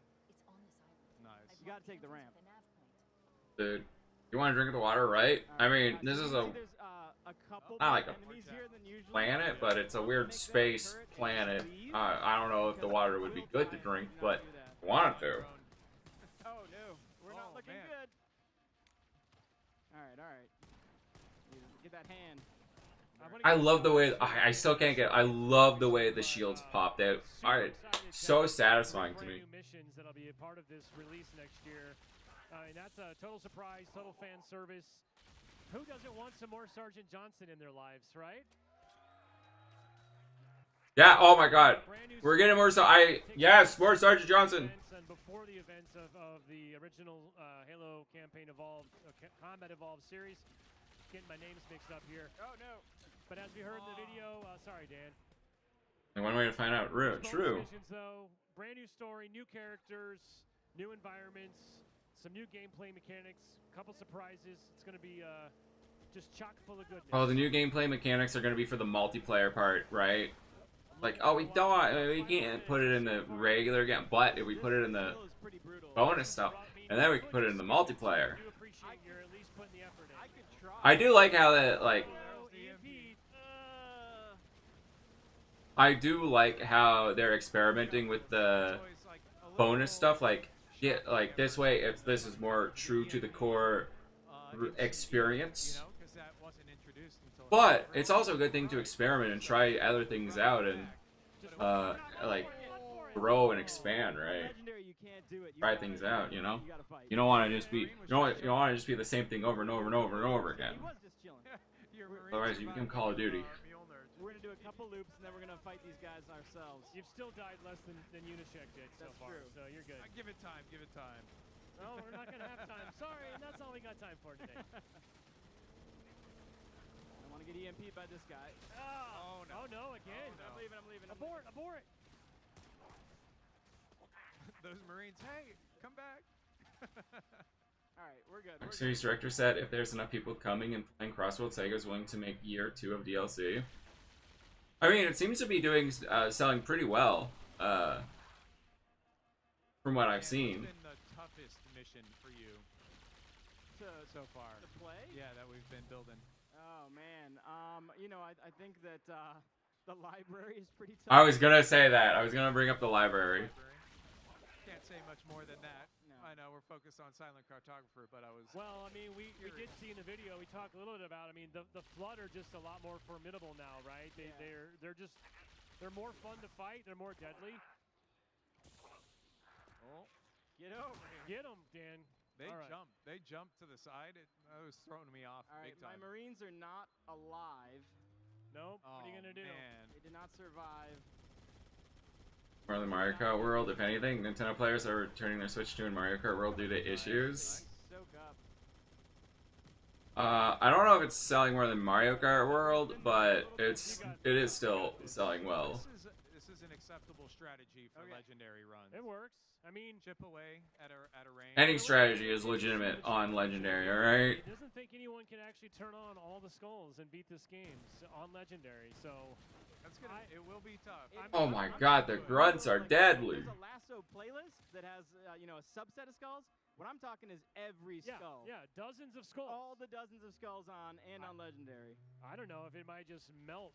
mind. Nice. You gotta take the ramp. Dude, you want to drink the water, right? I mean, this is a not like a planet, but it's a weird space planet. I don't know if the water would be good to drink, but I wanted to. Oh no, we're not looking good. All right. Get that hand. I love the way I still can't get. I love the way the shields popped out. Alright, so satisfying to me. Missions that'll be a part of this release next year. And that's a total surprise, total fan service. Who doesn't want some more Sergeant Johnson in their lives, right? Yeah. Oh my God, we're getting more. Yes, more Sergeant Johnson. And before the events of the original Halo Campaign Evolved, Combat Evolved series, getting my names mixed up here. Oh no. But as we heard in the video, sorry, Dan. And one way to find out, true. Missions, though, brand new story, new characters, new environments, some new gameplay mechanics, a couple surprises. It's going to be just chock full of goodness. Oh, the new gameplay mechanics are going to be for the multiplayer part, right? Like, oh, we can't put it in the regular game, but if we put it in the bonus stuff, and then we can put it in the multiplayer. I do like how that, like, I do like how they're experimenting with the bonus stuff, like this way, if this is more true to the core experience. But it's also a good thing to experiment and try other things out and like grow and expand, right? Try things out, you know. You don't want to just be you don't want to just be the same thing over and over and over and over again. Otherwise, you become Call of Duty. We're gonna do a couple loops and then we're gonna fight these guys ourselves. You've still died less than Unishek did so far, so you're good. Give it time. No, we're not gonna have time. Sorry, and that's all we got time for today. want to get EMP'd by this guy. Oh no, again. I'm leaving. Abort. Those Marines, hey, come back. All right, we're good. Dark Series director said if there's enough people coming and playing Crossworld, Sega's willing to make year 2 of DLC. I mean, it seems to be selling pretty well, from what I've seen. What's been the toughest mission for you so far? To play? Yeah, that we've been building. Oh man, you know, I think that the library is pretty tough. I was gonna say that. I was gonna bring up the library. Can't say much more than that. No. I know we're focused on Silent Cartographer, but I was. Well, I mean, we did see in the video. We talked a little bit about. I mean, the Flood are just a lot more formidable now, right? They're more fun to fight. They're more deadly. Oh, get over here. Get them, Dan. They All right. jumped. They jumped to the side. That was throwing me off All right, big time. my Marines are not alive. Nope. What are you gonna do? Man. They did not survive. More than Mario Kart World, if anything. Nintendo players are returning their Switch 2 in Mario Kart World due to issues. Soak up. I don't know if it's selling more than Mario Kart World, but it is still selling well. This is an acceptable strategy for legendary runs. It works. I mean, chip away at a range. Any strategy is legitimate on Legendary, alright? He doesn't think anyone can actually turn on all the skulls and beat this game on Legendary, so that's gonna. It will be tough. Oh my god, the grunts are deadly. There's a lasso playlist that has you know, a subset of skulls. What I'm talking is every skull. Yeah, dozens of skulls. All the dozens of skulls on and on Legendary. I don't know if it might just melt.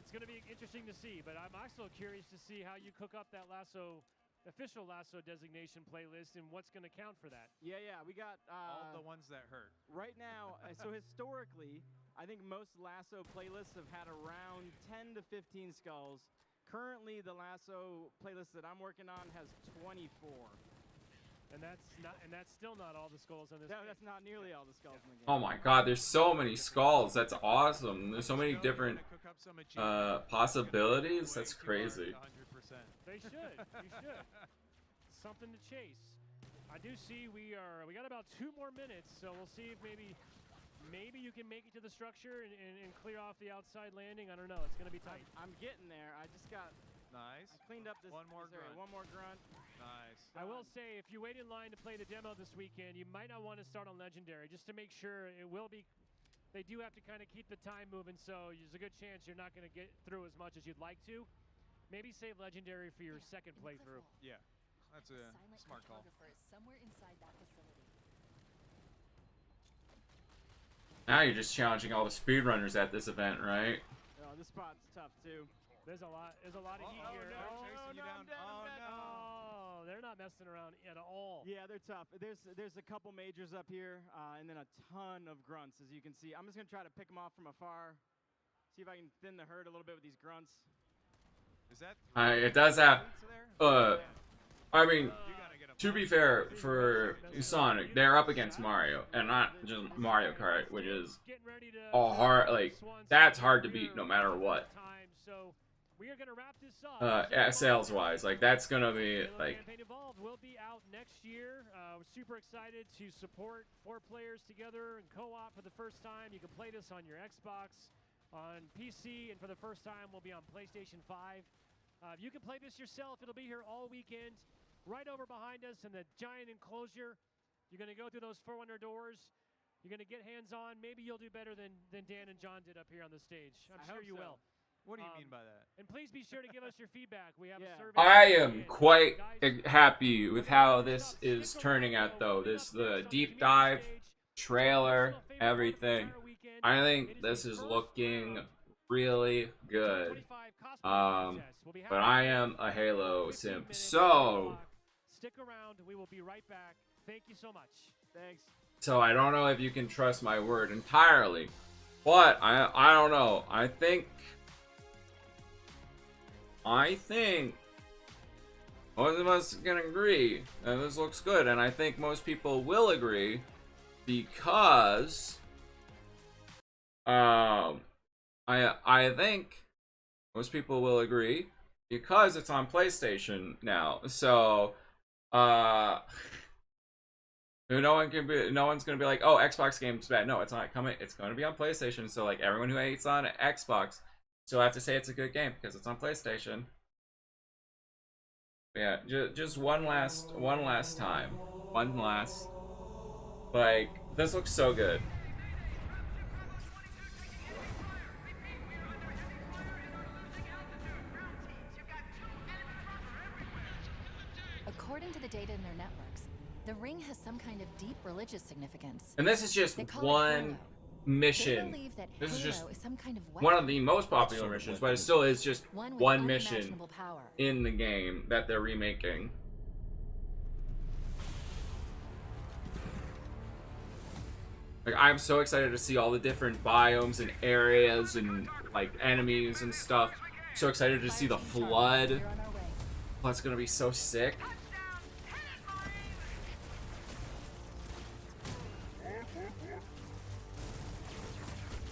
It's going to be interesting to see, but I'm also curious to see how you cook up that official lasso designation playlist and what's going to count for that. Yeah, we got all the ones that hurt. Right now, so historically, I think most lasso playlists have had around 10 to 15 skulls. Currently, the lasso playlist that I'm working on has 24. And that's still not all the skulls on this game. That's not nearly all the skulls in the game. Oh my god, there's so many skulls. That's awesome. There's so many different possibilities. That's crazy. They should. You should. Something to chase. I do see we got about 2 more minutes, so we'll see if maybe you can make it to the structure and clear off the outside landing. I don't know. It's going to be tight. I'm getting there. I just got... Nice. I cleaned up this area. One more grunt. Nice. I will say, if you wait in line to play the demo this weekend, you might not want to start on Legendary, just to make sure it will be... They do have to kind of keep the time moving, so there's a good chance you're not going to get through as much as you'd like to. Maybe save Legendary for your second playthrough. Yeah, that's a smart call. Somewhere inside that facility. Now you're just challenging all the speedrunners at this event, right? Oh, this spot's tough too. There's a lot of heat here. Oh, they're not messing around at all. Yeah, they're tough. There's a couple majors up here, and then a ton of grunts, as you can see. I'm just gonna try to pick them off from afar. See if I can thin the herd a little bit with these grunts. Is that? It does have. I mean, to be fair for Sonic, they're up against Mario, and not just Mario Kart, which is all hard. Like that's hard to beat no matter what. So we are gonna wrap this up. Sales wise, like that's gonna be like. Campaign Evolved will be out next year. We're super excited to support 4 players together in co-op for the first time. You can play this on your Xbox, on PC, and for the first time will be on PlayStation 5. You can play this yourself. It'll be here all weekend, right over behind us in the giant enclosure. You're gonna go through those 400 doors. You're gonna get hands-on. Maybe you'll do better than Dan and John did up here on the stage. I'm sure you will. What do you mean by that? And please be sure to give us your feedback. We have a survey. I am quite happy with how this is turning out, though. The deep dive, trailer, everything. I think this is looking really good. But I am a Halo simp, so stick around. We will be right back. Thank you so much. Thanks. So I don't know if you can trust my word entirely, but I don't know. I think most of us can agree that this looks good, and I think most people will agree because I think most people will agree because it's on PlayStation now. So No one's gonna be like, oh, Xbox game's bad. No, it's not coming. It's gonna be on PlayStation. So like everyone who hates on Xbox still have to say it's a good game because it's on PlayStation. But yeah, just one last time, like this looks so good. According to the data in their networks, the ring has some kind of deep religious significance. And this is just one mission. This is just one of the most popular missions, but it still is just one mission in the game that they're remaking. Like, I'm so excited to see all the different biomes and areas and like enemies and stuff. So excited to see the flood. That's gonna be so sick.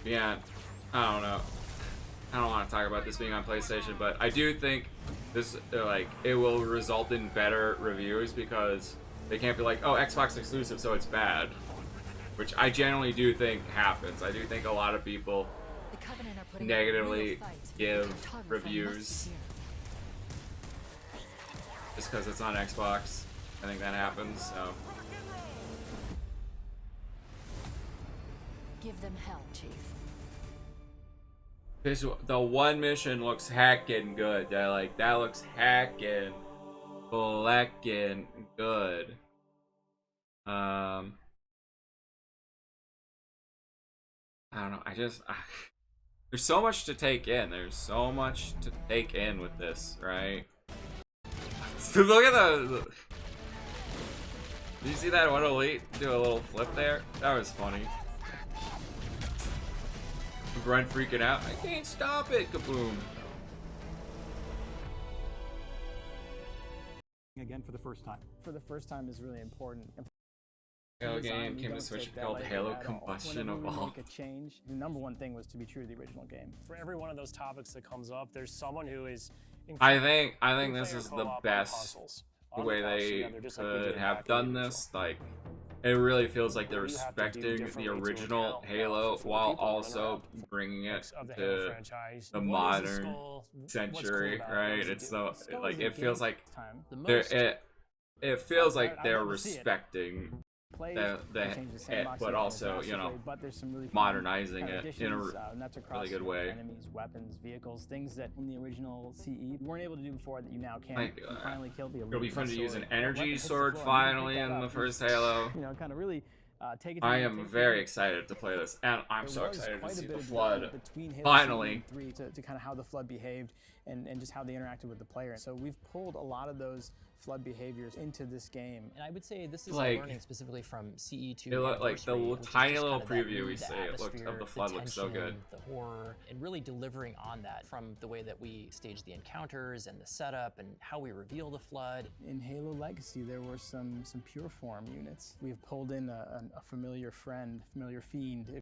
Yeah, I don't know. I don't want to talk about this being on PlayStation, but I do think this like it will result in better reviews because they can't be like, oh, Xbox exclusive, so it's bad. Which I generally do think happens. I do think a lot of people negatively give reviews just because it's on Xbox. I think that happens, so. Give them hell, Chief. The one mission looks heckin' good. That looks heckin' blackin' good. I don't know. There's so much to take in. There's so much to take in with this, right? Look at the. Did you see that one elite do a little flip there? That was funny. Run freaking out. I can't stop it. Kaboom. Again for the first time. For the first time is really important. Halo game came to Switch called Halo Combustion Evolved. Make a change. The number one thing was to be true to the original game. For every one of those topics that comes up, there's someone who is. I think this is the best way they could have done this. Like, it really feels like they're respecting the original Halo while also bringing it to the modern century, right? It's the like it feels like it feels like they're respecting but also, you know, modernizing it in a really good way. Enemies, weapons, vehicles, things that in the original CE weren't able to do before that you now can. You finally killed the elite. It'll be fun to use an energy sword finally in the first Halo. You know, kind of really take it. I am very excited to play this, and I'm so excited to see the flood finally. To kind of how the flood behaved and just how they interacted with the player. So we've pulled a lot of those flood behaviors into this game. And I would say this is like, learning specifically from CE2. It looked like the tiny little preview we say it looked of the flood looked so good. The horror, and really delivering on that from the way that we stage the encounters and the setup and how we reveal the flood. In Halo Legacy, there were some pure form units. We've pulled in a familiar friend, familiar fiend.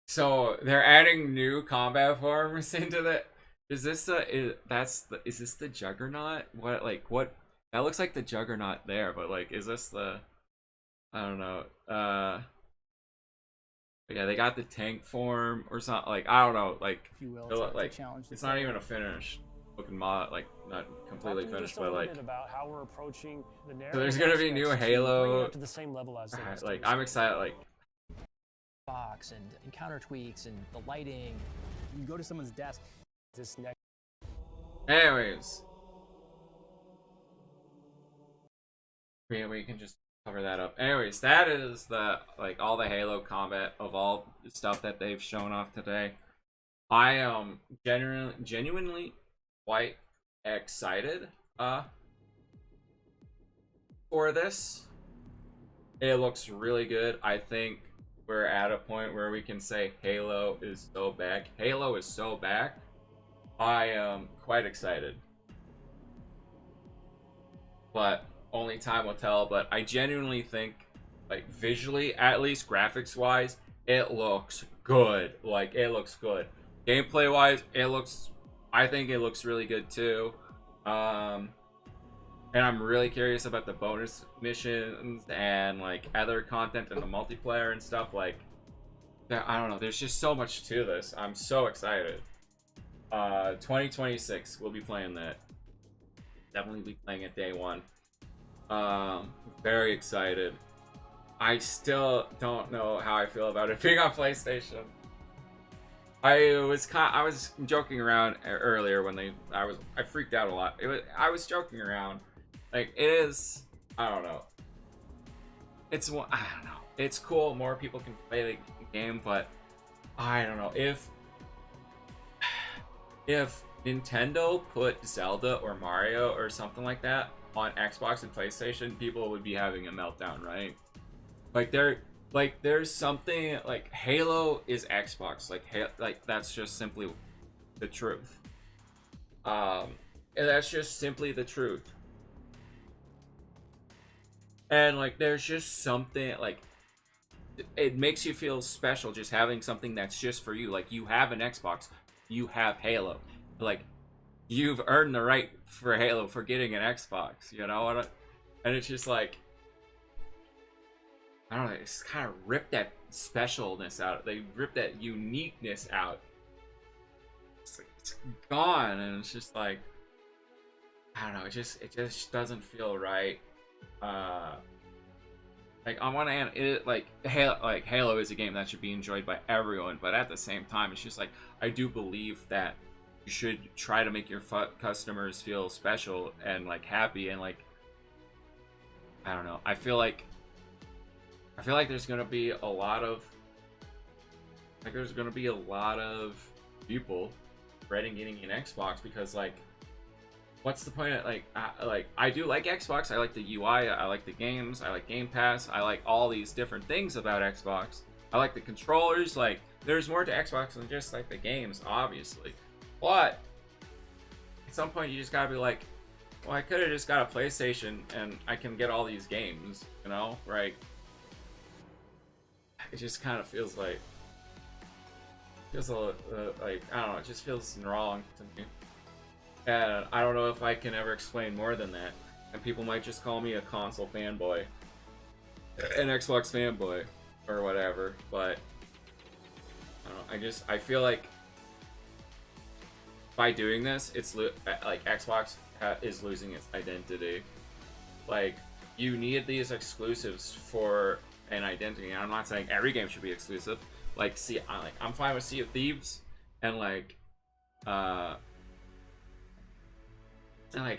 So they're adding new combat forms into the. Is this the Juggernaut? What? That looks like the Juggernaut there, but like, is this the? I don't know. Yeah, they got the tank form or something. Like, I don't know. Like, if you will, like it's not even a finished looking mod. Like, not completely finished, but like. About how we're approaching the narrative. So there's gonna be new Halo. To the same level as like, I'm excited. Like. Box and encounter tweaks and the lighting. You go to someone's desk. This next. Anyways. We can just cover that up. Anyways, that is the all the Halo combat of all the stuff that they've shown off today. I am genuinely quite excited for this. It looks really good. I think we're at a point where we can say Halo is so back. Halo is so back. I am quite excited. But only time will tell, but I genuinely think, like, visually, at least graphics-wise, it looks good. Like, it looks good. Gameplay-wise, I think it looks really good, too. And I'm really curious about the bonus missions and like other content and the multiplayer and stuff like that. I don't know. There's just so much to this. I'm so excited. 2026, we'll be playing that. Definitely be playing it day one. Very excited. I still don't know how I feel about it being on PlayStation. I was joking around earlier when I freaked out a lot. I was joking around. Like, it is, I don't know. I don't know. It's cool. More people can play the game, but I don't know. If Nintendo put Zelda or Mario or something like that on Xbox and PlayStation, people would be having a meltdown, right? There's something like Halo is Xbox. Like that's just simply the truth. And that's just simply the truth. And like there's just something like it makes you feel special just having something that's just for you. Like you have an Xbox, you have Halo. Like you've earned the right for Halo for getting an Xbox, you know? And it's just like I don't know, it's kind of ripped that specialness out. They ripped that uniqueness out. It's gone, and it's just like I don't know. It just doesn't feel right. Like on one hand, Halo is a game that should be enjoyed by everyone, but at the same time, it's just like I do believe that you should try to make your customers feel special and like happy and like I don't know. I feel like there's gonna be a lot of people dreading getting an Xbox because like what's the point of I do like Xbox. I like the UI, I like the games, I like Game Pass, I like all these different things about Xbox. I like the controllers. Like there's more to Xbox than just like the games, obviously. But at some point you just gotta be like, well, I could have just got a PlayStation and I can get all these games, you know, right? It just kind of feels like I don't know, it just feels wrong to me. And I don't know if I can ever explain more than that. And people might just call me a console fanboy, an Xbox fanboy, or whatever. But I don't know, I feel like by doing this, it's like Xbox is losing its identity. Like you need these exclusives for an identity. And I'm not saying every game should be exclusive. Like, I'm fine with Sea of Thieves and like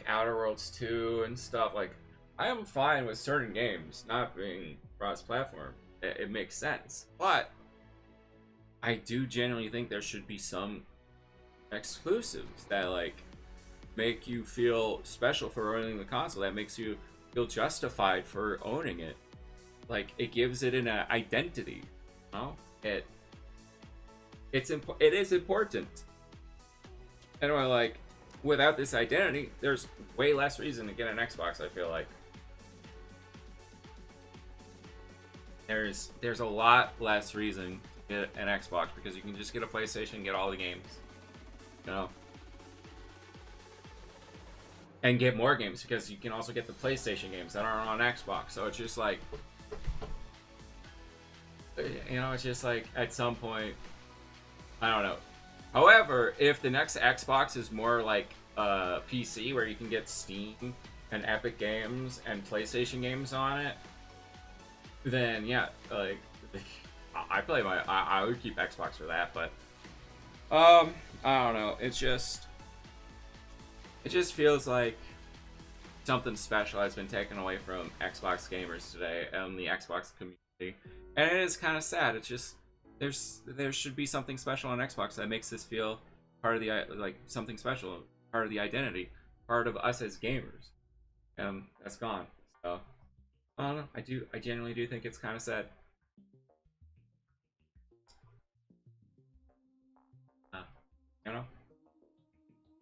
Outer Worlds 2 and stuff. Like, I am fine with certain games not being cross-platform. It makes sense. But I do genuinely think there should be some exclusives that like make you feel special for owning the console. That makes you feel justified for owning it. Like it gives it an identity. You know? It is important. Anyway, like without this identity, there's way less reason to get an Xbox. I feel like there's a lot less reason to get an Xbox because you can just get a PlayStation and get all the games, you know, and get more games because you can also get the PlayStation games that aren't on Xbox. So it's just like, you know, it's just like at some point, I don't know. However, if the next Xbox is more like PC where you can get Steam and Epic Games and PlayStation games on it, then yeah, like I would keep Xbox for that. But I don't know. It just feels like something special has been taken away from Xbox gamers today and the Xbox community, and it is kind of sad. It's just there should be something special on Xbox that makes this feel part of the something special, part of the identity, part of us as gamers, and that's gone. So I don't know. I genuinely do think it's kind of sad. You know,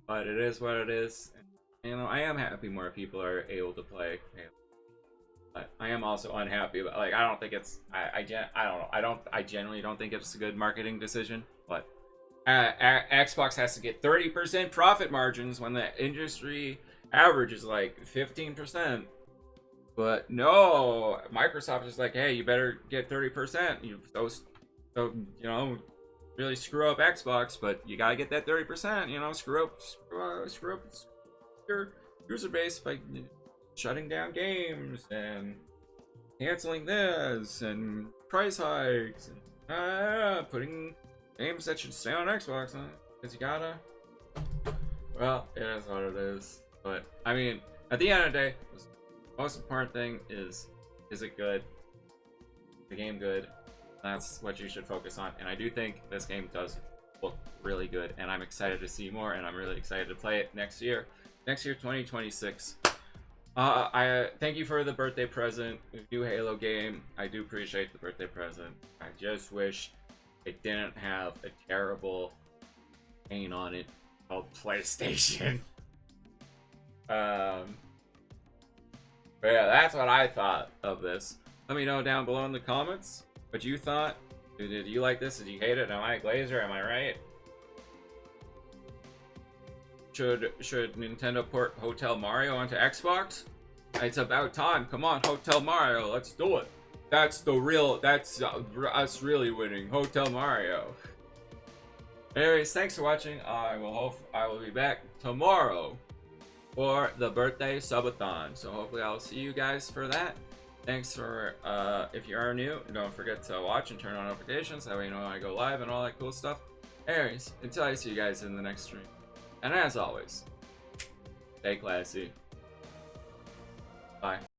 but it is what it is. You know, I am happy more people are able to play Halo. But I am also unhappy about, like, I don't think it's I don't know. I genuinely don't think it's a good marketing decision, but Xbox has to get 30% profit margins when the industry average is like 15%. But no, Microsoft is like, hey, you better get 30%. So you know, really screw up Xbox, but you gotta get that 30%. You know, screw up your user base by shutting down games and canceling this and price hikes and putting games that should stay on Xbox, because you gotta. Well, it is what it is. But I mean, at the end of the day, the most important thing is it good? The game good? That's what you should focus on. And I do think this game does look really good, and I'm excited to see more, and I'm really excited to play it next year. Next year, 2026. I thank you for the birthday present, new Halo game. I do appreciate the birthday present. I just wish it didn't have a terrible paint on it called PlayStation. But yeah, that's what I thought of this. Let me know down below in the comments what you thought. Did you like this? Did you hate it? Am I a glazer? Am I right? Should Nintendo port Hotel Mario onto Xbox? It's about time. Come on, Hotel Mario, let's do it. That's us really winning. Hotel Mario. Anyways, thanks for watching. I will be back tomorrow for the birthday subathon. So hopefully I'll see you guys for that. Thanks for if you are new, don't forget to watch and turn on notifications. That way you know when I go live and all that cool stuff. Anyways, until I see you guys in the next stream. And as always, stay classy. Bye.